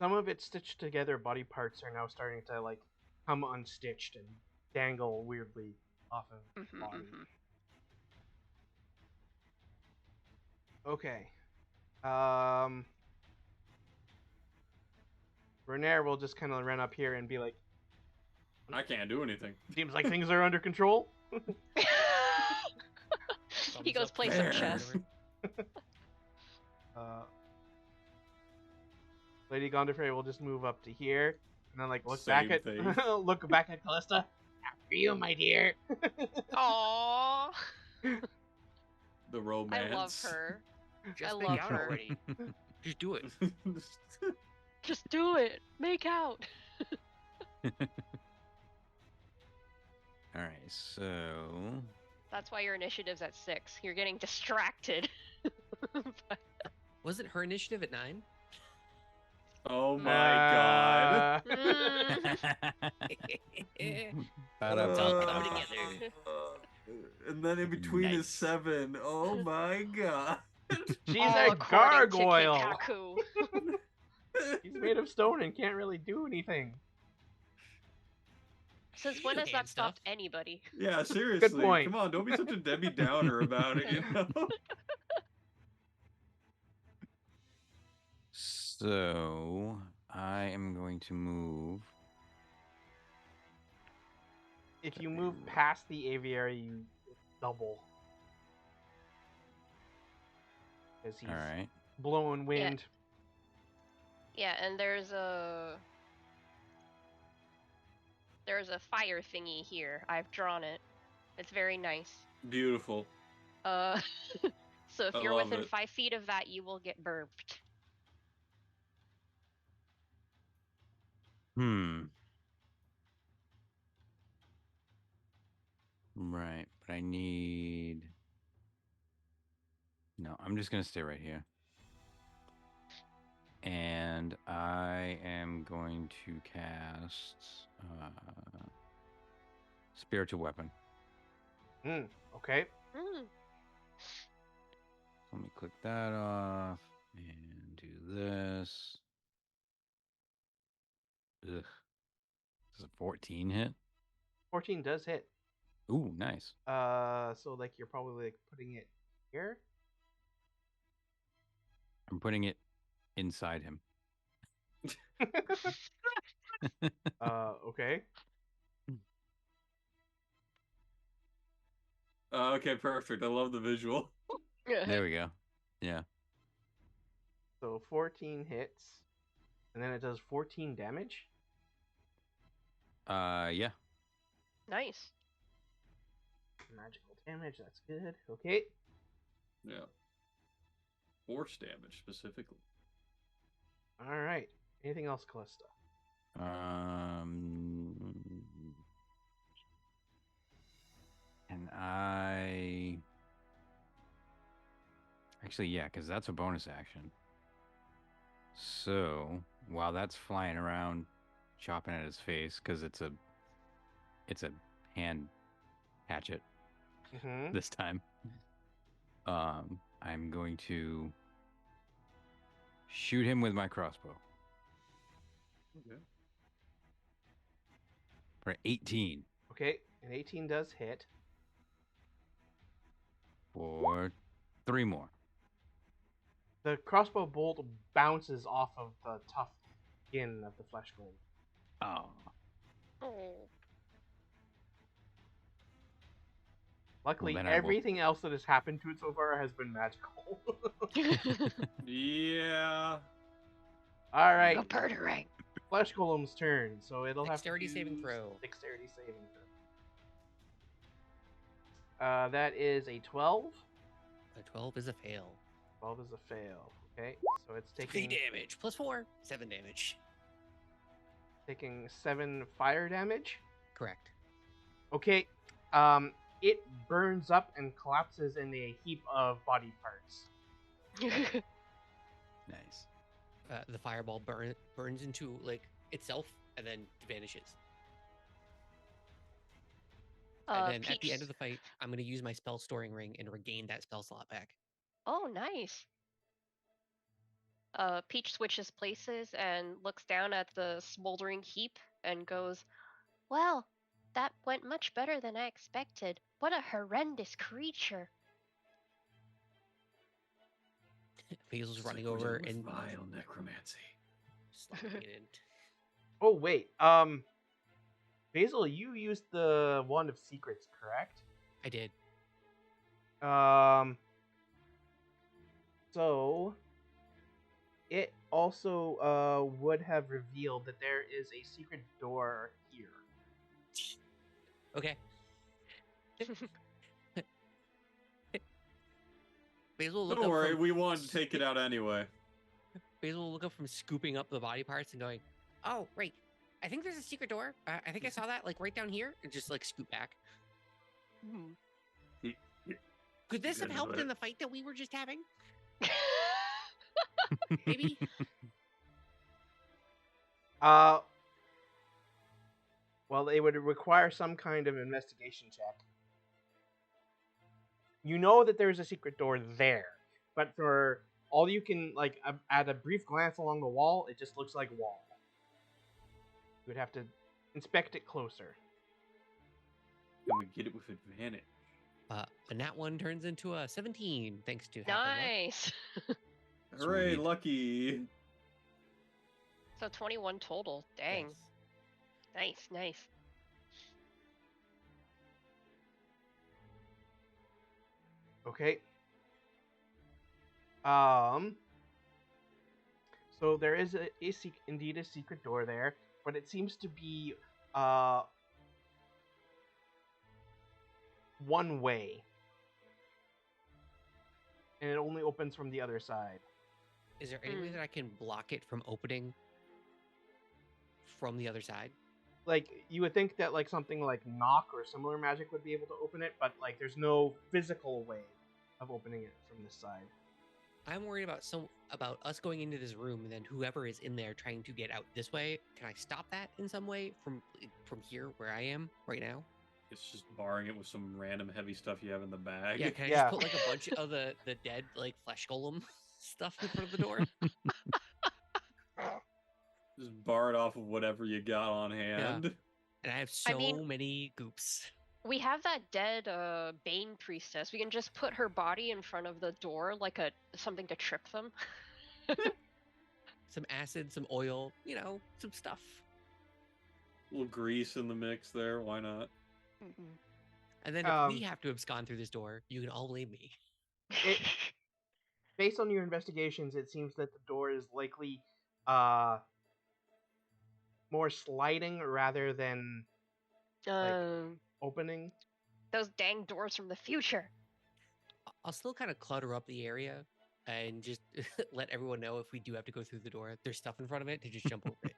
Some of its stitched together body parts are now starting to like come unstitched and dangle weirdly off of its body. Okay. Renair will just kind of run up here and be like, I can't do anything. seems like things are under control. He goes play some there. chess. Lady Gondorfrey will just move up to here and then like look Same back at thing. look back at Callista. After you, my dear. Aww. The romance. I love her. Just I make love out her. already. Just do it. Just do it. Make out. All right, so That's why your initiative's at 6. You're getting distracted. Wasn't her initiative at 9? Oh my god. Mm. Ba-da-ba-ba. Come together. And then in between is Nice. 7. Oh my god. She's All a according to gargoyle. Keikaku. He's made of stone and can't really do anything. Since when Do has hand that stopped stuff. anybody? Yeah, seriously. point. Come on, don't be such a Debbie Downer about it, you know? So I am going to move. If you move past the aviary, you double. Because he's All right. blowing wind. Yeah, and there's a fire thingy here. I've drawn it. It's very nice. Beautiful. So if I you're love within it. 5 feet of that, you will get burped. Right, but I need. No, I'm just gonna stay right here. And I am going to cast Spiritual Weapon. Okay. Let me click that off and do this. Ugh. This is a 14 hit. 14 does hit. Ooh, nice. So like you're probably like putting it here. I'm putting it inside him. Okay. Okay, perfect. I love the visual. There we go. Yeah. So 14 hits, and then it does 14 damage. Yeah. Nice. Magical damage. That's good. Okay. Yeah. Force damage, specifically. All right. Anything else, Callista? And I actually, yeah, because that's a bonus action. So while that's flying around, chopping at his face, because it's a hand hatchet this time. I'm going to shoot him with my crossbow. Okay. For 18. Okay, and 18 does hit. For 3 more. The crossbow bolt bounces off of the tough skin of the flesh golem. Oh. Luckily, Well, then I will- everything else that has happened to it so far has been magical. Yeah. All right. Go murdering. Flesh golem's turn, so it'll Dexterity have to saving use throw. Dexterity saving throw. That is a 12. A 12 is a fail. 12 is a fail. Okay, so it's 3 taking damage plus 4, 7 damage. 7 fire damage. Correct. Okay, it burns up and collapses in a heap of body parts. Nice. The fireball burns into like itself and then vanishes. And then at the end of the fight, I'm going to use my spell storing ring and regain that spell slot back. Oh, nice. Peach switches places and looks down at the smoldering heap and goes, "Well, that went much better than I expected. What a horrendous creature." Basil's It's running like we're over dealing and with vile necromancy. slapping it in. Oh wait, Basil, you used the Wand of Secrets, correct? I did. So it also would have revealed that there is a secret door here. Okay. Basil will look Don't up worry, from, we wanted to take it out anyway. Basil will look up from scooping up the body parts and going, "Oh, right. I think there's a secret door. I think I saw that like right down here," and just like scoot back. Could this have Good helped with in it. the fight that we were just having? Maybe. Well, it would require some kind of investigation check. You know that there's a secret door there, but for all you can, like, at a brief glance along the wall, it just looks like wall. You would have to inspect it closer. Can we get it with advantage? And that one turns into a 17, thanks to half luck. Nice. Hooray, Sweet. lucky! So 21 total. Dang. Yes. Nice. Okay. So there is indeed a secret door there, but it seems to be one way, and it only opens from the other side. Is there any way that I can block it from opening from the other side? Like, you would think that, like, something like knock or similar magic would be able to open it, but, like, there's no physical way of opening it from this side. I'm worried about us going into this room and then whoever is in there trying to get out this way. Can I stop that in some way from here where I am right now? It's just barring it with some random heavy stuff you have in the bag. Yeah, can I Yeah. just put like a bunch of the dead like flesh golem stuff in front of the door? Just bar it off of whatever you got on hand. And I have so mean- many goops. We have that dead Bane priestess. We can just put her body in front of the door like something to trip them. Some acid, some oil, some stuff. A little grease in the mix there, why not? And then if we have to abscond through this door, you can all blame me. Based on your investigations, it seems that the door is likely more sliding rather than opening. Those dang doors from the future. I'll still kind of clutter up the area and just let everyone know if we do have to go through the door, there's stuff in front of it to just jump over it.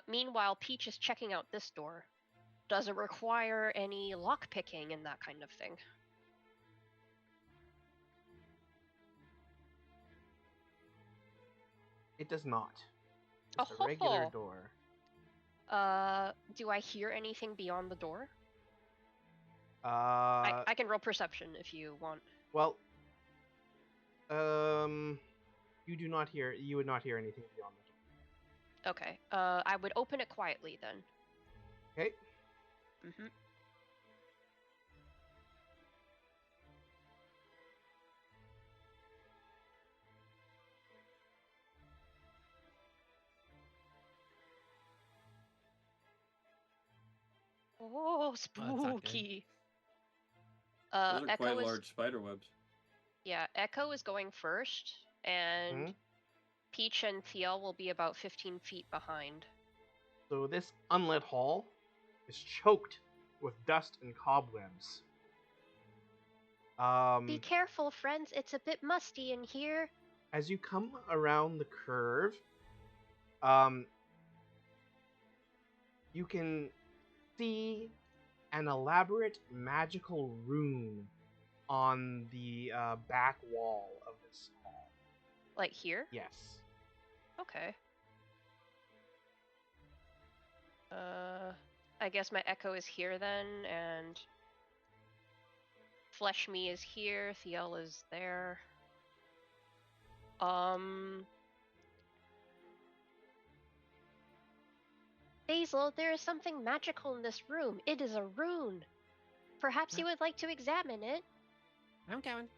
Meanwhile, Peach is checking out this door. Does it require any lockpicking and that kind of thing? It does not. Just a regular door. Do I hear anything beyond the door? I can roll perception if you want. Well, you would not hear anything beyond the door. Okay. I would open it quietly then. Okay. Oh, spooky. Those are Echo quite is large spider webs. Yeah, Echo is going first, and Peach and Thiel will be about 15 feet behind. So this unlit hall is choked with dust and cobwebs. Be careful, friends. It's a bit musty in here. As you come around the curve, you can see an elaborate magical rune on the back wall of this hall. Like here? Yes. Okay. I guess my Echo is here then, and Flesh Me is here, Thiel is there. Basil, there is something magical in this room. It is a rune. Perhaps you would like to examine it. I'm going.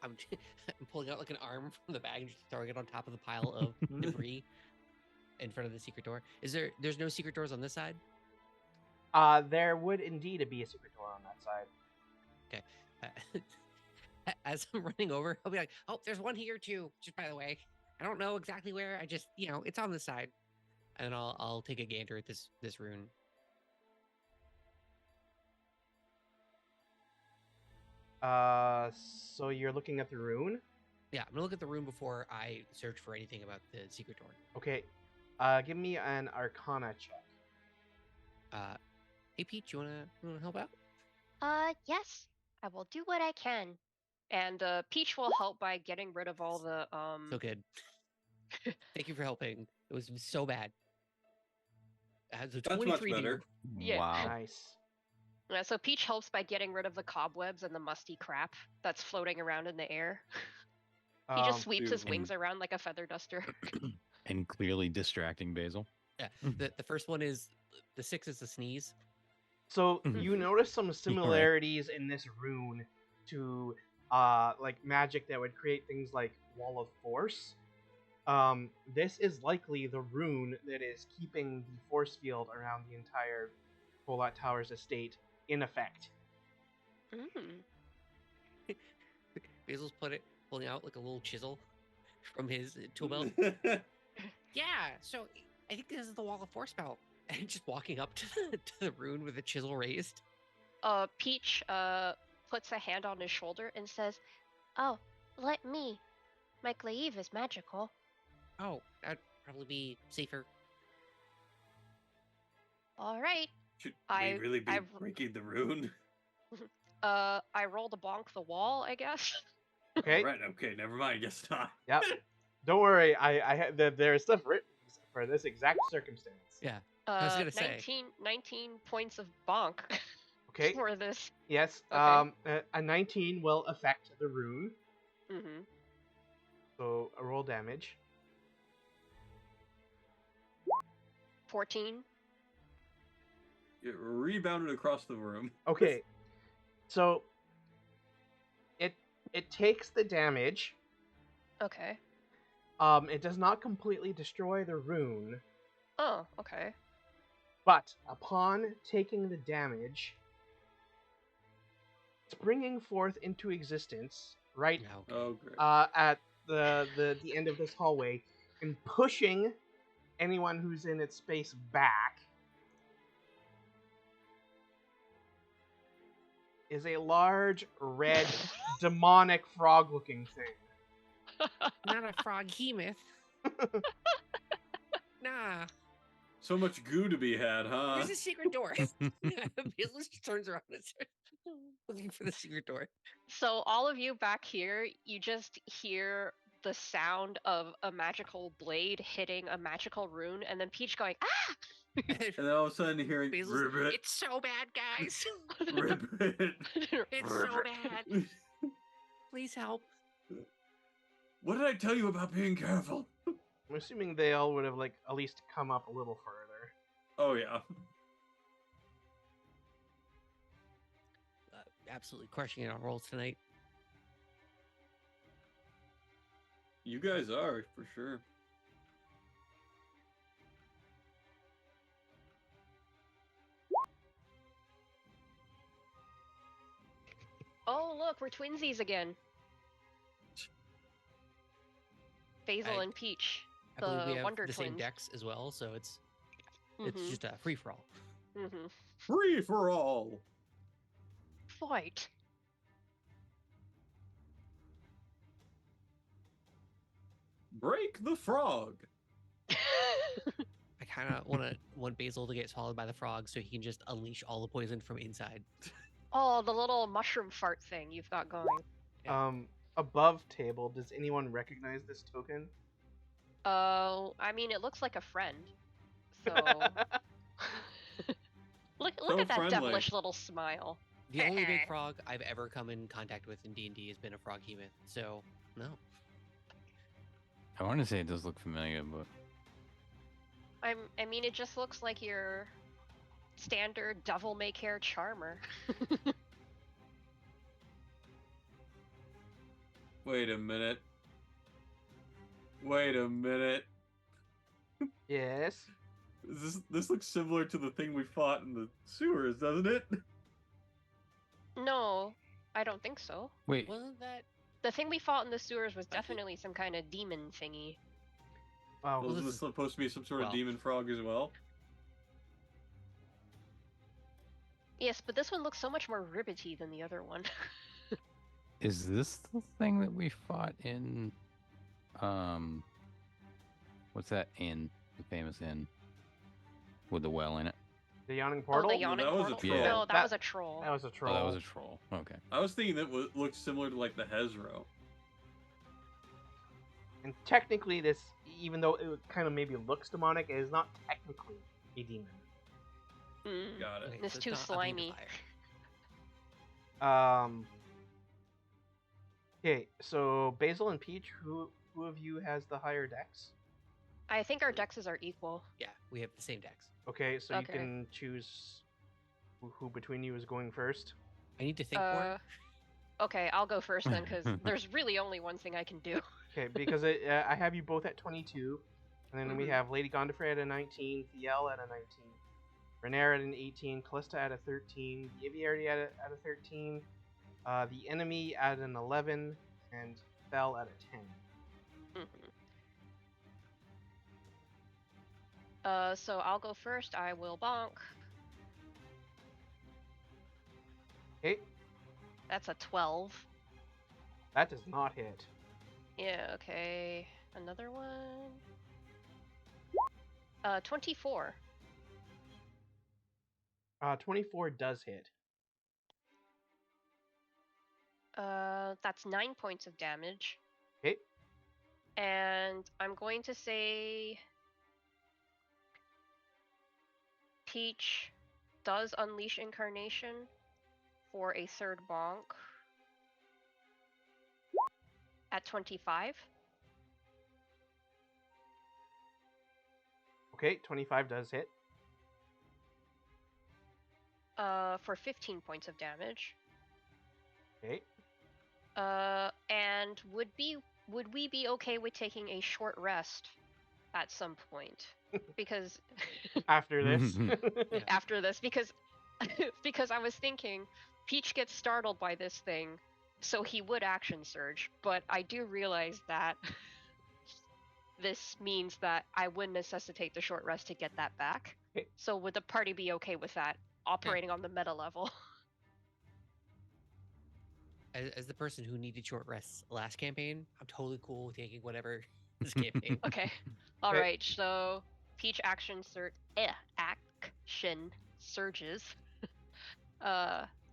I'm pulling out like an arm from the bag and just throwing it on top of the pile of debris in front of the secret door. There's no secret doors on this side? There would indeed be a secret door on that side. Okay. As I'm running over, I'll be like, oh, there's one here too, just by the way. I don't know exactly where. I just, it's on this side. And I'll take a gander at this rune. So you're looking at the rune? Yeah, I'm gonna look at the rune before I search for anything about the secret door. Okay. Give me an Arcana check. Hey Peach, you wanna help out? Yes. I will do what I can. And Peach will help by getting rid of all the So good. Thank you for helping. It was so bad. So That's 23 much better. Yeah. Wow. Nice. So Peach helps by getting rid of the cobwebs and the musty crap that's floating around in the air. He just sweeps his beautiful. wings around like a feather duster. And clearly distracting Basil. Yeah. The first one is the 6 is the sneeze. So Mhm. you notice some similarities in this rune to like magic that would create things like Wall of Force. This is likely the rune that is keeping the force field around the entire Polat Towers estate in effect. Mm. Basil's pulling out like a little chisel from his tool belt. Yeah, so I think this is the Wall of Force spell. And just walking up to the rune with the chisel raised. Peach puts a hand on his shoulder and says, "Oh, let me. My glaive is magical." Oh, that'd probably be safer. All right. Should I- we really be I- breaking the rune? I roll to bonk the wall, I guess. Okay. Right. Okay. Never mind. Guess not. Yep. Don't worry. There is stuff written for this exact circumstance. Yeah. I was gonna say. 19 points of bonk Okay. for this. Yes. Okay. A 19 will affect the rune. Mm-hmm. So a roll damage. 14. It rebounded across the room. Okay. So it takes the damage. Okay. It does not completely destroy the rune, Oh, okay. but upon taking the damage, springing forth into existence, right Yeah, okay. Oh, great. at the end of this hallway, and pushing anyone who's in its space back, is a large, red, demonic frog-looking thing. Not a froghemoth. Nah. So much goo to be had, huh? Where's the secret door? Basil just turns around and starts looking for the secret door. So all of you back here, you just hear the sound of a magical blade hitting a magical rune, and then Peach going, "Ah!" And then all of a sudden hearing Basil's, ribbit, it's so bad, guys. ribbit. It's so bad. Please help. What did I tell you about being careful? I'm assuming they all would have at least come up a little further. Oh yeah. Absolutely crushing it on rolls tonight. You guys are for sure. Oh, look, we're twinsies again. Basil I- and Peach, I believe we the have Wonder the Twins. same decks as well, so it's Mhm, just a free for all. mhm. Free for all. Fight. Break the frog. I kind of want Basil to get swallowed by the frog so he can just unleash all the poison from inside. Oh, the little mushroom fart thing you've got going. Yeah. Above table, does anyone recognize this token? I mean, it looks like a friend. So look So at that friendly. devilish little smile. The only big frog I've ever come in contact with in D&D has been a froghemoth, so no. I want to say it does look familiar, but I mean, it just looks like your standard devil may care charmer. Wait a minute. Wait a minute. Yes. This looks similar to the thing we fought in the sewers, doesn't it? No, I don't think so. wait, Wasn't that The thing we fought in the sewers was I think- definitely some kind of demon thingy. Wow. Was this this is- supposed to be some sort of well- demon frog as well? Yes, but this one looks so much more ribbity than the other one. is this the thing that we fought in? What's that inn? The famous inn with the well in it. The yawning Oh, portal? the yawning that was a portal? troll. No, that That- was a troll. That was a troll. Oh, that was a troll. Okay. I was thinking that looked similar to like the Hezro. And technically, this, even though it kind of maybe looks demonic, it is not technically a demon. Mm. Got it. okay, It's so too not a slimy. vampire. Okay, so Basil and Peach, who of you has the higher dex? I think our dexes are equal. Yeah, we have the same dex. Okay, so you Okay. can choose who between you is going first. I need to think more. Okay, I'll go first then, because there's really only one thing I can do. Okay, because I have you both at 22, and then we Mhm. have Lady Gondifrey at a 19, Thiel at a 19, Renair at an 18, Callista at a 13, the Aviary at a 13, the Enemy at an 11, and Fel at a 10. So I'll go first. I will bonk. Okay, That's a 12. that does not hit. Yeah, okay. Another one. 24. 24 does hit. That's 9 points of damage. Okay, And I'm going to say Peach does unleash incarnation for a third bonk at 25. okay, 25 does hit. For 15 points of damage. Okay, And would we be okay with taking a short rest at some point? Because after this. Yeah. after this, because because I was thinking Peach gets startled by this thing, so he would action surge, but I do realize that this means that I would necessitate the short rest to get that back. Okay. So would the party be okay with that operating on the meta level? As the person who needed short rests last campaign, I'm totally cool with taking whatever this campaign. Okay. All Okay. right. So Peach action surges.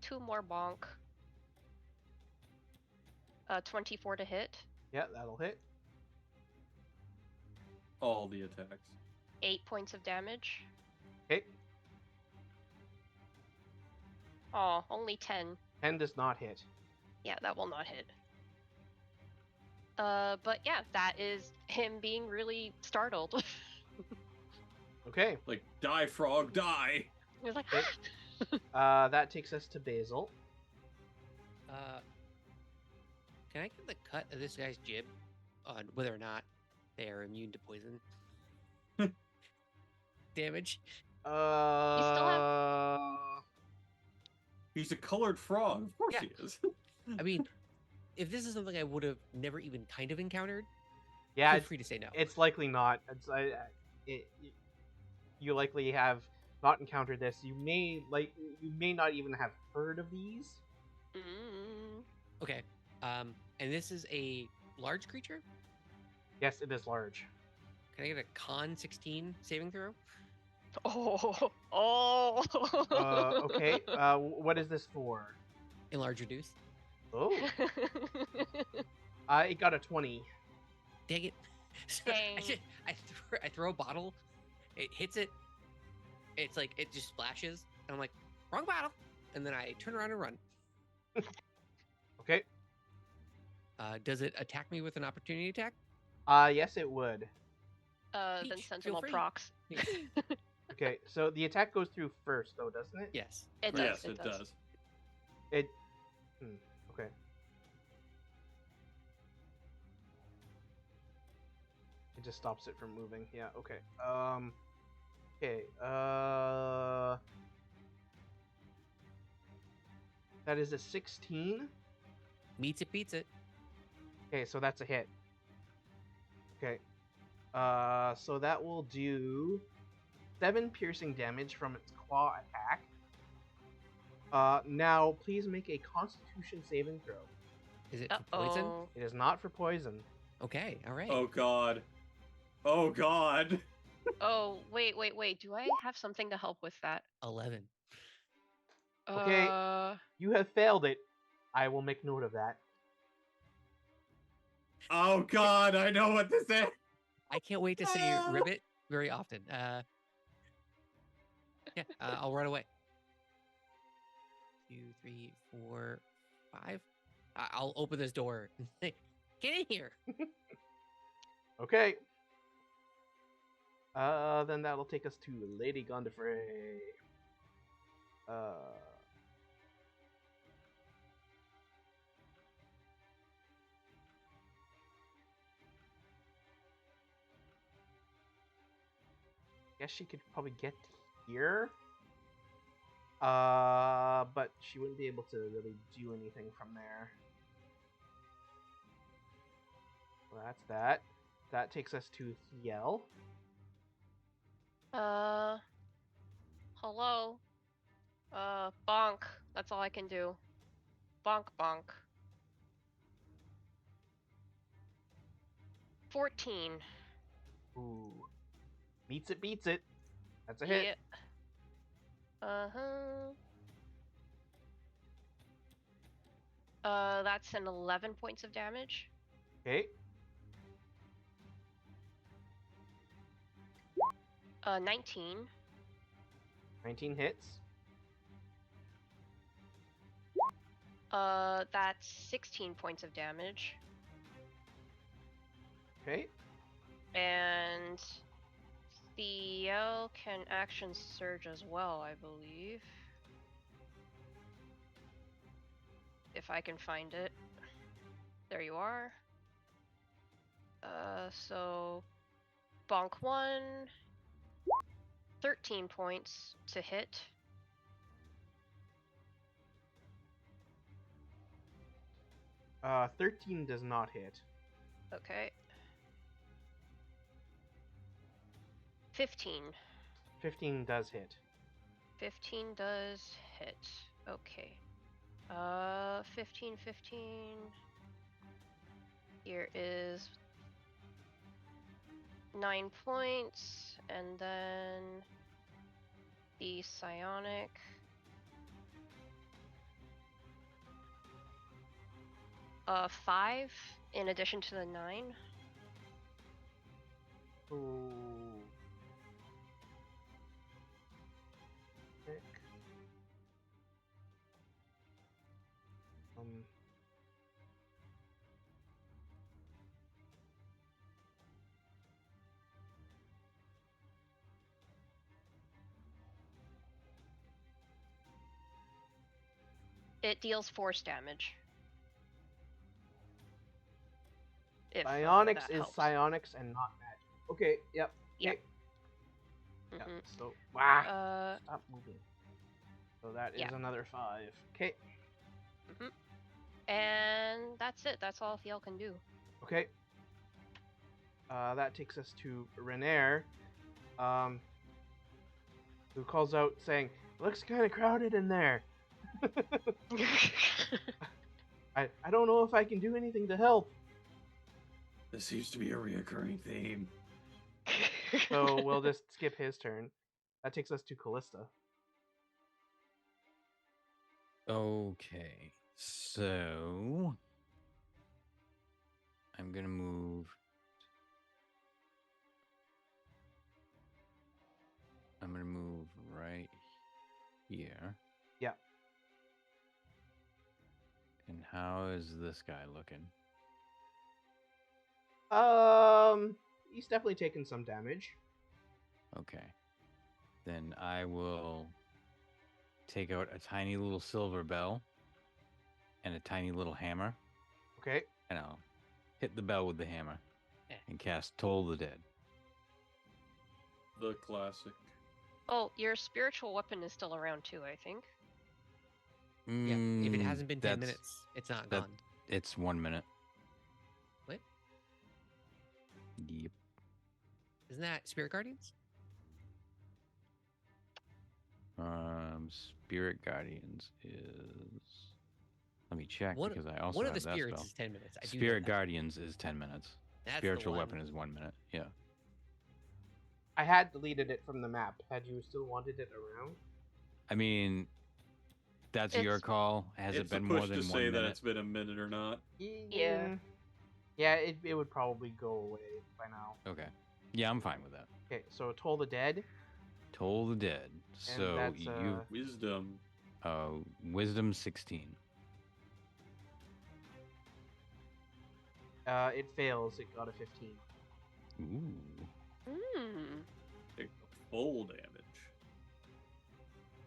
2 more bonk. 24 to hit. Yeah, that'll hit. All the attacks. 8 points of damage. Okay, Oh, only 10. 10 does not hit. Yeah, that will not hit. But yeah, that is him being really startled. Okay, Like, die, frog, die! He was like, Okay. That takes us to Basil. Can I get the cut of this guy's jib on whether or not they are immune to poison damage? He's a colored frog. Of course Yeah. he is. I mean, if this is something I would have never even kind of encountered, Yeah, feel free to say no. it's likely not. You likely have not encountered this. You may not even have heard of these. mm. Okay. And this is a large creature. Yes, it is large. Can I get a con 16 saving throw? Oh. Okay. What is this for? Enlarge reduce. Oh, it got a 20. Dang it. So Dang. I throw a bottle. It hits it. It's like it just splashes. And I'm like, wrong bottle. And then I turn around and run. Okay. Does it attack me with an opportunity attack? Yes, it would. Then Peach, feel Sentinel free. procs. Okay, so the attack goes through first, though, doesn't it? Yes. It does. Yes, it does. It. Okay. It just stops it from moving. Yeah. Okay. Okay. That is a 16. Meets it, beats it. Okay, so that's a hit. Okay. So that will do 7 piercing damage from its claw attack. Now please make a Constitution saving throw. Is it for poison? Uh-oh. It is not for poison. Okay, all right. Oh god. Oh god. Oh, wait. Do I have something to help with that? 11. Okay. Uh, You have failed it. I will make note of that. Oh god, I know what this is. I can't wait to say ribbit very often. I'll run away. 2, 3, 4, 5. I'll open this door and say, "Get in here." Okay. Then that'll take us to Lady Gondifrey. Guess she could probably get here. But she wouldn't be able to really do anything from there. Well, that's that. That takes us to Thiel. Hello. Bonk. That's all I can do. Bonk, bonk. 14. Ooh. Beats it, beats it. That's a hit. Yeah. That's an 11 points of damage. Okay. 19. 19 hits. That's 16 points of damage. Okay. And Thiel can action surge as well, I believe. If I can find it. There you are. So bonk 1. 13 points to hit. Uh, 13 does not hit. Okay. 15. 15 does hit. 15 does hit. Okay. 15. Here is 9 points, and then the psionic. Five in addition to the 9. Ooh. Sick. It deals force damage. If, Psionics that is helps. psionics and not magic. Okay, yep. Yep. Okay. Mhm. Yeah, so, wow. Stop moving. So that is yeah. another 5. Okay. And that's it. That's all Thiel can do. Okay. That takes us to Renair, who calls out saying, "Looks kind of crowded in there. I don't know if I can do anything to help." This seems to be a reoccurring theme. So we'll just skip his turn. That takes us to Callista. Okay, so I'm gonna move. I'm gonna move right here. Yeah. And how is this guy looking? He's definitely taken some damage. Okay. Then I will take out a tiny little silver bell and a tiny little hammer. Okay. And I'll hit the bell with the hammer Eh. and cast Toll the Dead. The classic. Oh, your spiritual weapon is still around too, I think. Yeah, if it hasn't been 10 that's- minutes, it's not that- gone. It's 1 minute. What? Yep. Isn't that Spirit Guardians? Spirit Guardians is. Let me check One, because I also one have of the that spirits spell. is 10 minutes. I do know Spirit that. Guardians is 10 minutes. That's the Spiritual one. weapon is 1 minute. Yeah. I had deleted it from the map. Had you still wanted it around? I mean, that's your It's- call. Has it It's a been push more than to 1 say minute? that it's been a minute or not. Yeah. Yeah, it would probably go away by now. Okay. Yeah, I'm fine with that. Okay, so Toll the Dead. Toll the Dead. So that's, you. Wisdom. Wisdom 16. It fails. It got a 15. Ooh. Take full damage.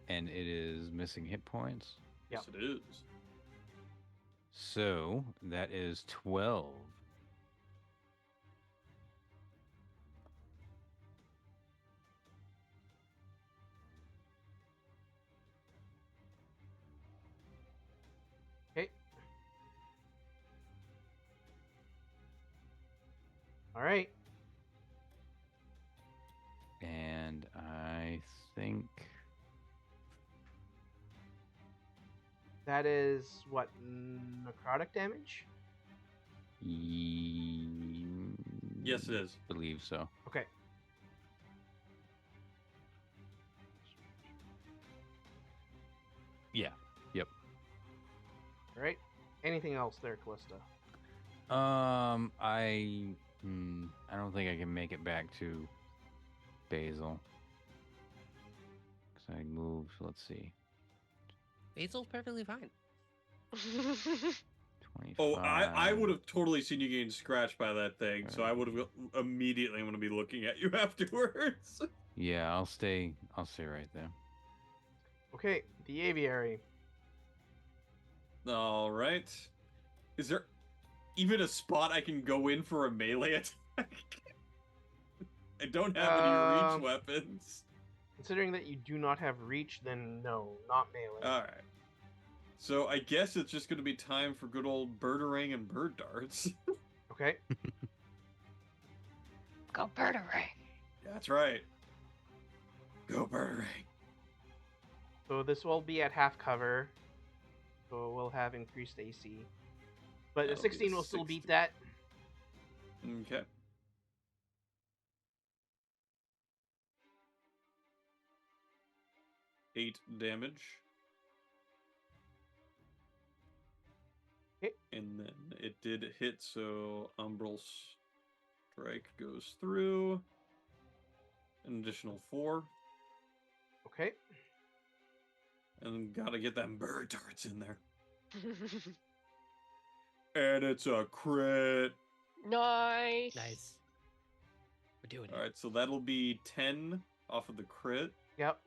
And it is missing hit points. Yes, it is. So that is 12. Okay. All right. And I think That is what, necrotic damage? Yes, it is. Believe so. Okay. Yeah. Yep. All right. Anything else there, Callista? I don't think I can make it back to Basil. Because I moved, let's see. Basil's perfectly fine. 25. Oh, I would have totally seen you getting scratched by that thing, so I would have immediately want to be looking at you afterwards. Yeah, I'll stay right there. Okay, the aviary. All right. Is there even a spot I can go in for a melee attack? I don't have any reach weapons. Considering that you do not have reach, then no, not melee. All right. So I guess it's just going to be time for good old birdering and bird darts. Okay. Go birdering. That's right. Go birdering. So this will be at half cover. So we'll have increased AC. But That'll a be 16 will still 16. beat that. Okay. Eight damage. Okay. And then it did hit, so Umbral Strike goes through. An additional 4. Okay. And gotta get them bird darts in there. And it's a crit. Nice. Nice. We're doing it. Alright, so that'll be 10 off of the crit. Yep.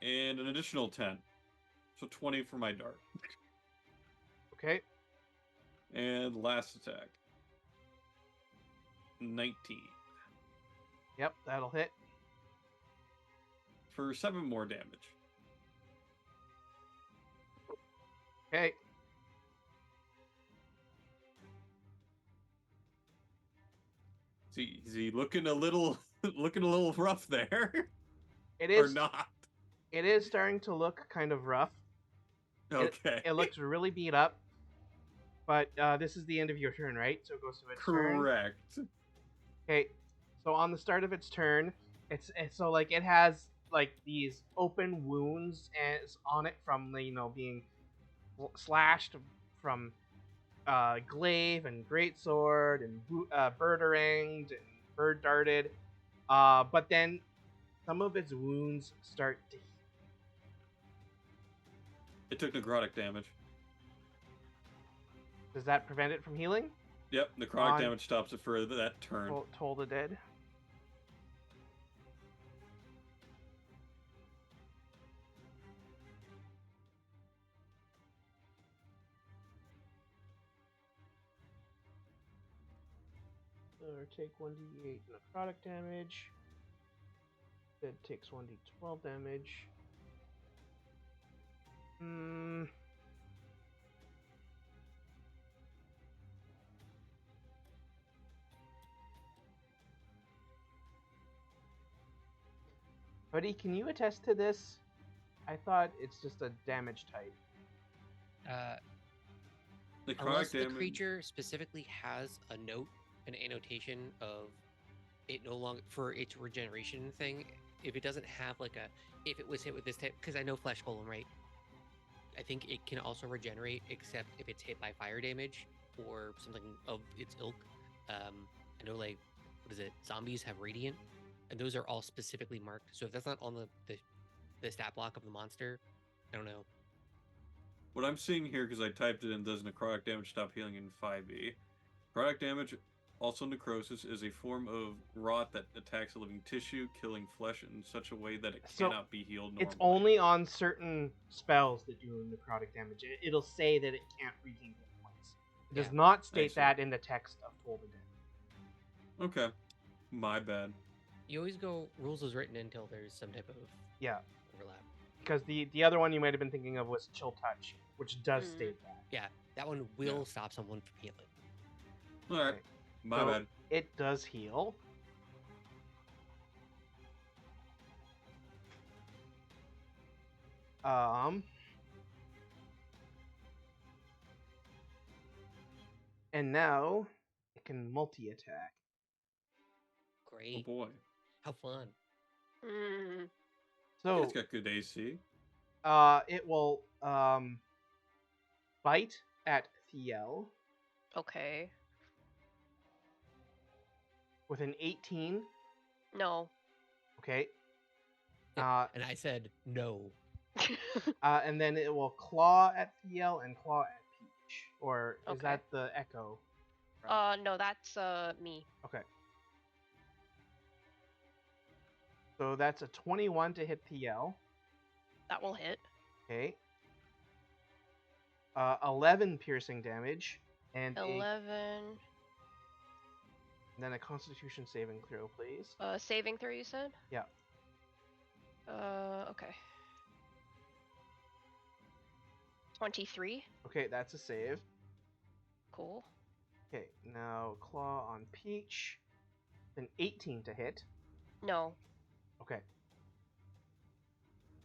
And an additional 10. So 20 for my dart. Okay. And last attack. 19. Yep, that'll hit. For 7 more damage. Okay. See, is he looking a little rough there? It Or is not? It is starting to look kind of rough. Okay. It looks really beat up. But this is the end of your turn, right? So it goes to its turn. Correct. Okay. So on the start of its turn, it's so like it has like these open wounds as on it from the being slashed from glaive and greatsword and birderanged and bird darted. But then some of its wounds start to. It took necrotic damage. Does that prevent it from healing? Yep, necrotic damage stops it for that turn. Toll the dead. Or take 1d8 necrotic damage. Dead takes 1d12 damage. Buddy, can you attest to this? I thought it's just a damage type. Unless the damage. creature specifically has a note, an annotation of it no longer for its regeneration thing. If it doesn't have like if it was hit with this type, because I know Flesh Golem, right? I think it can also regenerate, except if it's hit by fire damage or something of its ilk. I know, like, what is it? Zombies have radiant, and those are all specifically marked. So if that's not on the the stat block of the monster. I don't know. What I'm seeing here, because I typed it in, does necrotic damage stop healing in 5e? Necrotic damage, also necrosis, is a form of rot that attacks a living tissue, killing flesh in such a way that it So, cannot be healed normally. It's only on certain spells that do necrotic damage. It'll say that it can't regain hit points. It does Yeah. not I state see. that in the text of Toll the Dead. Okay. My bad. You always go rules as written until there's some type of Yeah, overlap. because the other one you might have been thinking of was Chill Touch, which does state that. Yeah, that one will Yeah. stop someone from healing. Alright. Okay. My So, bad. It does heal. And now it can multi-attack. Oh Great. boy. How fun. Mm. So It's got good AC. it will bite at Thiel Okay. with an 18. No. Okay. And I said no. And then it will claw at Thiel and claw at Peach. Or is Okay. that the Echo? No, that's me. Okay. So that's a 21 to hit Thiel. That will hit. Okay. 11 piercing damage. And 11. then a Constitution saving throw, please. Saving throw, you said? Yeah. Okay. 23. Okay, that's a save. Cool. Okay, now claw on Peach. An 18 to hit. No. Okay.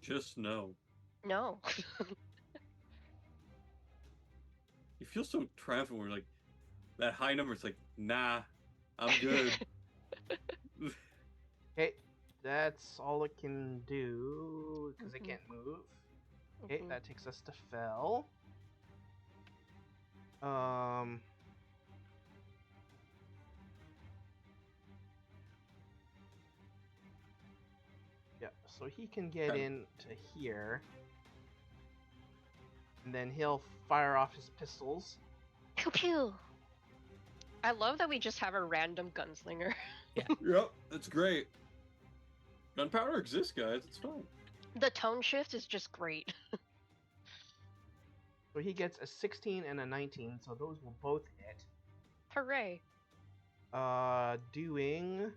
Just no. No. You feel so triumphant when you're like, that high number, it's like, nah, I'm good. Okay, that's all it can do because it Mhm. can't move. Okay, Mhm. that takes us to Fell. Yeah, so he can get Okay. into here. And then he'll fire off his pistols. Pew pew. I love that we just have a random gunslinger. Yep, that's great. Gunpowder exists, guys. It's fine. The tone shift is just great. So he gets a 16 and a 19, so those will both hit. Hooray. Doing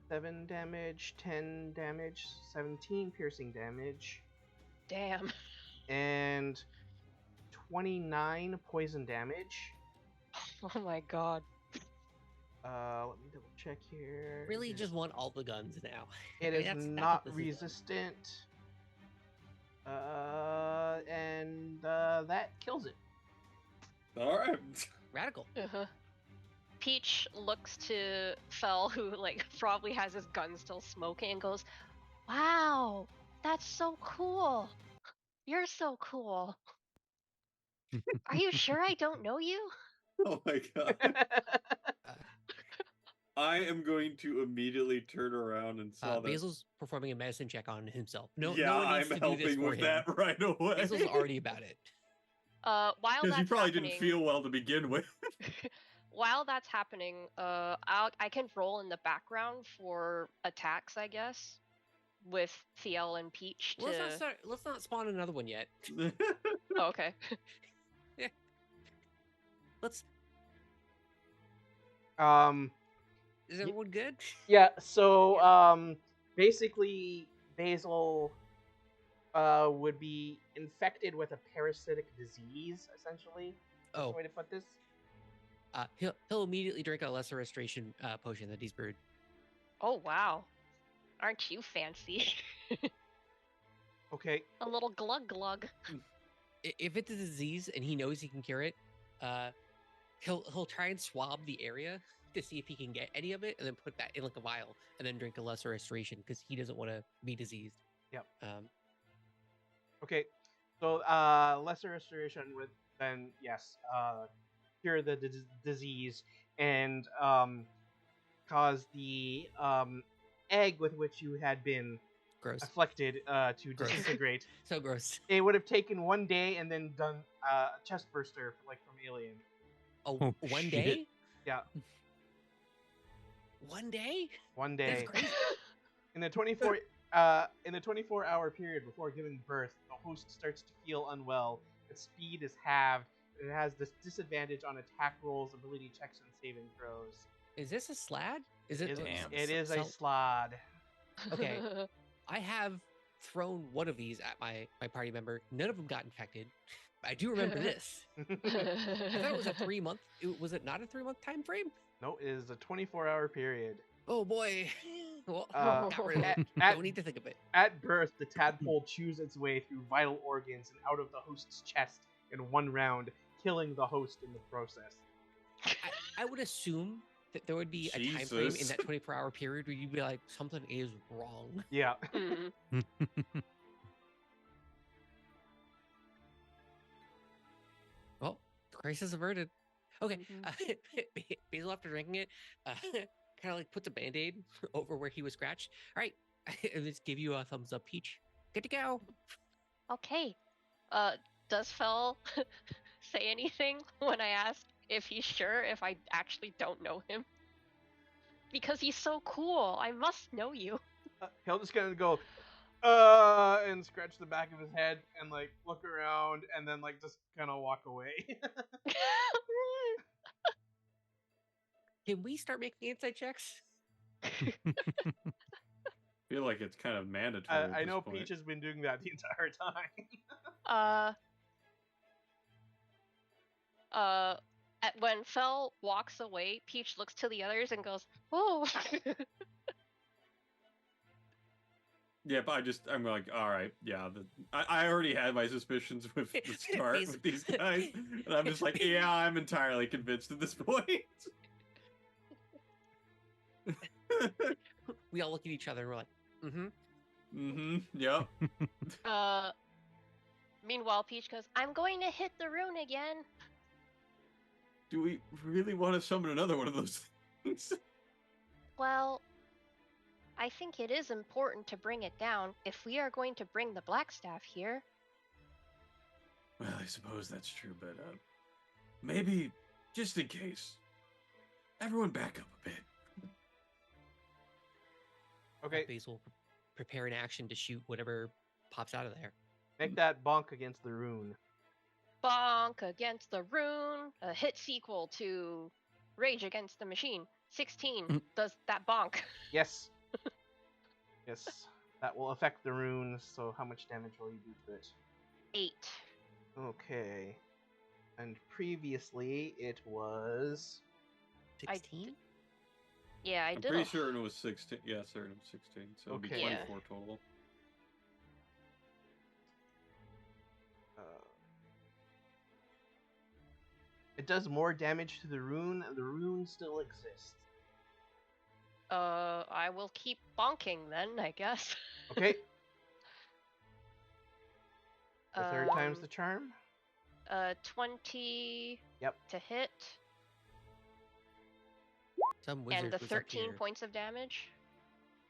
7 damage, 10 damage, 17 piercing damage, Damn. and 29 poison damage. Oh my god. Let me double check here. Really It is- just want all the guns now. It I mean, is that's what not this is. resistant. And that kills it. Alright. Radical. Uh-huh. Peach looks to Fell, who like probably has his gun still smoking, and goes, "Wow, that's so cool. You're so cool. Are you sure I don't know you?" Oh my god. I am going to immediately turn around and saw that. Basil's performing a medicine check on himself. No, Yeah, no one needs I'm to do this helping for with him. that right away. Basil's already about it. While Because that's he probably happening, didn't feel well to begin with. while that's happening, I can roll in the background for attacks, I guess, with Thiel and Peach to. Let's not spawn another one yet. Oh, okay. Let's. Is Y- everyone good? Yeah, so basically Basil would be infected with a parasitic disease, essentially. That's the way to put this. He'll immediately drink a lesser restoration potion that he's brewed. Oh wow, aren't you fancy? Okay. A little glug glug. If it's a disease and he knows he can cure it, he'll try and swab the area to see if he can get any of it, and then put that in like a vial, and then drink a lesser restoration because he doesn't want to be diseased. Yep. Okay. So lesser restoration would then cure the disease and cause the egg with which you had been Gross. afflicted to Gross. disintegrate. So gross. It would have taken 1 day and then done a chest burster like from Alien. Oh, Oh, one shit. day? Yeah, 1 day? 1 That's day. crazy. In the 24-hour period before giving birth, the host starts to feel unwell. Its speed is halved. It has this disadvantage on attack rolls, ability checks, and saving throws. Is this a slad? Is it? Damn. It is a Sel- slod. Okay. I have thrown one of these at my party member. None of them got infected. I do remember this. I thought it was a 3 month. Was it not a 3 month time frame? No, it is a 24-hour period. Oh boy. Well, got rid of at, it. at, Don't need to think of it. at birth, the tadpole chews its way through vital organs and out of the host's chest in 1 round, killing the host in the process. I would assume that there would be a time frame in Jesus. that 24-hour period where you'd be like, something is wrong. Yeah. Mhm. Well, crisis averted. Okay. Mhm. Basil, after drinking it, kind of like puts a band-aid over where he was scratched. All right. Let's give you a thumbs up, Peach. Good to go. Okay. Does Fel say anything when I ask if he's sure if I actually don't know him? Because he's so cool. I must know you. He'll just kind of go, and scratch the back of his head and like look around and then like just kind of walk away. Can we start making insight checks? Feel like it's kind of mandatory. At I this know point. Peach has been doing that the entire time. When Fel walks away, Peach looks to the others and goes, "Oh." Yeah, but I'm like, all right, yeah. I already had my suspicions with the start These- with these guys, and I'm just like, yeah, I'm entirely convinced at this point. We all look at each other and we're like, Yep. Meanwhile, Peach goes, "I'm going to hit the rune again." Do we really want to summon another one of those things? Well, I think it is important to bring it down if we are going to bring the Blackstaff here. Well, I suppose that's true, but maybe just in case, everyone back up a bit. Okay, Basil, prepare an action to shoot whatever pops out of there. make that bonk against the rune. Bonk against the rune, a hit sequel to Rage Against the Machine. 16 does that bonk. Yes. Yes. That will affect the rune, so how much damage will you do to it? 8. Okay. And previously it was 16? Yeah, I I'm did. pretty certain it was 16. Yeah, certain it was 16. So it'll be Okay. 24 total. It does more damage to the rune. The rune still exists. I will keep bonking then, I guess. Okay. The third time's the charm. 20 Yep. to hit, Some wizard and the was up 13 here. points of damage.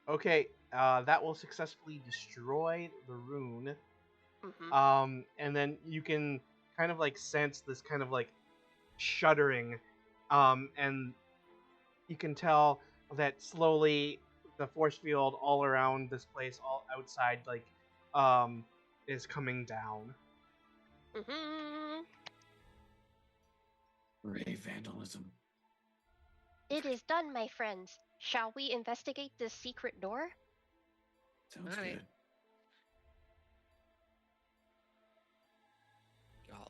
Okay, that will successfully destroy the rune. Mm-hmm. And then you can kind of like sense this kind of like shuddering, and you can tell that slowly the force field all around this place, all outside, like, is coming down. Mm-hmm. Ray vandalism. It is done, my friends. Shall we investigate this secret door? Sounds Alright. good. Oh,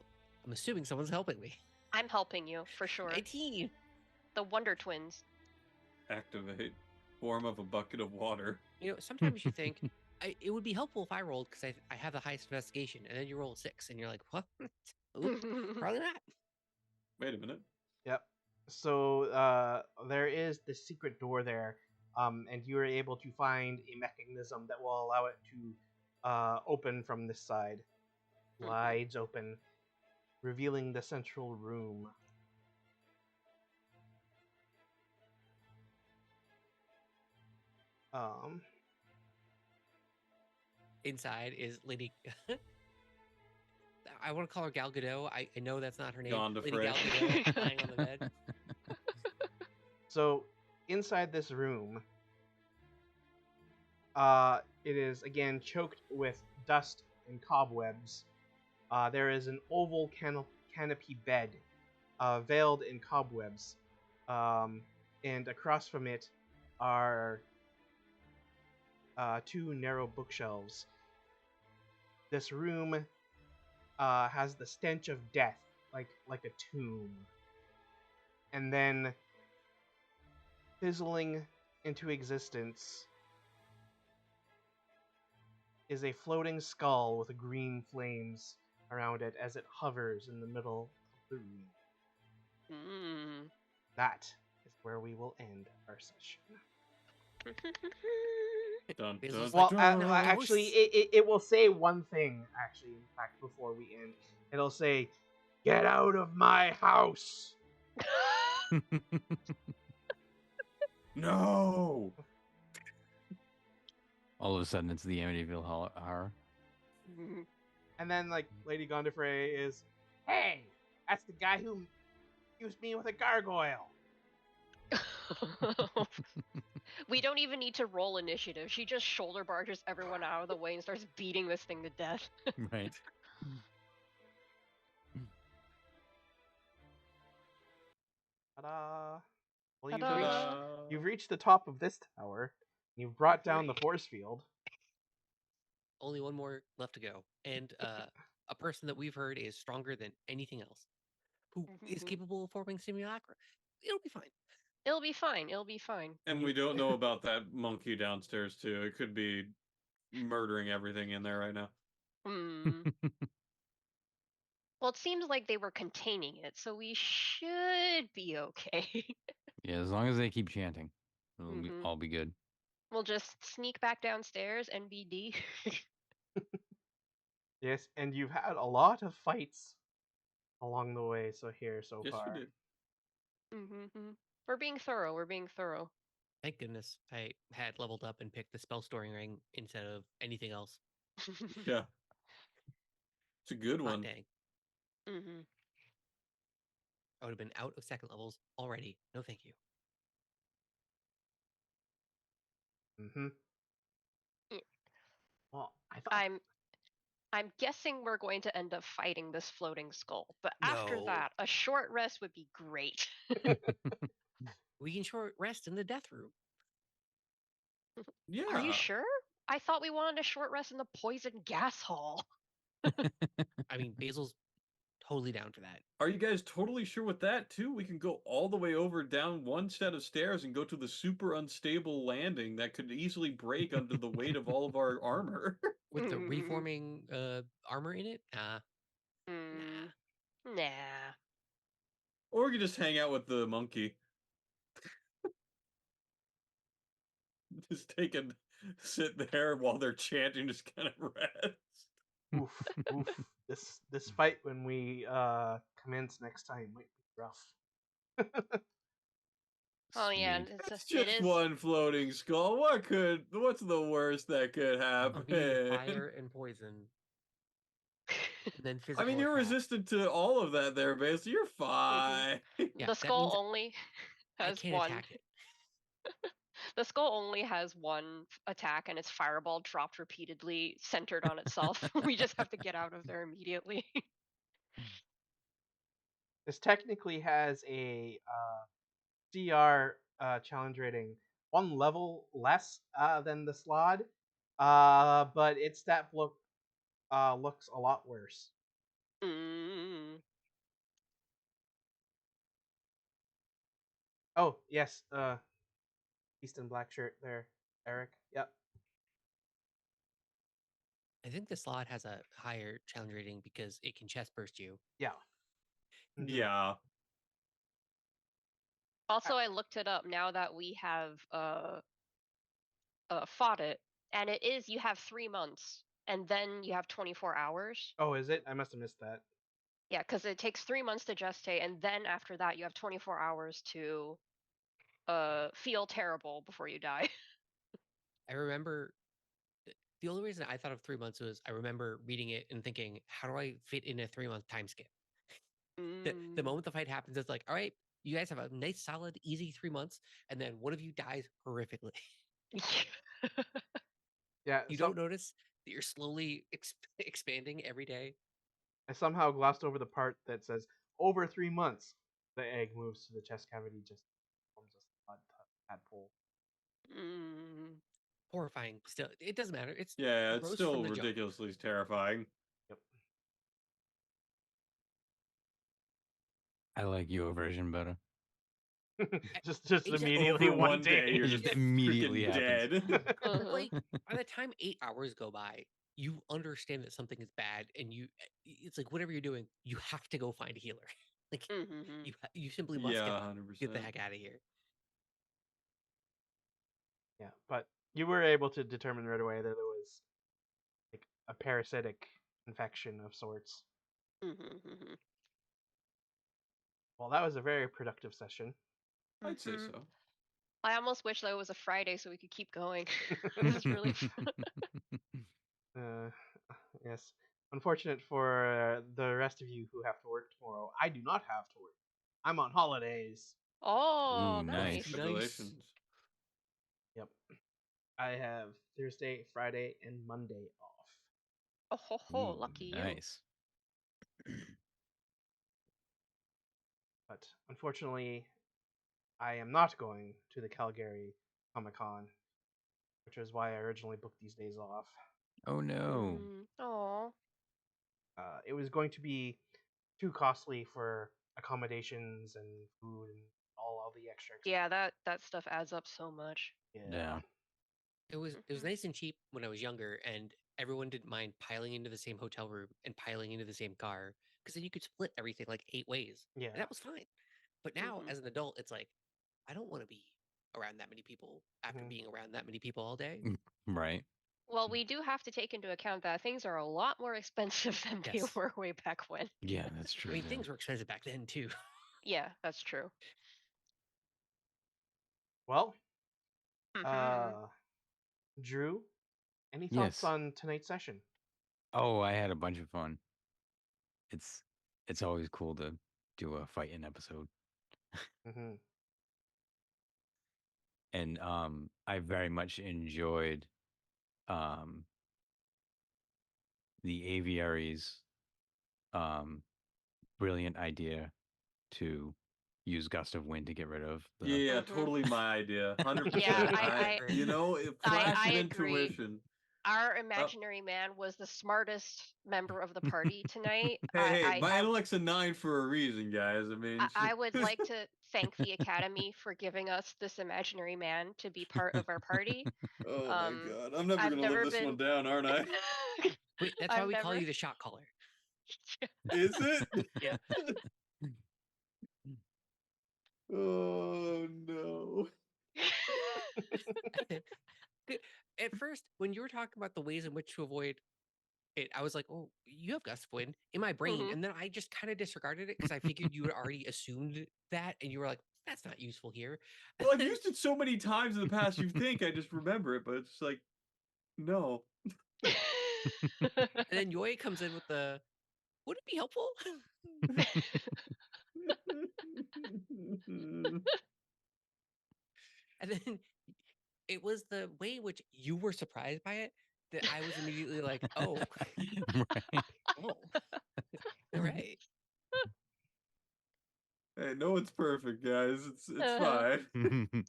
I'm assuming someone's helping me. I'm helping you, for sure. 19! The Wonder Twins. Activate. Form of a bucket of water. You know, sometimes you think it would be helpful if I rolled because I have the highest investigation, and then you roll a 6, and you're like, what? Oops, probably not. Wait a minute. Yep. So there is this secret door there, and you are able to find a mechanism that will allow it to open from this side. Slides open, revealing the central room. inside is Lady. I want to call her Gal Gadot. I know that's not her name. Lady Gondafrey. Gal Gadot lying on the bed. So inside this room, it is again choked with dust and cobwebs. There is an oval canopy bed, veiled in cobwebs, and across from it are two narrow bookshelves. This room has the stench of death, like a tomb. And then, fizzling into existence, is a floating skull with green flames around it as it hovers in the middle of the room. Mm. That is where we will end our session. Dun, Basil's dun, Well, dun. no, actually, it will say one thing, actually, in fact, before we end. It'll say, "Get out of my house!" No! All of a sudden, it's the Amityville Horror. And then, like, Lady Gondafrey is, "Hey, that's the guy who used me with a gargoyle." We don't even need to roll initiative. She just shoulder barges everyone out of the way and starts beating this thing to death. Right. Ta-da! Well, Ta-da! you've reached the top of this tower. You've brought down the Great. force field. Only one more left to go, and a person that we've heard is stronger than anything else, who is capable of forming simulacra. It'll be fine. It'll be fine. It'll be fine. And we don't know about that monkey downstairs, too. It could be murdering everything in there right now. Hmm. Well, it seems like they were containing it, so we should be okay. Yeah, as long as they keep chanting, it'll Mhm. all be good. We'll just sneak back downstairs, NBD. Yes, and you've had a lot of fights along the way so Yes, far. we did. Mm-hmm. We're being thorough. We're being thorough. Thank goodness I had leveled up and picked the spell storing ring instead of anything else. Yeah. It's a good Hot one. dang. Mm-hmm. I would have been out of second levels already. No, thank you. Mm-hmm. Yeah. Well, I thought I'm guessing we're going to end up fighting this floating skull, but after No. that, a short rest would be great. We can short rest in the death room. Yeah. Are you sure? I thought we wanted a short rest in the poison gas hall. I mean, Basil's totally down for that. Are you guys totally sure with that, too? We can go all the way over down one set of stairs and go to the super unstable landing that could easily break under the weight of all of our armor. With the reforming armor in it? Nah. Nah. Or we could just hang out with the monkey. Just sit there while they're chanting, just kind of rest. oof, oof. This fight when we commence next time might be rough. Oh yeah, Sweet. it's It's it just is. one floating skull. What's the worst that could I'm beating with happen? fire and poison. And then I physical mean, you're attack. resistant to all of that there, Bass. You're fine. Yeah, The that skull means only I has can't one. attack it. The skull only has one attack, and it's fireball dropped repeatedly, centered on itself. We just have to get out of there immediately. This technically has a CR challenge rating one level less than the Slod, but its stat looks a lot worse. Mm. Oh yes, Easton black shirt there, Eric. Yep. I think the slot has a higher challenge rating because it can chest burst you. Yeah. Mhm. Yeah. Also, I looked it up now that we have fought it, and it is you have 3 months, and then you have 24 hours. Oh, is it? I must have missed that. Yeah, because it takes 3 months to gestate, and then after that you have 24 hours to feel terrible before you die. I remember The only reason I thought of 3 months was I remember reading it and thinking, how do I fit in a 3 month time skip? The Mm. moment the fight happens, it's like, all right, you guys have a nice, solid, easy 3 months, and then one of you dies horrifically. Yeah, You don't notice that you're slowly expanding every day. I somehow glossed over the part that says over 3 months. The egg moves to the chest cavity, just forms a slot tadpole. Mm. Horrifying. Still, it doesn't matter. It's Yeah, it's gross still from the jump. ridiculously terrifying. Yep. I like your version better. just It's immediately Over one one day. day, you're Just just immediately freaking happens. dead. Uh-huh. Like by the time 8 hours go by, you understand that something is bad, and it's like whatever you're doing, you have to go find a healer. Like Mhm. you simply must Yeah, get the 100%. heck out of here. Yeah, but you were able to determine right away that it was like a parasitic infection of sorts. Mhm. Well, that was a very productive session. I'd say Mhm. so. I almost wish that it was a Friday so we could keep going. This is really fun. Uh, yes. Unfortunate for the rest of you who have to work tomorrow. I do not have to work. I'm on holidays. Oh, Ooh, nice. nice. Congratulations. Yep. I have Thursday, Friday, and Monday off. Oh ho ho, Ooh, lucky you. nice. But unfortunately, I am not going to the Calgary Comic Con, which is why I originally booked these days off. Oh no. Oh. It was going to be too costly for accommodations and food and all the extra Yeah, that stuff adds up so much. Yeah. It was Mhm. nice and cheap when I was younger, and everyone didn't mind piling into the same hotel room and piling into the same car because then you could split everything like 8 ways, Yeah. and that was fine. But now, Mhm. as an adult, it's like I don't want to be around that many people after Mhm. being around that many people all day. Right. Well, we do have to take into account that things are a lot more expensive than they Yes. were way back when. Yeah, that's I true. mean, too. things were expensive back then too. Yeah, that's true. Well, Mhm. Drew, any thoughts Yes. on tonight's session? Oh, I had a bunch of fun. It's it's always cool to do a fighting episode. Mm-hmm. And I very much enjoyed um the aviary's um brilliant idea to use gust of wind to get rid of the Yeah, Mhm. totally my idea. Yeah, 100%. I Flash I of agree. intuition. Our Uh, imaginary man was the smartest member of the party tonight. hey, my intellect's a 9 for a reason, guys. I mean, I would like to thank the Academy for giving us this imaginary man to be part of our party. oh my Um, god. I'm never I've going to live never this one been. down, aren't I? Wait, that's why I've we call never. you the shot caller. Is it? Yeah. Oh no. At first, when you were talking about the ways in which to avoid it, I was like, "Oh, you have gust of wind" in my brain, Mhm. and then I just kind of disregarded it because I figured you had already assumed that, and you were like, "That's not useful here." Well, I've used it so many times in the past, you think I just remember it, but it's like, no. And then Yoy comes in with the, "Would it be helpful?" And then it was the way in which you were surprised by it that I was immediately like, "Oh, right. oh, all right." Hey, no one's perfect, guys. It's Uh-huh. fine.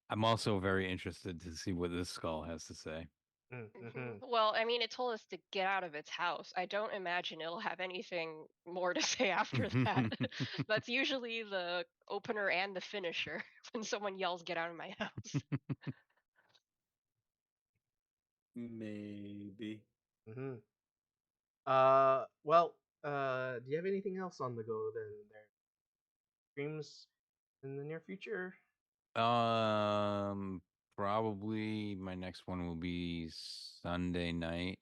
I'm also very interested to see what this skull has to say. Mm-hmm. Well, I mean, it told us to get out of its house. I don't imagine it'll have anything more to say after that. That's usually the opener and the finisher when someone yells, "Get out of my house." Maybe. Mm-hmm. Well, do you have anything else on the go then? There streams in the near future? um, Probably my next one will be Sunday night,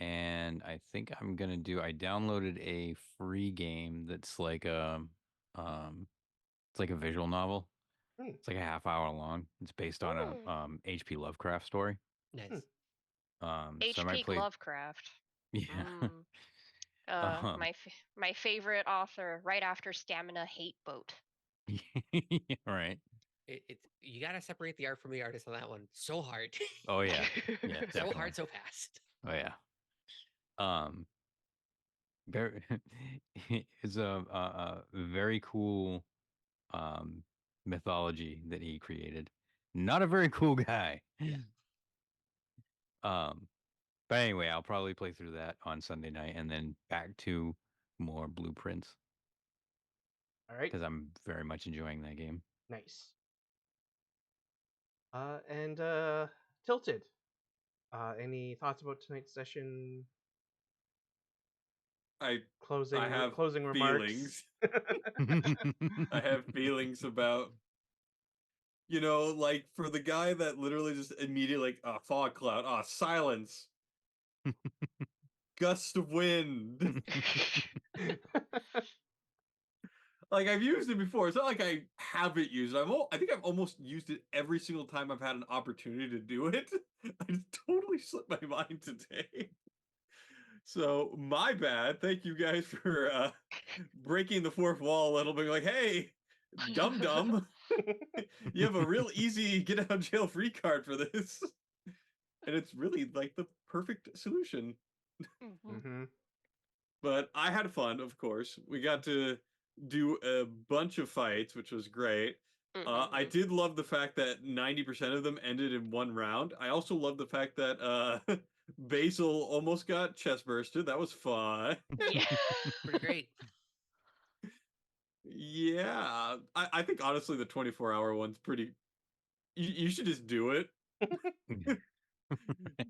and I think I'm gonna do. I downloaded a free game that's like a, it's like a visual novel. It's like a half hour long. It's based on Hmm. a H.P. Lovecraft story. Nice. So I might H.P. play. Lovecraft. Yeah. Mm. um, My favorite author, right after Stamina Hate Boat. right. It's you got to separate the art from the artist on that one. So hard. Oh yeah. Yeah. So Definitely. hard, so fast. Oh yeah. Um. Very. It's a very cool um mythology that he created. Not a very cool guy. Yeah. Um. But anyway, I'll probably play through that on Sunday night and then back to more blueprints All right. because I'm very much enjoying that game. Nice. And Tilted. Any thoughts about tonight's session? I Closing have closing remarks. feelings. I have feelings about, like for the guy that literally just immediately like fog cloud, silence, gust of wind. Like I've used it before. It's not like I haven't used it. I think I've almost used it every single time I've had an opportunity to do it. I just totally slipped my mind today. So my bad. Thank you guys for breaking the fourth wall a little bit. Like, hey, dum dum, you have a real easy get out of jail free card for this, and it's really like the perfect solution. Mm-hmm. But I had fun, of course. We got to do a bunch of fights, which was great. I Mhm. did love the fact that 90% of them ended in one round. I also love the fact that Basil almost got chest bursted. That was fun. Yeah. Pretty great. Yeah, I think honestly the 24-hour one's pretty. You should just do it.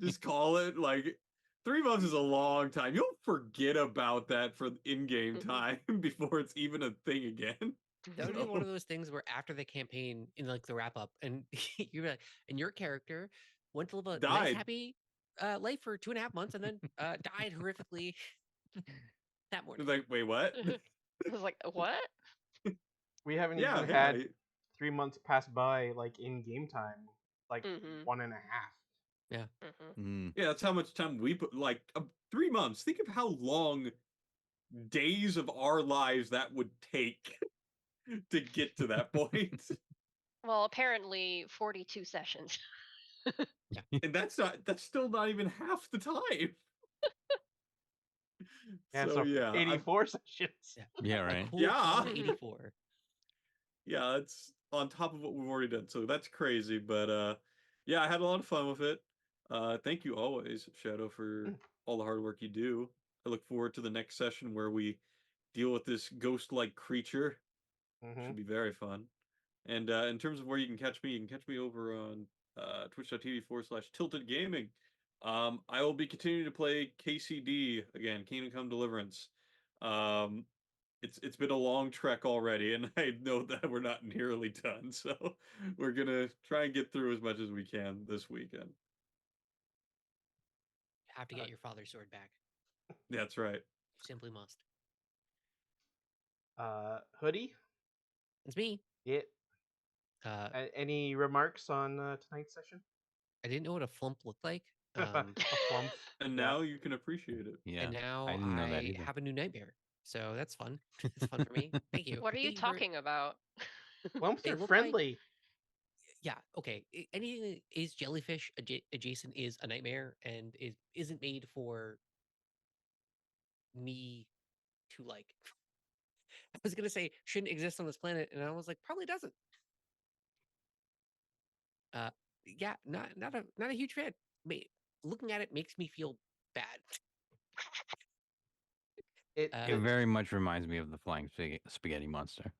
Just call it like 3 months is a long time. You'll forget about that for in-game time before it's even a thing again. That would be one So, of those things where after the campaign, in like the wrap up, and you're like, and your character went to live a nice, died. happy life for 2.5 months, and then died horrifically that morning. It's like, wait, what? I was like, what? We haven't Yeah, even yeah. had 3 months pass by like in game time, like Mhm. 1.5. Yeah. Mhm. Mm. Yeah, that's how much time we put. Like 3 months. Think of how long days of our lives that would take to get to that point. Well, apparently 42 sessions. And that's still not even half the time. Yeah, So so yeah, 84 sessions. Yeah. Yeah, A right. cool Yeah. solid 84. Yeah, it's on top of what we've already done. So that's crazy. But yeah, I had a lot of fun with it. Thank you always, Shadow, for all the hard work you do. I look forward to the next session where we deal with this ghost-like creature. Mm-hmm. Should be very fun. And in terms of where you can catch me over on twitch.tv/tilted gaming. I will be continuing to play KCD again, Kingdom Come Deliverance. Um, it's been a long trek already, and I know that we're not nearly done, so we're gonna try and get through as much as we can this weekend. You have to get your father's sword back. That's right. You simply must. Hoodie. It's me. Yeah. Uh, Any remarks on tonight's session? I didn't know what a flump looked like. A flump. And Yeah. now you can appreciate it. Yeah. And now I didn't know that either. have a new nightmare. So that's fun. It's fun for me. Thank you. What are you Thank very- talking about? Flumps They are look like- friendly. Yeah, okay. Anything that is jellyfish adjacent is a nightmare and isn't made for me to like. I was gonna say shouldn't exist on this planet, and I was like, probably doesn't. Uh, yeah, not a huge fan. Looking at it makes me feel bad. It, It it very much reminds me of the flying spaghetti monster.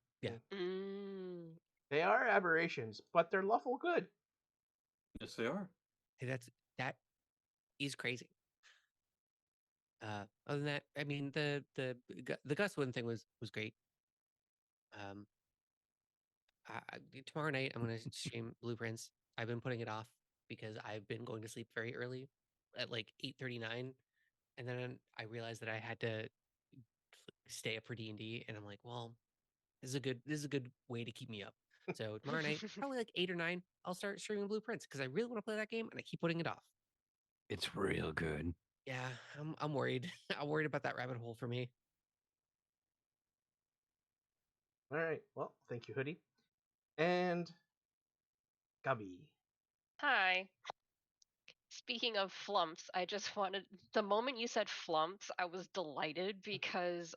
Mm. they are aberrations, but they're lawful good. Yes, they are. Hey, that is crazy. Other than that, I mean, the Gus One thing was great. Um, tomorrow night I'm gonna stream Blueprints. I've been putting it off because I've been going to sleep very early, at like 8:39, and then I realized that I had to stay up for D&D, and I'm like, well, this is a good way to keep me up. So tomorrow night, probably like 8 or 9, I'll start streaming Blueprints because I really want to play that game and I keep putting it off. It's real good. Yeah, I'm worried. I'm worried about that rabbit hole for me. All right. Well, thank you, Hoodie. And Gubby. Hi. Speaking of flumps, I just wanted the moment you said flumps, I was delighted because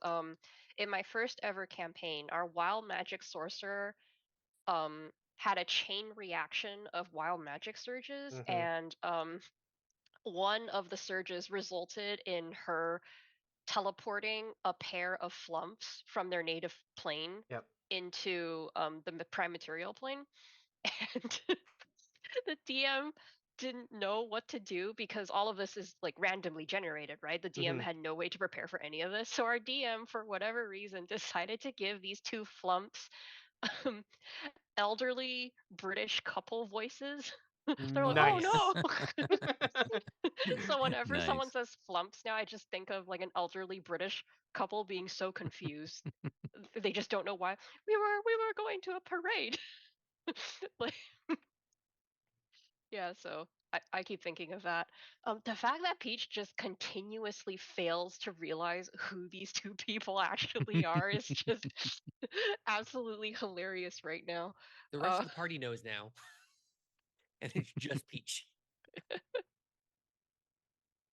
in my first ever campaign, our wild magic sorcerer had a chain reaction of wild magic surges, Mhm. and one of the surges resulted in her teleporting a pair of flumps from their native plane Yep. into the prime material plane. And the DM didn't know what to do because all of this is like randomly generated, right? The DM Mhm. had no way to prepare for any of this. So our DM, for whatever reason, decided to give these two flumps um, elderly British couple voices. They're like, Nice. oh no. So whenever someone Nice. says flumps now, I just think of like an elderly British couple being so confused. They just don't know why. We were going to a parade. Like, yeah, so I keep thinking of that. The fact that Peach just continuously fails to realize who these two people actually are is just absolutely hilarious right now. The rest Uh, of the party knows now, and it's just Peach.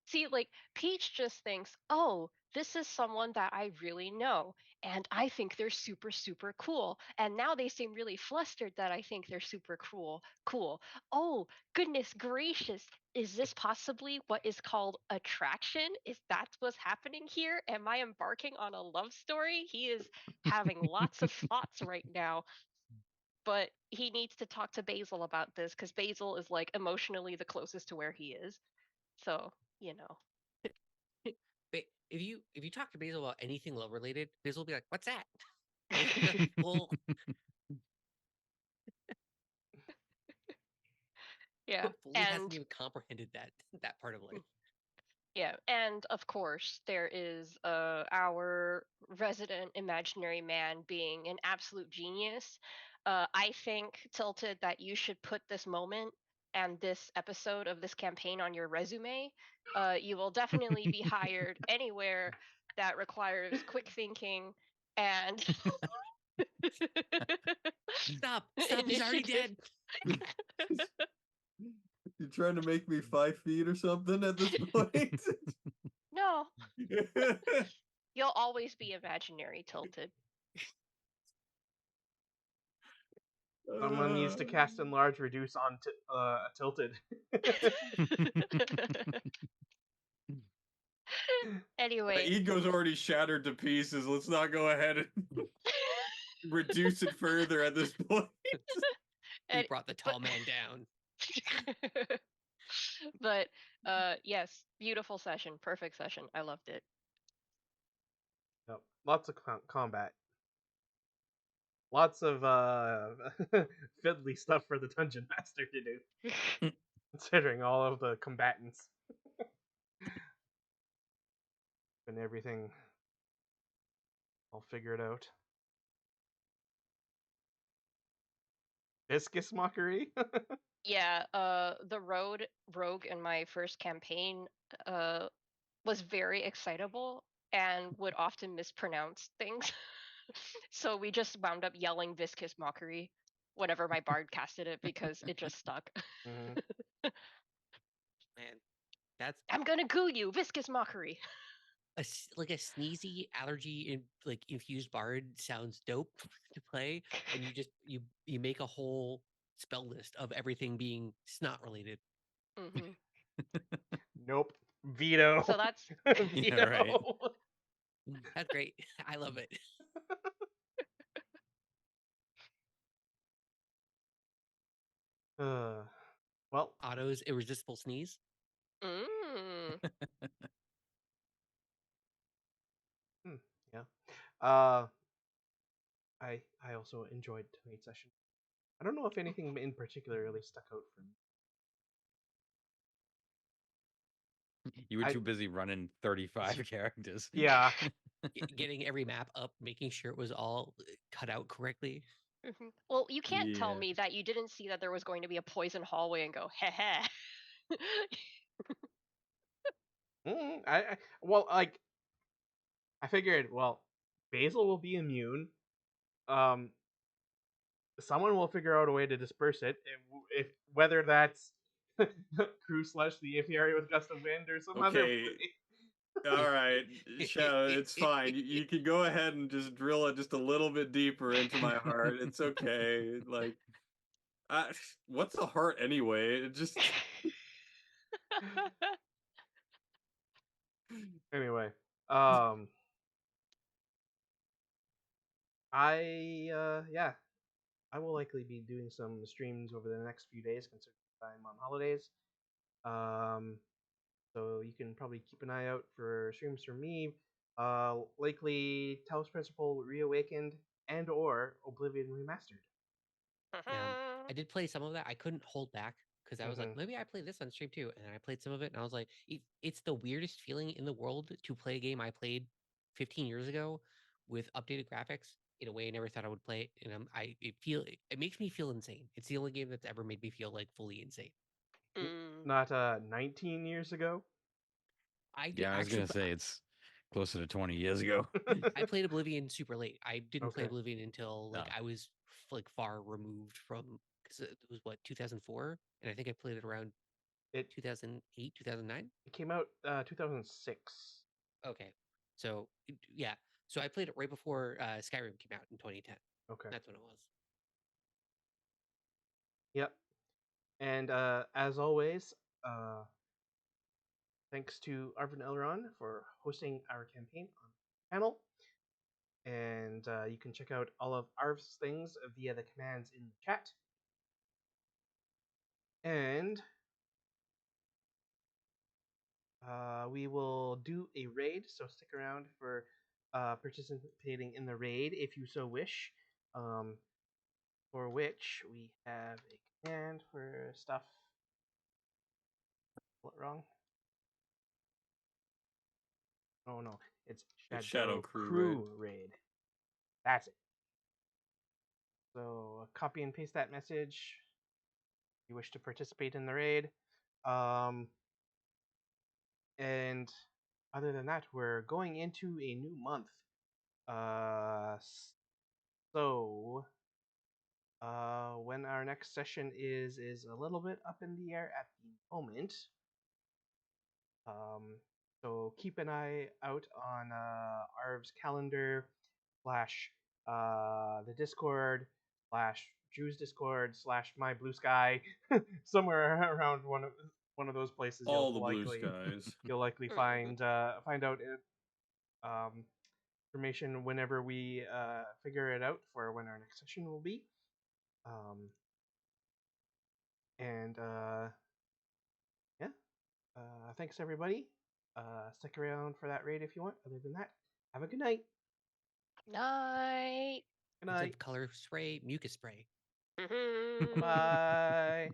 See, like, Peach just thinks, oh, this is someone that I really know, and I think they're super, super cool. And now they seem really flustered that I think they're super cool. Cool. Oh, goodness gracious. Is this possibly what is called attraction? Is that what's happening here? Am I embarking on a love story? He is having lots of thoughts right now, but he needs to talk to Basil about this because Basil is like emotionally the closest to where he is. So, you know. But if you talk to Basil about anything love related, Basil will be like, "What's that?" Well, Yeah. fully hasn't And even comprehended that part of life. yeah, and of course there is our resident imaginary man being an absolute genius. I think, Tilted, that you should put this moment and this episode of this campaign on your resume. You will definitely be hired anywhere that requires quick thinking and Stop! He's already initiative. dead. You're trying to make me 5 feet or something at this point? No, you'll always be imaginary, Tilted. Someone needs to cast enlarge reduce on tilted. My Anyway, ego's already shattered to pieces. Let's not go ahead and reduce it further at this point. We and, brought the but tall man down. but yes, beautiful session, perfect session. I loved it. Yep. Lots of combat. Lots of fiddly stuff for the dungeon master to do, considering all of the combatants and everything all figured out. Viscous mockery. Yeah, the rogue in my first campaign uh was very excitable and would often mispronounce things. So we just wound up yelling viscous mockery whenever my bard casted it because it just stuck. Mhm. Man, that's I'm gonna goo you, viscous mockery. like a sneezy allergy in like infused bard sounds dope to play, and you make a whole spell list of everything being snot related. Hmm. Nope. Veto. So that's Yeah, right. Veto. That's great. I love it. Well, Otto's irresistible sneeze. mm. yeah. Uh, I also enjoyed tonight's session. I don't know if anything in particular really stuck out for me. You were I- too busy running 35 characters. Yeah. Getting every map up, making sure it was all cut out correctly. Mhm. Well, you can't tell Yeah. me that you didn't see that there was going to be a poison hallway and go, heh heh. Well, like I figured, well, Basil will be immune. Um, someone will figure out a way to disperse it. If whether that's Crew slash the apiary with gust of wind or some other Okay. way. All right, Shadow, it's fine. You can go ahead and just drill it just a little bit deeper into my heart. It's okay. Like, I, what's a heart anyway? It just Anyway, yeah, I will likely be doing some streams over the next few days, considering I'm on holidays. So you can probably keep an eye out for streams from me. Likely Talos Principle Reawakened and or Oblivion Remastered. Yeah, I did play some of that. I couldn't hold back because I was like, Mhm. maybe I play this on stream too. And I played some of it, and I was like, it's the weirdest feeling in the world to play a game I played 15 years ago with updated graphics in a way I never thought I would play. And it makes me feel insane. It's the only game that's ever made me feel like fully insane. Not 19 years ago. I did Yeah, I was actually. gonna say it's closer to 20 years ago. I played Oblivion super late. I didn't play Okay. Oblivion until like No. I was like far removed from because it was what 2004, and I think I played it around It 2008, 2009. it came out 2006. Okay, so yeah, so I played it right before Skyrim came out in 2010. Okay. That's when it was. Yep. And as always, uh, thanks to Arvin Elron for hosting our campaign on the channel. And you can check out all of Arv's things via the commands in the chat. And we will do a raid, so stick around for participating in the raid if you so wish. For which we have a command for stuff. What wrong? Oh no, it's it's Shadow ShadowCrew, right? Crew raid. That's it. So copy and paste that message. If you wish to participate in the raid. And other than that, we're going into a new month. Uh, so when our next session is a little bit up in the air at the moment. So keep an eye out on Arv's calendar slash the Discord slash Drew's Discord slash my Blue Sky, somewhere around one of those places. All the blue skies. You'll likely find out information whenever we figure it out for when our next session will be. And yeah, thanks everybody. Stick around for that raid if you want. Other than that, have a good night. Night. Good Instead night. of color spray, mucus spray. Mhm. Bye.